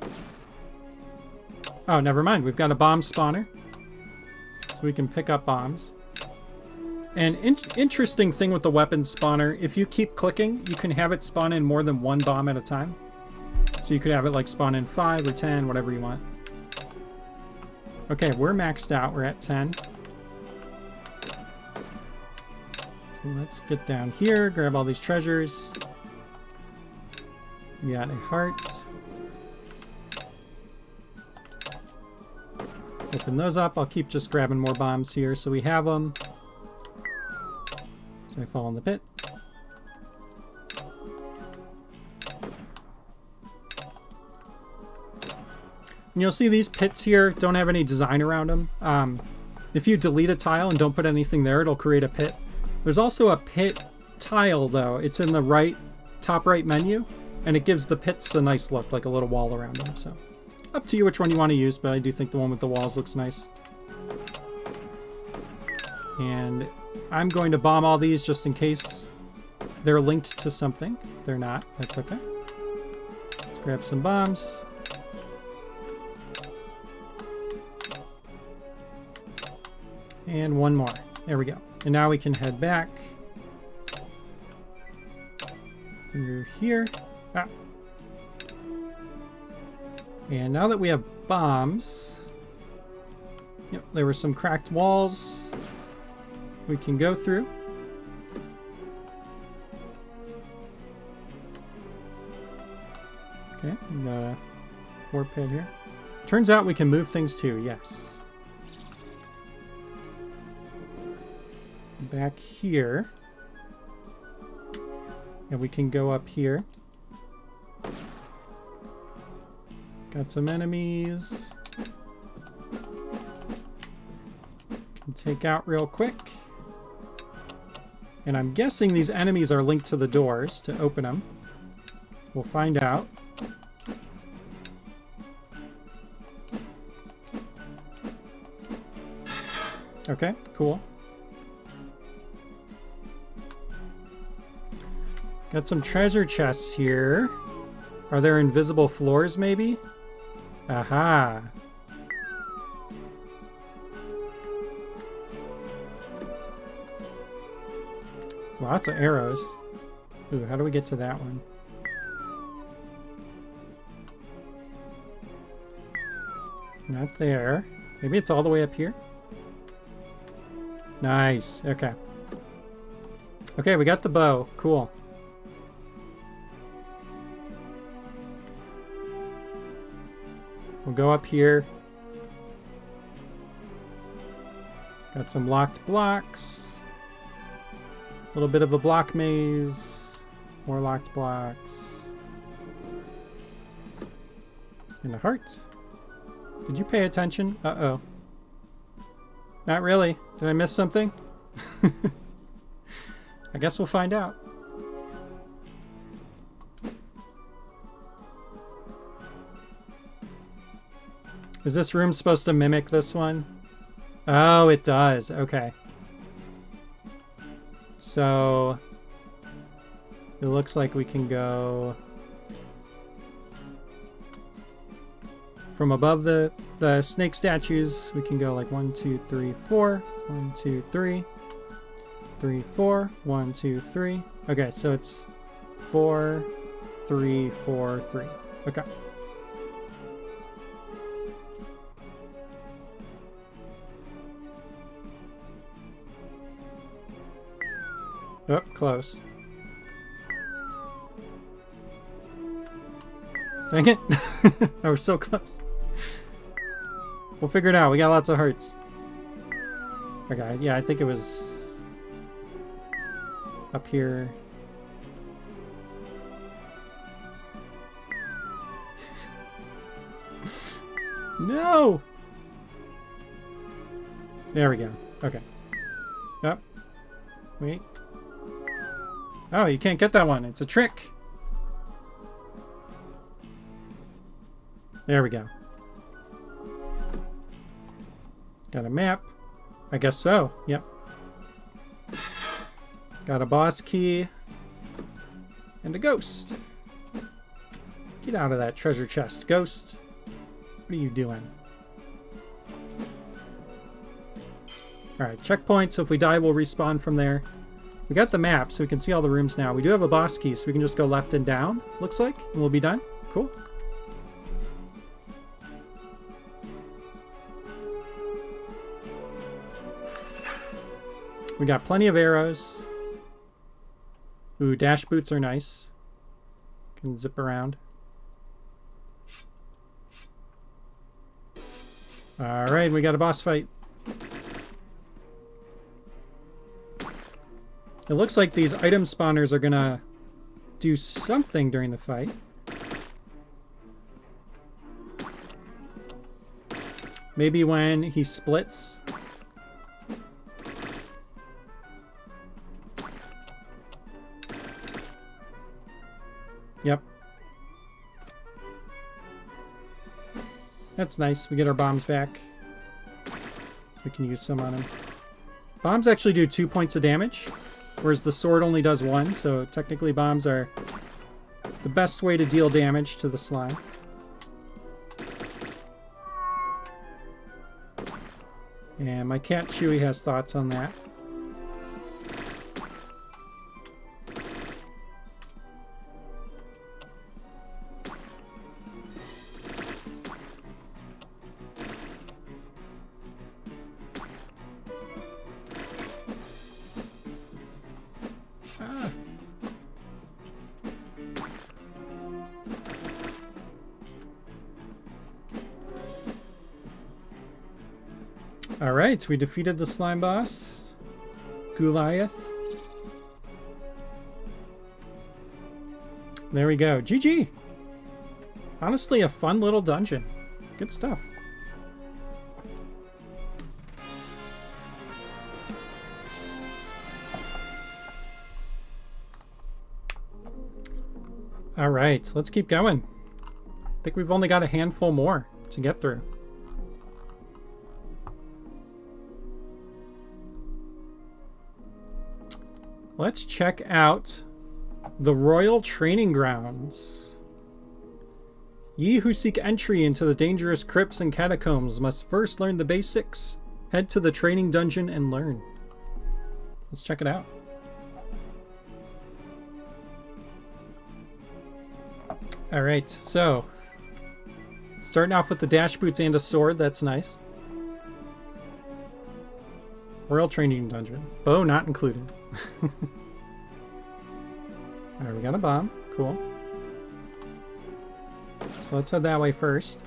Oh, never mind. We've got a bomb spawner. So we can pick up bombs. An interesting thing with the weapon spawner, if you keep clicking, you can have it spawn in more than 1 bomb at a time. So you could have it like spawn in 5 or 10, whatever you want. Okay, we're maxed out. We're at 10. So let's get down here, grab all these treasures. We got a heart. Open those up. I'll keep just grabbing more bombs here so we have them. So I fall in the pit. And you'll see these pits here don't have any design around them. If you delete a tile and don't put anything there, it'll create a pit. There's also a pit tile, though. It's in the top right menu, and it gives the pits a nice look, like a little wall around them. So up to you which one you want to use, but I do think the one with the walls looks nice. And I'm going to bomb all these just in case they're linked to something. They're not. That's okay. Let's grab some bombs. And one more. There we go. And now we can head back through here. Ah. And now that we have bombs, yep, there were some cracked walls we can go through. Okay, we got a warp pit here. Turns out we can move things too, yes. Back here. And we can go up here. Got some enemies. Can take out real quick. And I'm guessing these enemies are linked to the doors to open them. We'll find out. Okay, cool. Got some treasure chests here. Are there invisible floors, maybe? Aha. Lots of arrows. Ooh, how do we get to that one? Not there. Maybe it's all the way up here? Nice. Okay. Okay, we got the bow. Cool. We'll go up here. Got some locked blocks. A little bit of a block maze. More locked blocks. And a heart. Did you pay attention? Uh-oh. Not really. Did I miss something? I guess we'll find out. Is this room supposed to mimic this one? Oh, it does. Okay. So it looks like we can go from above the snake statues, we can go like 1, 2, 3, 4. 1, 2, 3. 3, 4. 1, 2, 3. Okay, so it's 4, 3, 4, 3. Okay. Oh, close. Dang it. I was so close. We'll figure it out. We got lots of hearts. Okay, yeah, I think it was up here. No! There we go. Okay. Yep. Wait. Oh, you can't get that one. It's a trick. There we go. Got a map. I guess so. Yep. Got a boss key. And a ghost. Get out of that treasure chest, ghost. What are you doing? Alright, checkpoint, so if we die, we'll respawn from there. We got the map, so we can see all the rooms now. We do have a boss key, so we can just go left and down, looks like, and we'll be done. Cool. We got plenty of arrows. Ooh, dash boots are nice. Can zip around. Alright, we got a boss fight. It looks like these item spawners are gonna do something during the fight. Maybe when he splits. Yep. That's nice. We get our bombs back. So we can use some on him. Bombs actually do 2 points of damage, whereas the sword only does 1, so technically bombs are the best way to deal damage to the slime. And my cat Chewy has thoughts on that. Alright, we defeated the slime boss, Goliath. There we go. GG! Honestly, a fun little dungeon. Good stuff. Alright, let's keep going. I think we've only got a handful more to get through. Let's check out the Royal Training Grounds. Ye who seek entry into the dangerous crypts and catacombs must first learn the basics. Head to the training dungeon and learn. Let's check it out. Alright, so starting off with the dash boots and a sword, that's nice. Royal Training Dungeon. Bow not included. Alright, we got a bomb. Cool. So let's head that way first.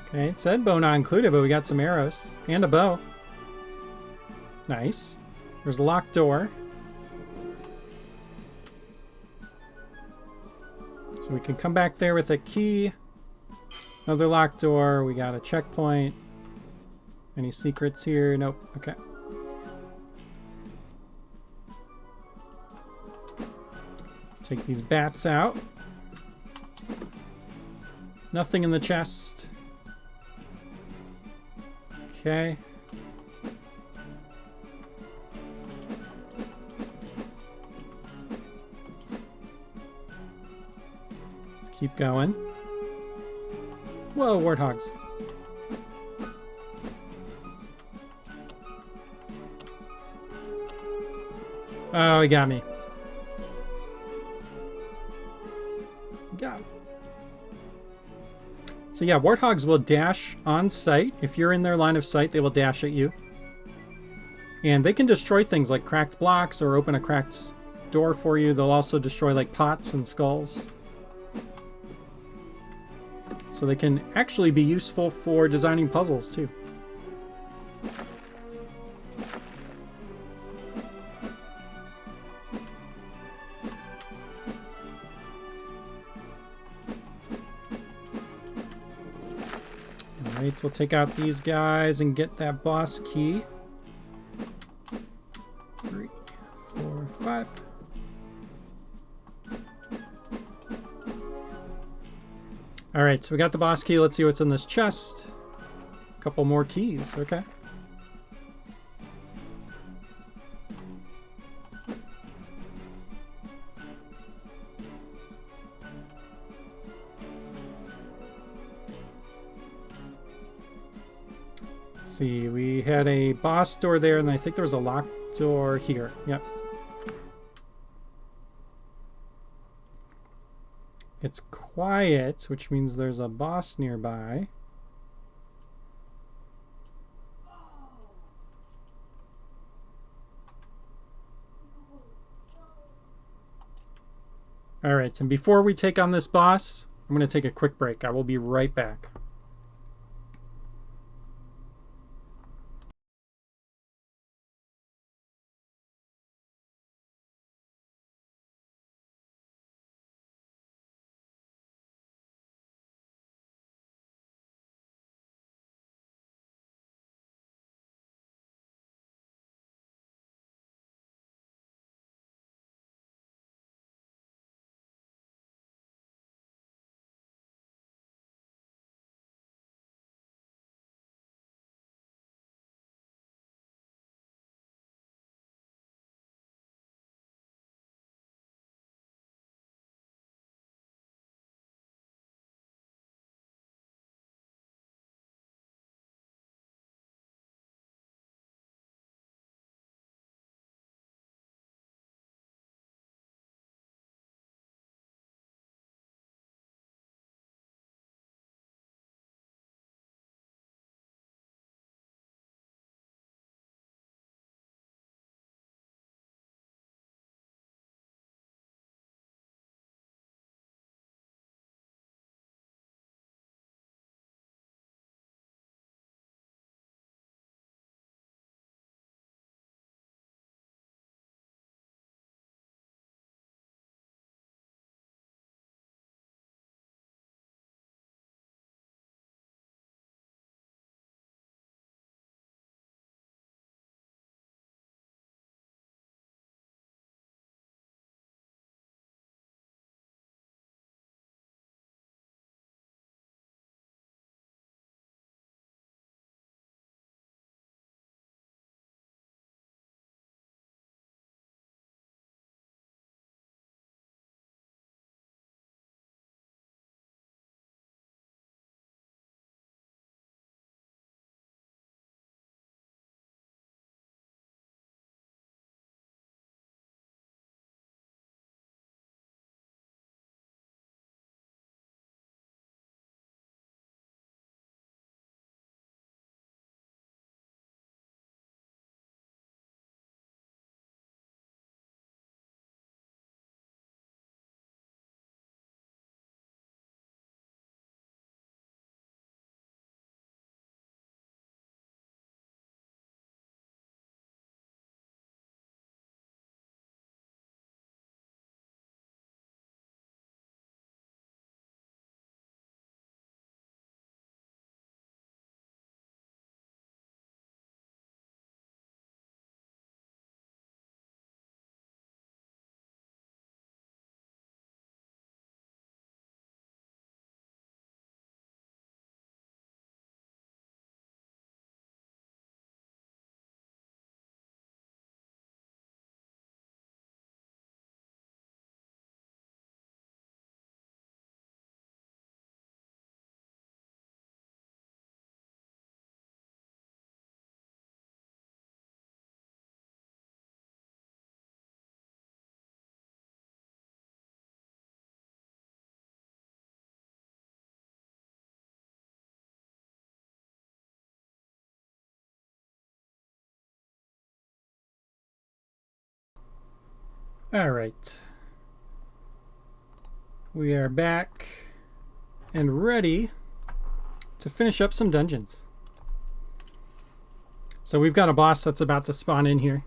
Okay, it said bow not included, but we got some arrows. And a bow. Nice. There's a locked door. So we can come back there with a key. Another locked door. We got a checkpoint. Any secrets here? Nope. Okay. Take these bats out. Nothing in the chest. Okay. Let's keep going. Whoa, warthogs. Oh, he got me. Got him. So yeah, warthogs will dash on sight. If you're in their line of sight, they will dash at you. And they can destroy things like cracked blocks or open a cracked door for you. They'll also destroy like pots and skulls. So they can actually be useful for designing puzzles too. Alright, we'll take out these guys and get that boss key. 3, 4, 5. Alright, so we got the boss key. Let's see what's in this chest. A couple more keys, okay. See, we had a boss door there, and I think there was a locked door here. Yep. It's quiet, which means there's a boss nearby. Alright, and before we take on this boss, I'm going to take a quick break. I will be right back. All right. We are back and ready to finish up some dungeons. So we've got a boss that's about to spawn in here.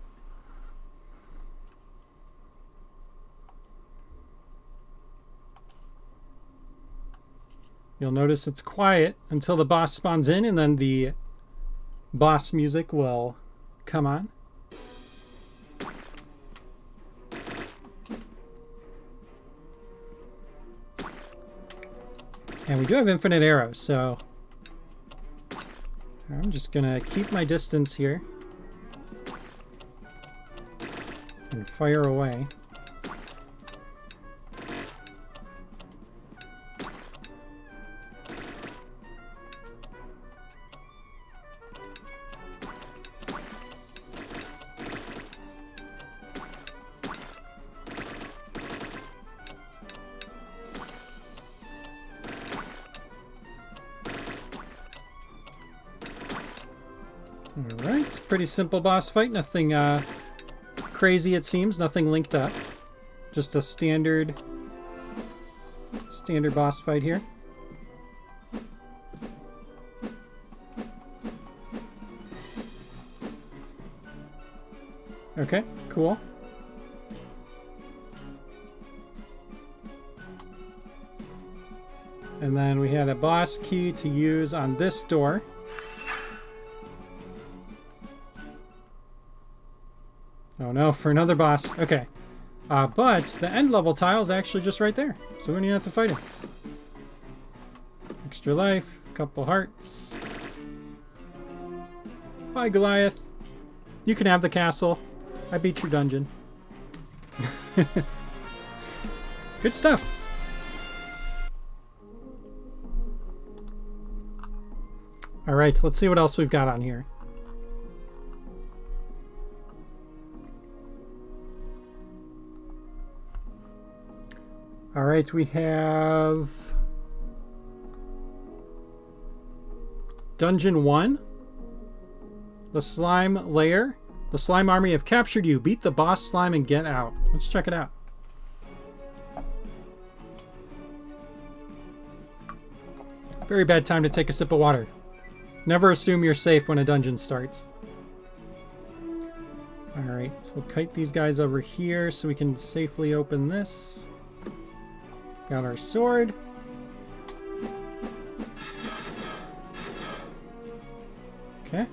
You'll notice it's quiet until the boss spawns in, and then the boss music will come on. And we do have infinite arrows, so I'm just gonna keep my distance here and fire away. Alright, pretty simple boss fight. Nothing crazy, it seems. Nothing linked up. Just a standard boss fight here. Okay, cool. And then we had a boss key to use on this door. Oh no, for another boss. Okay. But the end level tile is actually just right there. So we don't even have to fight him. Extra life, couple hearts. Bye, Goliath. You can have the castle. I beat your dungeon. Good stuff. Alright, let's see what else we've got on here. All right, we have Dungeon 1, the slime lair. The slime army have captured you. Beat the boss slime and get out. Let's check it out. Very bad time to take a sip of water. Never assume you're safe when a dungeon starts. All right, so we'll kite these guys over here so we can safely open this. Got our sword. Okay.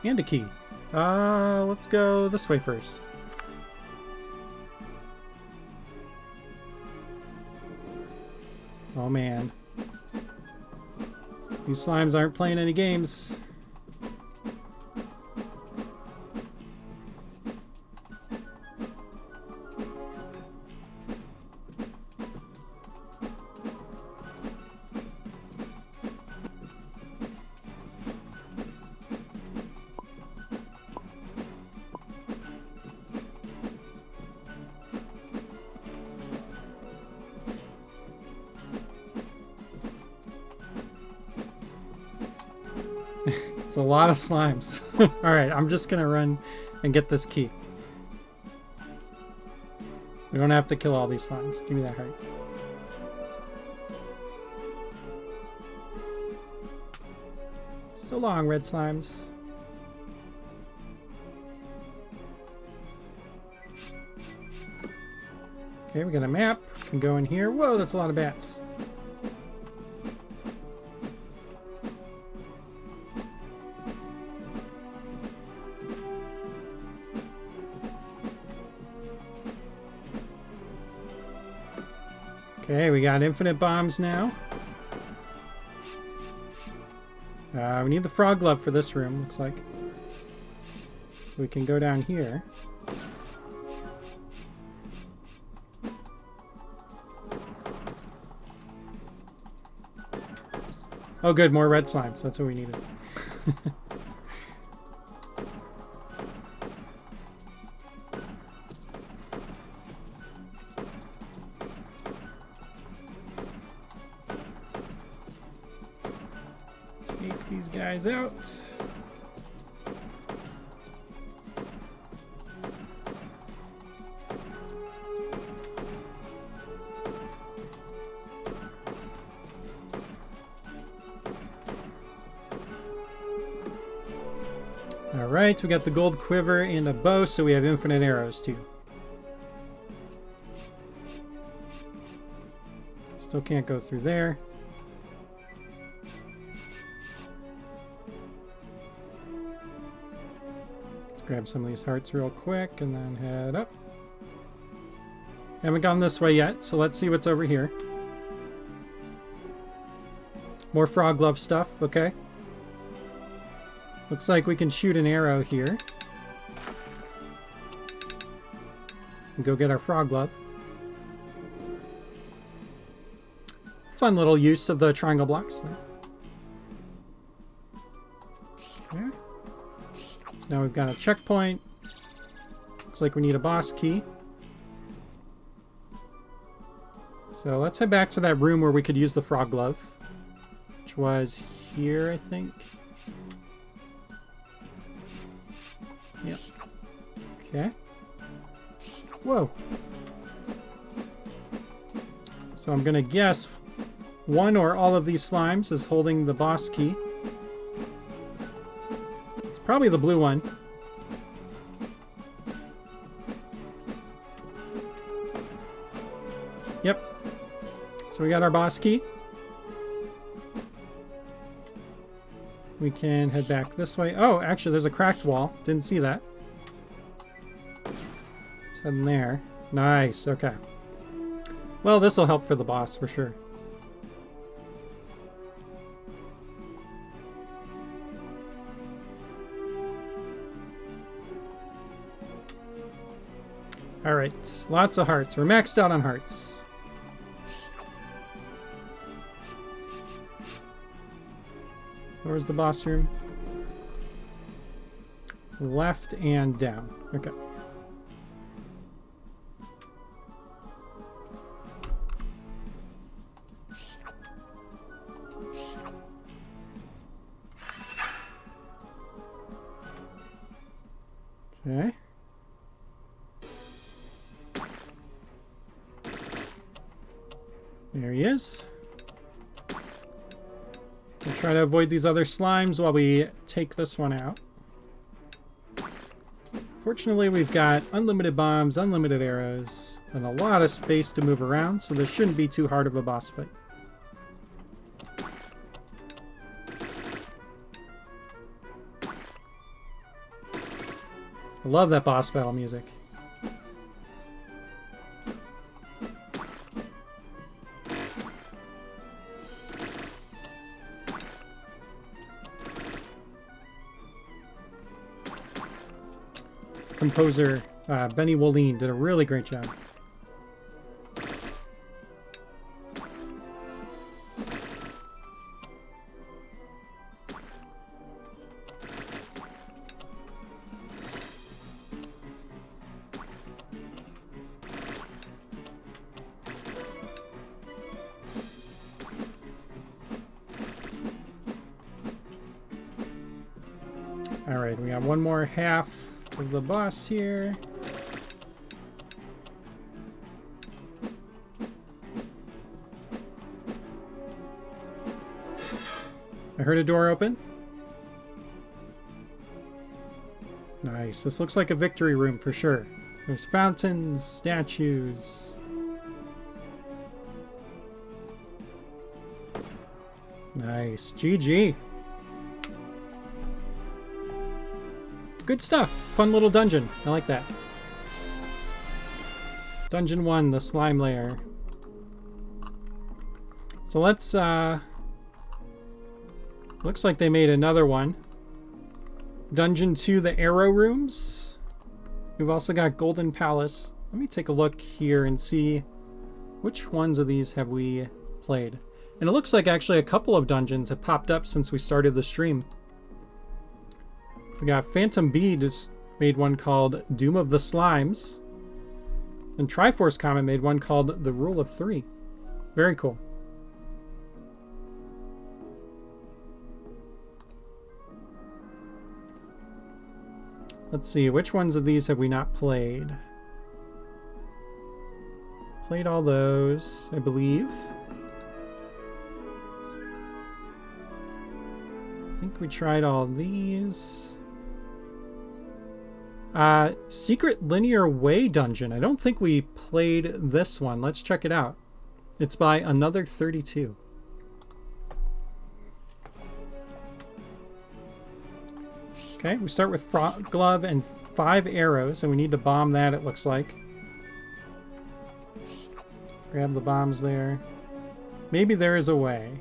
And a key. Let's go this way first. Oh man. These slimes aren't playing any games. It's a lot of slimes. Alright, I'm just gonna run and get this key. We don't have to kill all these slimes. Give me that heart. So long, red slimes. Okay, we got a map. Can go in here. Whoa, that's a lot of bats. Okay, we got infinite bombs now. We need the frog glove for this room, looks like. So we can go down here. Oh good, more red slimes. That's what we needed. Take these guys out. Alright, we got the gold quiver and a bow, so we have infinite arrows too. Still can't go through there. Let's grab some of these hearts real quick and then head up. Haven't gone this way yet, so let's see what's over here. More frog glove stuff, okay. Looks like we can shoot an arrow here. And go get our frog glove. Fun little use of the triangle blocks. There. So now we've got a checkpoint. Looks like we need a boss key. So let's head back to that room where we could use the frog glove, which was here, I think. Yep. Okay. Whoa. So I'm gonna guess one or all of these slimes is holding the boss key. It's probably the blue one. Yep. So we got our boss key. We can head back this way. Oh, actually, there's a cracked wall. Didn't see that. Let's head in there. Nice, okay. Well, this will help for the boss, for sure. Alright, lots of hearts. We're maxed out on hearts. Where's the boss room? Left and down. Okay. Okay. There he is. We'll try to avoid these other slimes while we take this one out. Fortunately, we've got unlimited bombs, unlimited arrows, and a lot of space to move around, so this shouldn't be too hard of a boss fight. I love that boss battle music. Composer Benny Wooleen did a really great job. All right, we got one more half of the boss here. I heard a door open. Nice. This looks like a victory room for sure. There's fountains, statues. Nice. GG. Good stuff. Fun little dungeon. I like that. Dungeon 1, the slime lair. So let's, looks like they made another one. Dungeon 2, the arrow rooms. We've also got Golden Palace. Let me take a look here and see which ones of these have we played. And it looks like actually a couple of dungeons have popped up since we started the stream. We got Phantom Bee just made one called Doom of the Slimes. And Triforce Comet made one called The Rule of Three. Very cool. Let's see, which ones of these have we not played? Played all those, I believe. I think we tried all these. Secret Linear Way Dungeon. I don't think we played this one. Let's check it out. It's by Another 32. Okay, we start with Frog Glove and 5 arrows, and we need to bomb that, it looks like. Grab the bombs there. Maybe there is a way.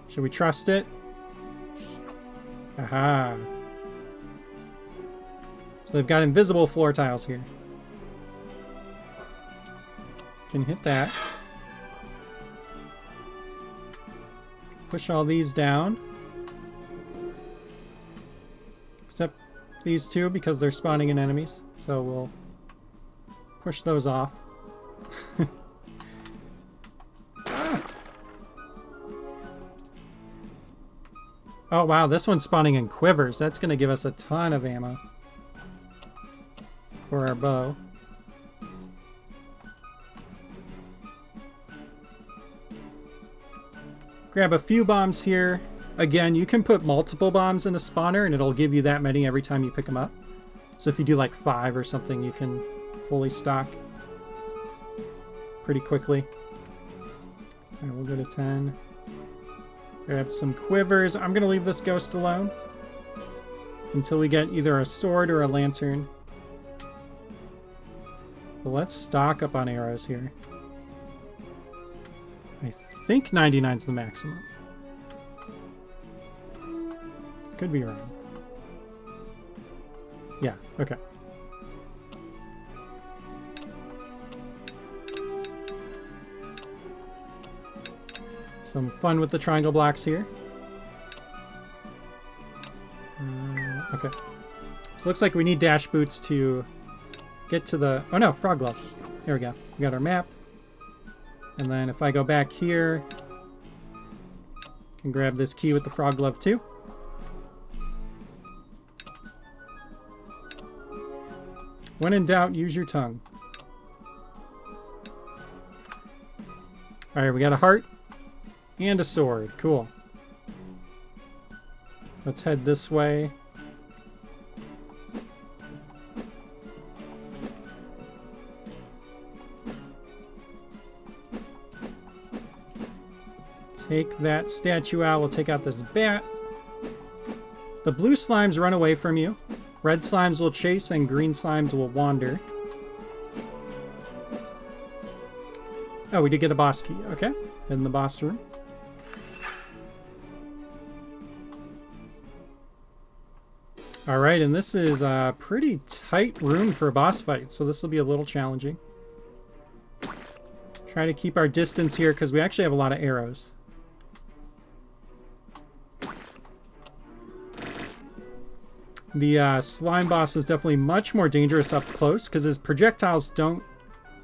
Should we trust it? Aha. So they've got invisible floor tiles here. Can hit that. Push all these down. Except these two because they're spawning in enemies. So we'll push those off. Ah. Oh wow, this one's spawning in quivers. That's going to give us a ton of ammo for our bow. Grab a few bombs here. Again, you can put multiple bombs in a spawner and it'll give you that many every time you pick them up. So if you do like 5 or something, you can fully stock pretty quickly. All right, we'll go to 10. Grab some quivers. I'm going to leave this ghost alone until we get either a sword or a lantern. But let's stock up on arrows here. I think 99 is the maximum. Could be wrong. Yeah, okay. Some fun with the triangle blocks here. Okay. So it looks like we need dash boots to get to the... Oh no, frog glove. Here we go. We got our map. And then if I go back here, I can grab this key with the frog glove too. When in doubt, use your tongue. Alright, we got a heart and a sword. Cool. Let's head this way. Take that statue out. We'll take out this bat. The blue slimes run away from you. Red slimes will chase and green slimes will wander. Oh, we did get a boss key. Okay. In the boss room. Alright, and this is a pretty tight room for a boss fight, so this will be a little challenging. Try to keep our distance here because we actually have a lot of arrows. The slime boss is definitely much more dangerous up close because his projectiles don't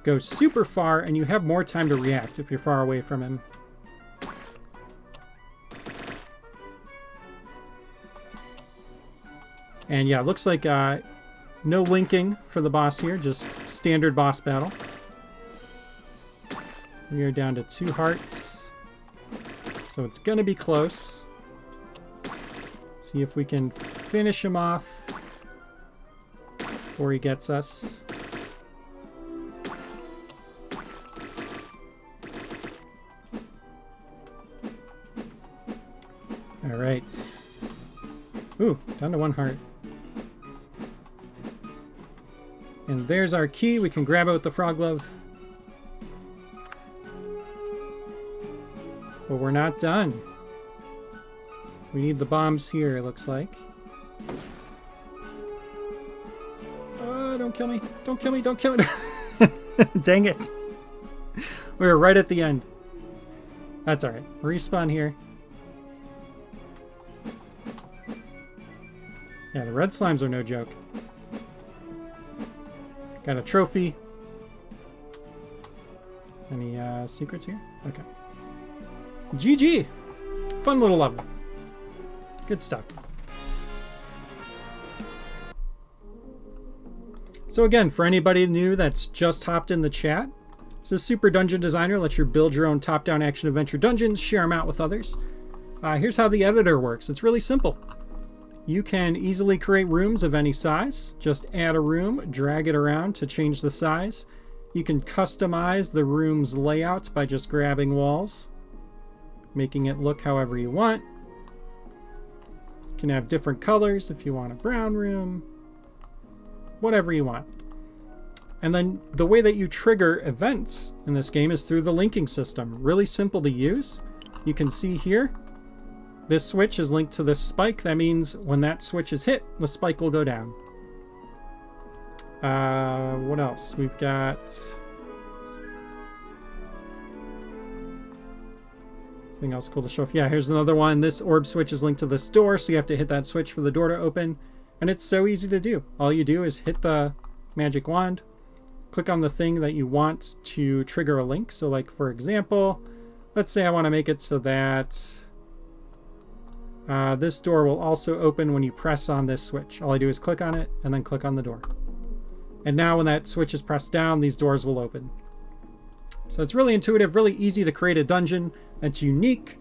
go super far and you have more time to react if you're far away from him. And yeah, it looks like no linking for the boss here, just standard boss battle. We are down to 2 hearts, so it's going to be close. See if we can finish him off before he gets us. All right. Ooh, down to 1 heart. And there's our key. We can grab it with the frog glove. But we're not done. We need the bombs here, it looks like. Don't kill me. Don't kill me. Don't kill me. Dang it. We were right at the end. That's alright. Respawn here. Yeah, the red slimes are no joke. Got a trophy. Any secrets here? Okay. GG! Fun little level. Good stuff. So again, for anybody new that's just hopped in the chat, this is Super Dungeon Designer. Lets you build your own top-down action-adventure dungeons, share them out with others. Here's how the editor works. It's really simple. You can easily create rooms of any size. Just add a room, drag it around to change the size. You can customize the room's layout by just grabbing walls, making it look however you want. You can have different colors if you want a brown room, whatever you want. And then the way that you trigger events in this game is through the linking system. Really simple to use. You can see here, this switch is linked to this spike. That means when that switch is hit, the spike will go down. What else? We've got... anything else cool to show off? Yeah, here's another one. This orb switch is linked to this door, so you have to hit that switch for the door to open. And it's so easy to do. All you do is hit the magic wand, click on the thing that you want to trigger a link. So like, for example, let's say I want to make it so that this door will also open when you press on this switch. All I do is click on it and then click on the door. And now when that switch is pressed down, these doors will open. So it's really intuitive, really easy to create a dungeon that's unique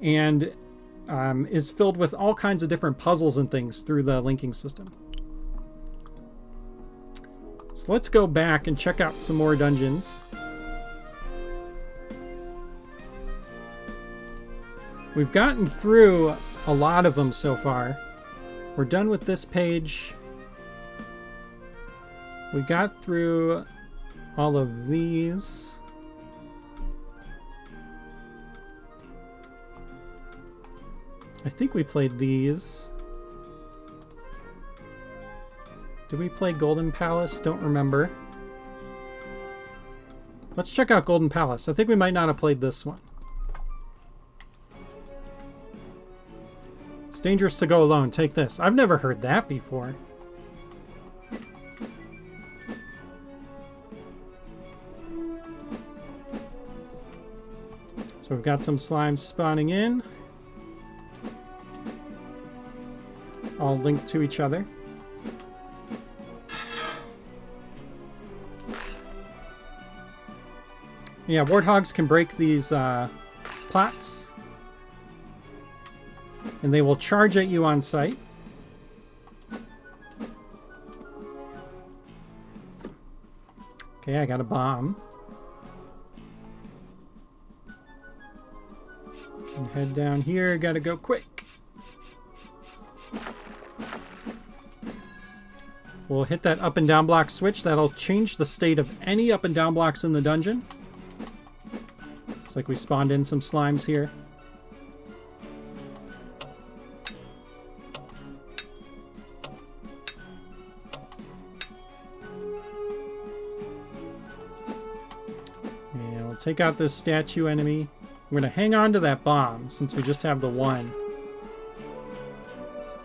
and is filled with all kinds of different puzzles and things through the linking system. So let's go back and check out some more dungeons. We've gotten through a lot of them so far. We're done with this page. We got through all of these. I think we played these. Did we play Golden Palace? Don't remember. Let's check out Golden Palace. I think we might not have played this one. It's dangerous to go alone. Take this. I've never heard that before. So we've got some slimes spawning in, all linked to each other. Yeah, warthogs can break these plots, and they will charge at you on sight. Okay, I got a bomb. And head down here, gotta go quick. We'll hit that up and down block switch. That'll change the state of any up and down blocks in the dungeon. Looks like we spawned in some slimes here. And we'll take out this statue enemy. We're going to hang on to that bomb since we just have the one.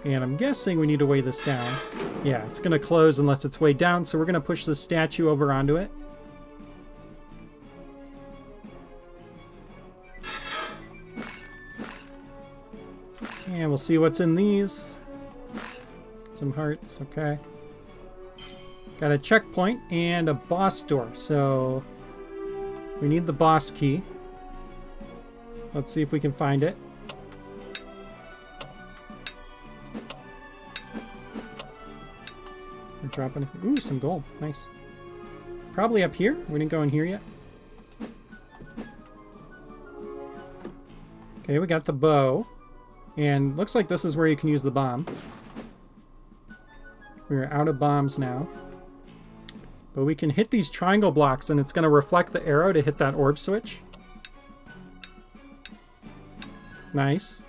And I'm guessing we need to weigh this down. Yeah, it's going to close unless it's weighed down, so we're going to push this statue over onto it. And we'll see what's in these. Some hearts, okay. Got a checkpoint and a boss door, so we need the boss key. Let's see if we can find it. Drop anything. Ooh, some gold. Nice. Probably up here. We didn't go in here yet. Okay, we got the bow. And looks like this is where you can use the bomb. We're out of bombs now. But we can hit these triangle blocks and it's going to reflect the arrow to hit that orb switch. Nice.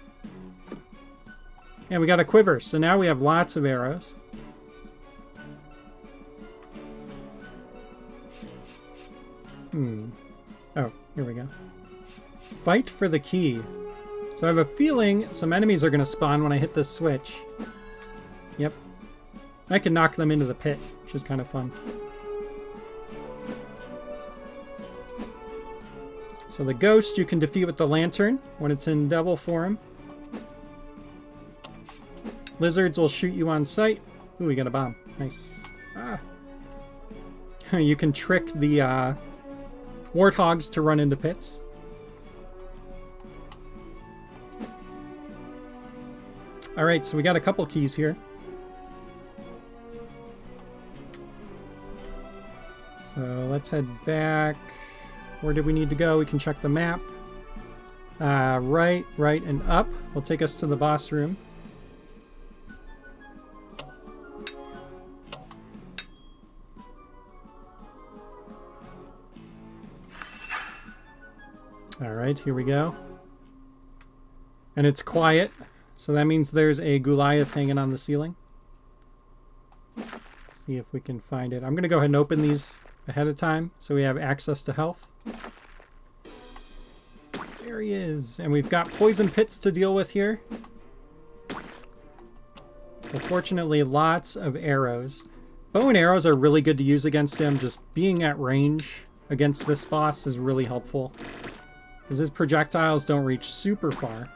And we got a quiver, so now we have lots of arrows. Oh, here we go. Fight for the key. So I have a feeling some enemies are going to spawn when I hit this switch. Yep. I can knock them into the pit, which is kind of fun. So the ghost you can defeat with the lantern when it's in devil form. Lizards will shoot you on sight. Ooh, we got a bomb. Nice. Ah. You can trick the warthogs to run into pits. All right, so we got a couple keys here. So let's head back. Where do we need to go? We can check the map. Right, and up will take us to the boss room. All right, here we go. And it's quiet, so that means there's a Goliath hanging on the ceiling. Let's see if we can find it. I'm going to go ahead and open these ahead of time so we have access to health. There he is. And we've got poison pits to deal with here. Unfortunately, lots of arrows. Bow and arrows are really good to use against him. Just being at range against this boss is really helpful, because his projectiles don't reach super far.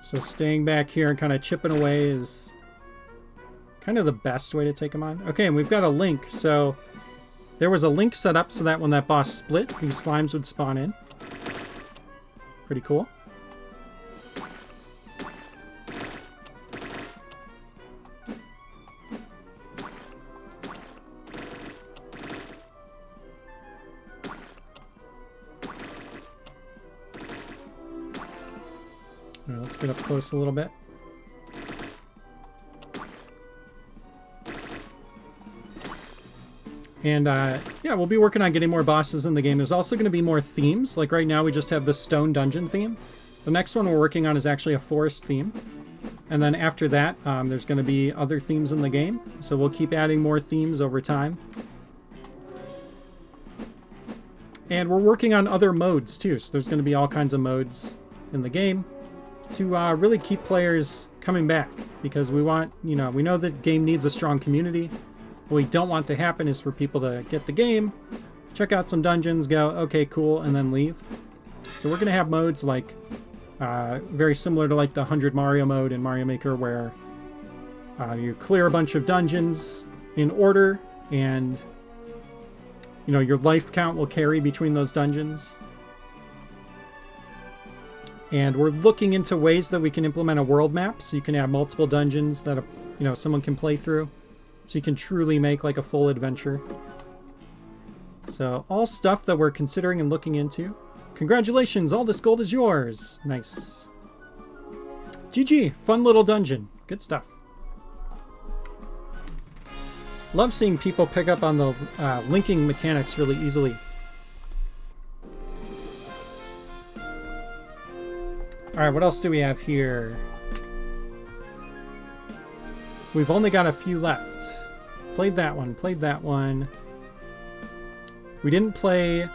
So staying back here and kind of chipping away is kind of the best way to take him on. Okay, and we've got a link. So there was a link set up so that when that boss split, these slimes would spawn in. Pretty cool. All right, let's get up close a little bit. And yeah, we'll be working on getting more bosses in the game. There's also going to be more themes. Like right now we just have the stone dungeon theme. The next one we're working on is actually a forest theme. And then after that, there's going to be other themes in the game. So we'll keep adding more themes over time. And we're working on other modes too. So there's going to be all kinds of modes in the game to really keep players coming back. Because we want, we know the game needs a strong community. What we don't want to happen is for people to get the game, check out some dungeons, go, okay, cool, and then leave. So we're going to have modes like, very similar to like the 100 Mario mode in Mario Maker, where you clear a bunch of dungeons in order, and your life count will carry between those dungeons. And we're looking into ways that we can implement a world map, so you can have multiple dungeons that someone can play through. So you can truly make like a full adventure. So all stuff that we're considering and looking into. Congratulations, all this gold is yours. Nice. GG, fun little dungeon. Good stuff. Love seeing people pick up on the linking mechanics really easily. Alright, what else do we have here? We've only got a few left. Played that one, played that one. We didn't play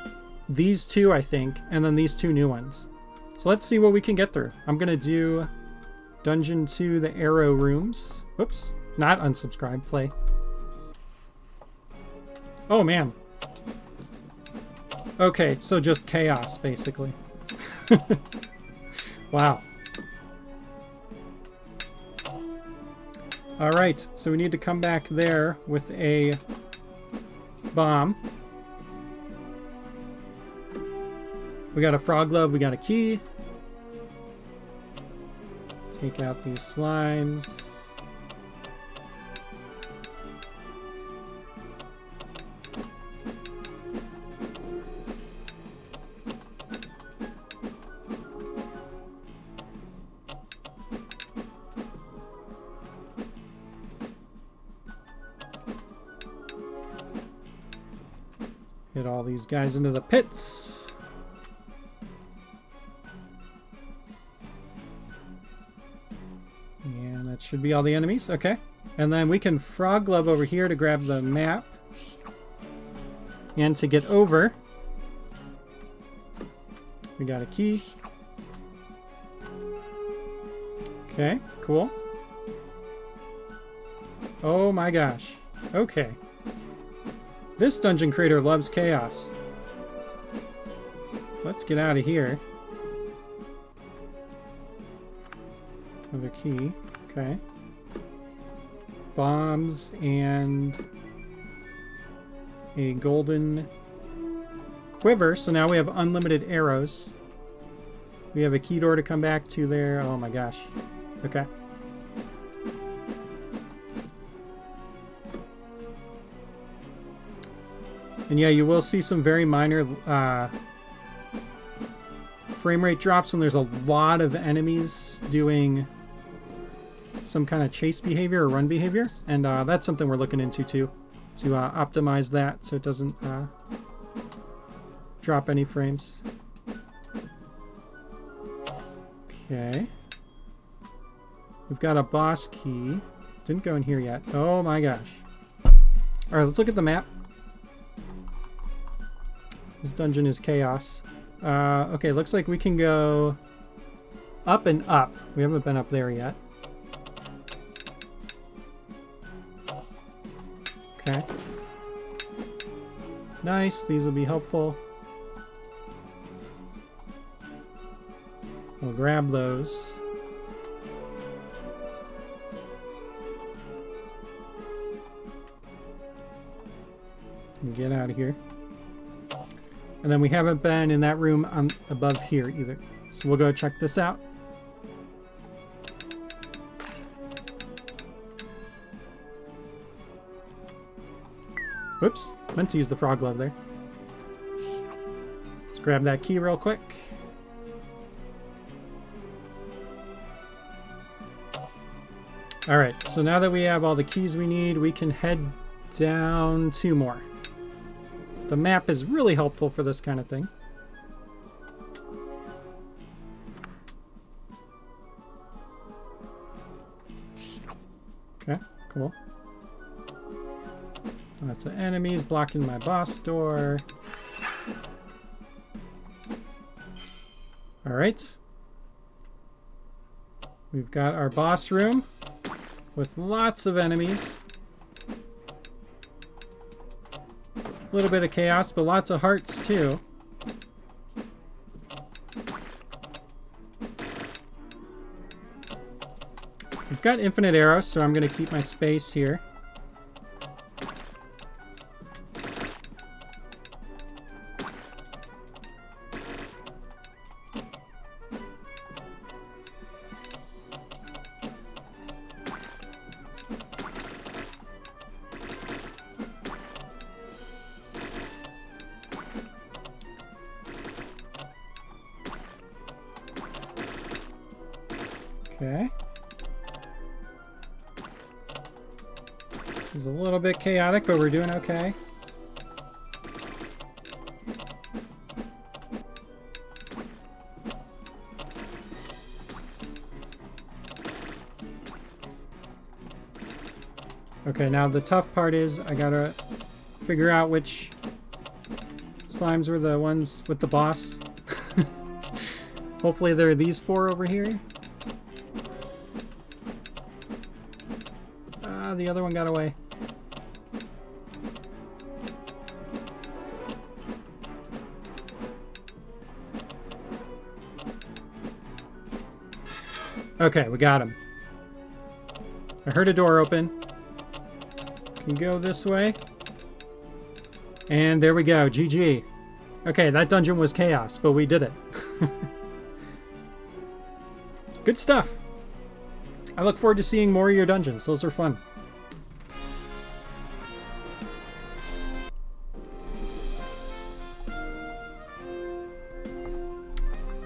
these two, I think, and then these two new ones. So let's see what we can get through. I'm going to do Dungeon 2, the Arrow Rooms. Whoops, not unsubscribe, play. Oh, man. Okay, so just chaos, basically. Wow. Alright, so we need to come back there with a bomb. We got a frog glove, we got a key. Take out these slimes. Hit all these guys into the pits. And that should be all the enemies. Okay. And then we can frog glove over here to grab the map. And to get over, we got a key. Okay, cool. Oh my gosh. Okay. This dungeon creator loves chaos. Let's get out of here. Another key. Okay. Bombs and a golden quiver. So now we have unlimited arrows. We have a key door to come back to there. Oh my gosh. Okay. And yeah, you will see some very minor frame rate drops when there's a lot of enemies doing some kind of chase behavior or run behavior. And that's something we're looking into too, to optimize that so it doesn't drop any frames. Okay. We've got a boss key. Didn't go in here yet. Oh my gosh. Alright, let's look at the map. This dungeon is chaos. Okay, looks like we can go up and up. We haven't been up there yet. Okay. Nice, these will be helpful. We'll grab those. And get out of here. And then we haven't been in that room on above here either. So we'll go check this out. Whoops, meant to use the frog glove there. Let's grab that key real quick. Alright, so now that we have all the keys we need, we can head down 2 more. The map is really helpful for this kind of thing. Okay, cool. Lots of enemies blocking my boss door. Alright. We've got our boss room with lots of enemies. A little bit of chaos, but lots of hearts too. We've got infinite arrows, so I'm going to keep my space here. Okay. This is a little bit chaotic, but we're doing okay. Okay, now the tough part is I gotta figure out which slimes were the ones with the boss. Hopefully there are these 4 over here. The other one got away. Okay, we got him. I heard a door open. Can go this way. And there we go. GG. Okay, that dungeon was chaos, but we did it. Good stuff. I look forward to seeing more of your dungeons. Those are fun.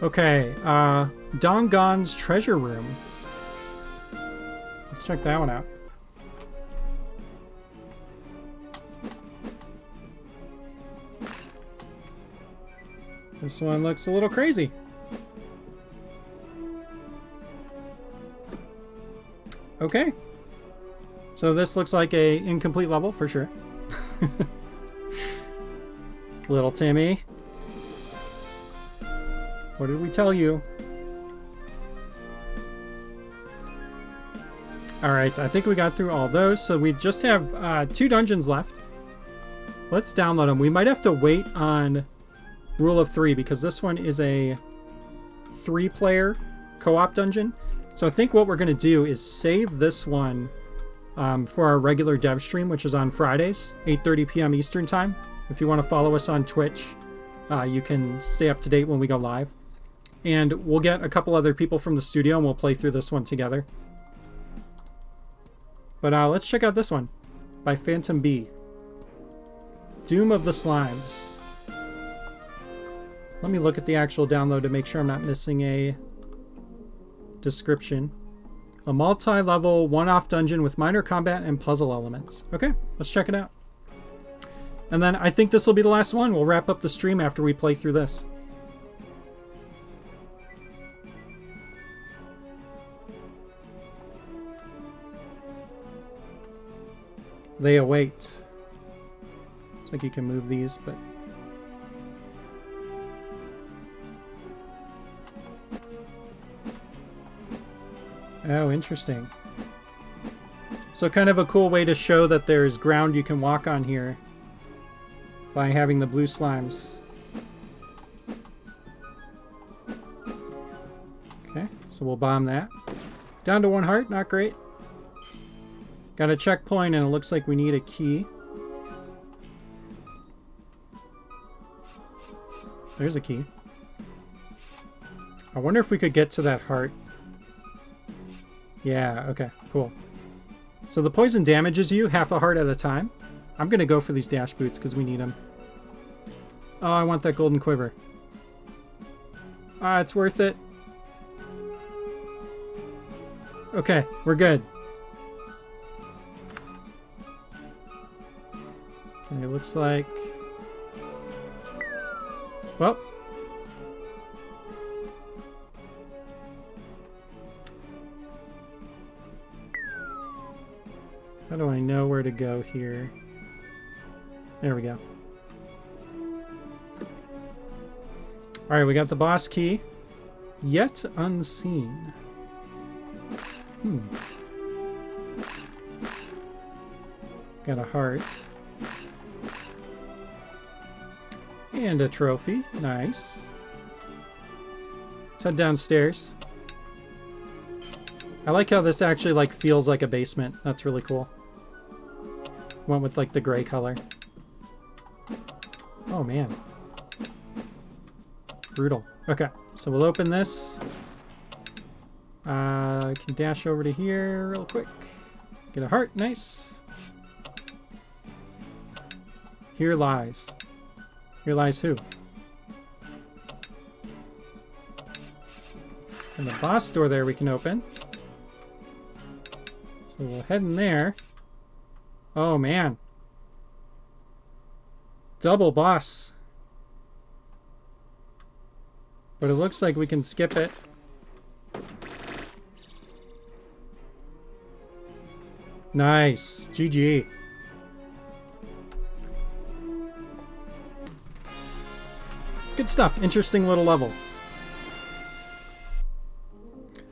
Okay, Dongon's treasure room. Let's check that one out. This one looks a little crazy. Okay. So this looks like a incomplete level for sure. Little Timmy. What did we tell you? Alright, I think we got through all those. So we just have 2 dungeons left. Let's download them. We might have to wait on Rule of 3 because this one is a 3-player co-op dungeon. So I think what we're going to do is save this one for our regular dev stream, which is on Fridays, 8:30 p.m. Eastern Time. If you want to follow us on Twitch, you can stay up to date when we go live. And we'll get a couple other people from the studio and we'll play through this one together. But let's check out this one by Phantom B. Doom of the Slimes. Let me look at the actual download to make sure I'm not missing a description. A multi-level one-off dungeon with minor combat and puzzle elements. Okay, let's check it out. And then I think this will be the last one. We'll wrap up the stream after we play through this. They await. Looks like you can move these, but... Oh, interesting. So kind of a cool way to show that there's ground you can walk on here by having the blue slimes. Okay, so we'll bomb that. Down to 1 heart, not great. Got a checkpoint and it looks like we need a key. There's a key. I wonder if we could get to that heart. Yeah, okay, cool. So the poison damages you half a heart at a time. I'm going to go for these dash boots because we need them. Oh, I want that golden quiver. Ah, it's worth it. Okay, we're good. Okay, it looks like... Well... How do I know where to go here? There we go. Alright, we got the boss key. Yet unseen. Got a heart. And a trophy. Nice. Let's head downstairs. I like how this actually like feels like a basement. That's really cool. Went with like the gray color. Oh man. Brutal. Okay, so we'll open this. I can dash over to here real quick. Get a heart. Nice. Here lies. Here lies who? And the boss door there we can open. So we'll head in there. Oh man. Double boss. But it looks like we can skip it. Nice. GG. Good stuff. Interesting little level.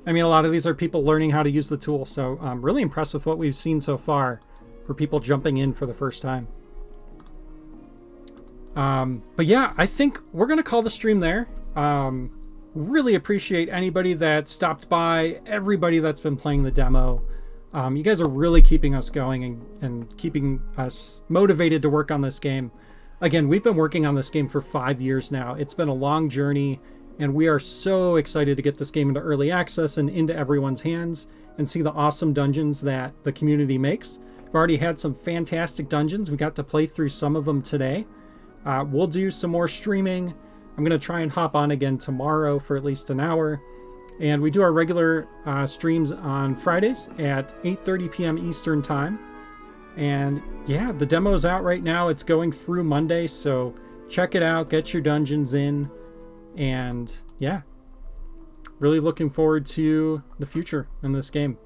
I mean, a lot of these are people learning how to use the tool, so I'm really impressed with what we've seen so far for people jumping in for the first time. But yeah, I think we're going to call the stream there. Really appreciate anybody that stopped by, everybody that's been playing the demo. You guys are really keeping us going and keeping us motivated to work on this game. Again, we've been working on this game for 5 years now. It's been a long journey, and we are so excited to get this game into early access and into everyone's hands and see the awesome dungeons that the community makes. We've already had some fantastic dungeons. We got to play through some of them today. We'll do some more streaming. I'm going to try and hop on again tomorrow for at least an hour. And we do our regular streams on Fridays at 8:30 p.m. Eastern Time. And yeah, the demo's out right now. It's going through Monday, so check it out. Get your dungeons in. And yeah, really looking forward to the future in this game.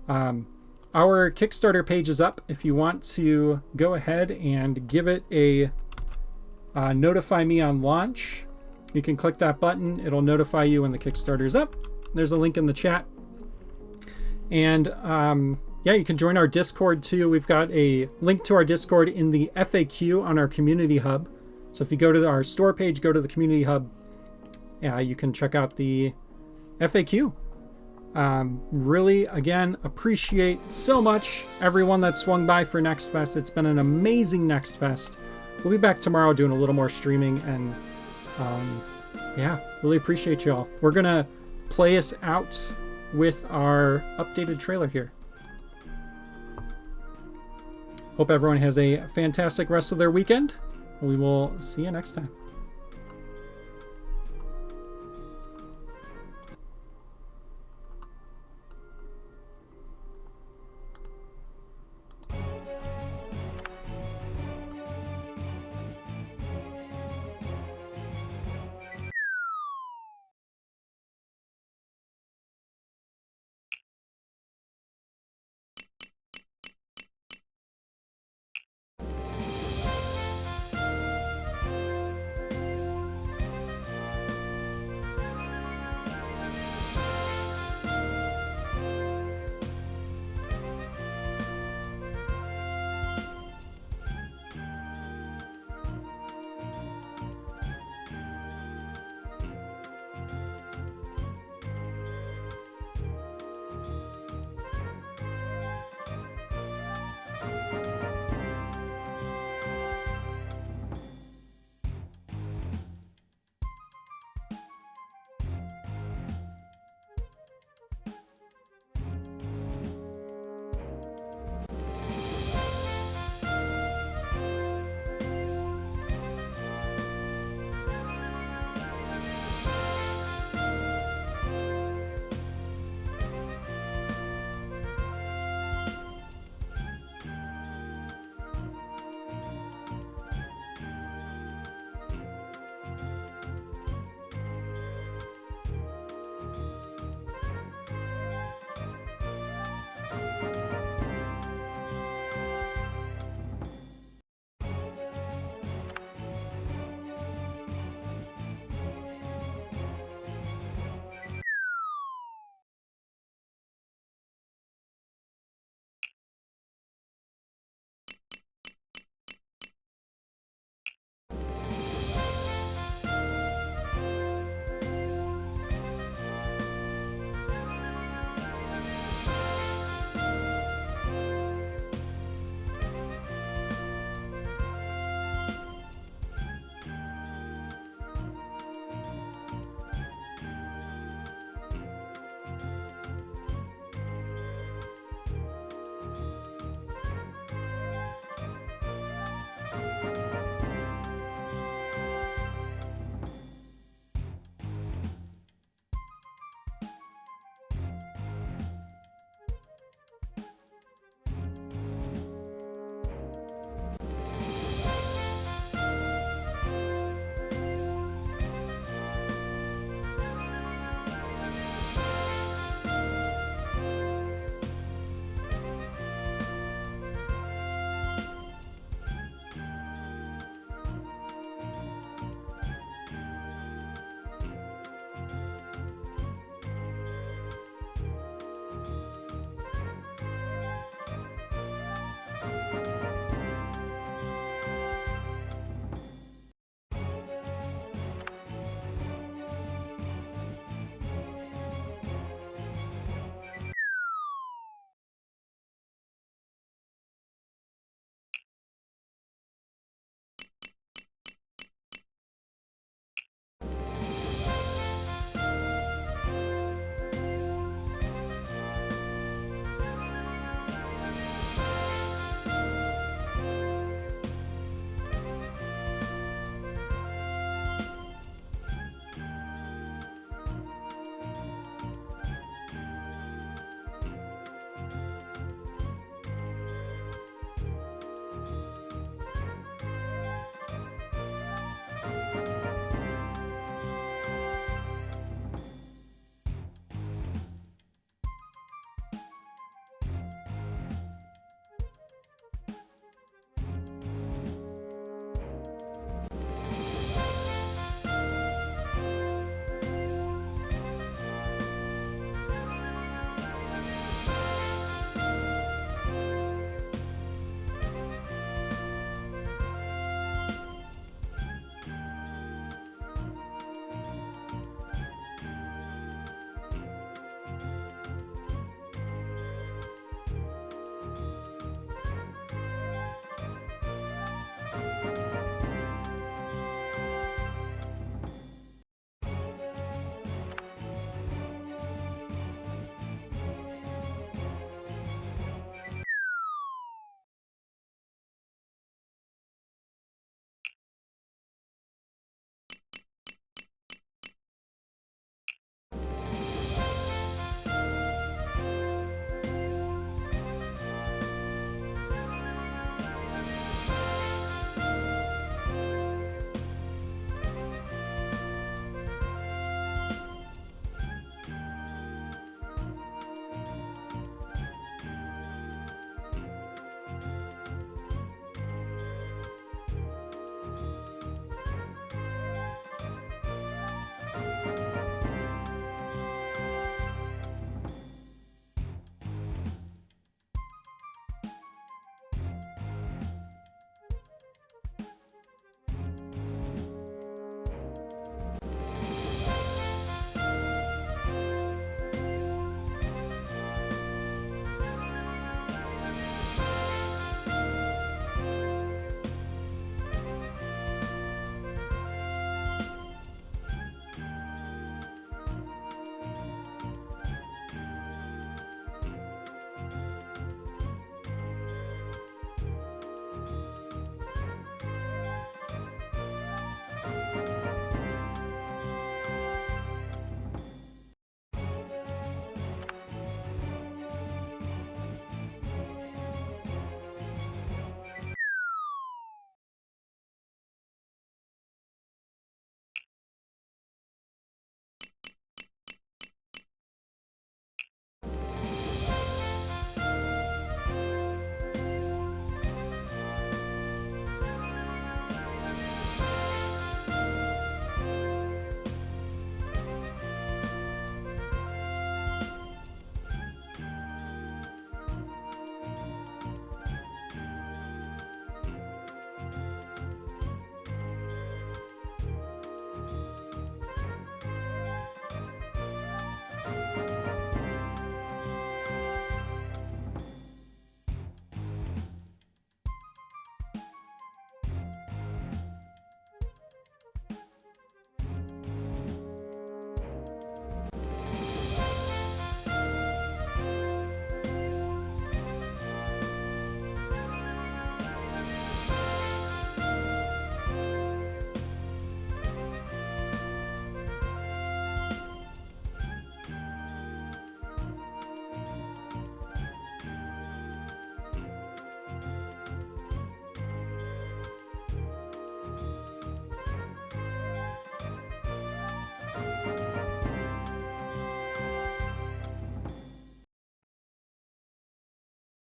Our Kickstarter page is up. If you want to go ahead and give it a notify me on launch, you can click that button. It'll notify you when the Kickstarter is up. There's a link in the chat. And yeah, you can join our Discord too. We've got a link to our Discord in the FAQ on our community hub. So if you go to our store page, go to the community hub, yeah, you can check out the FAQ. Really, again, appreciate so much everyone that swung by for Next Fest. It's been an amazing Next Fest. We'll be back tomorrow doing a little more streaming and Yeah, really appreciate y'all. We're going to play us out with our updated trailer here. Hope everyone has a fantastic rest of their weekend. We will see you next time.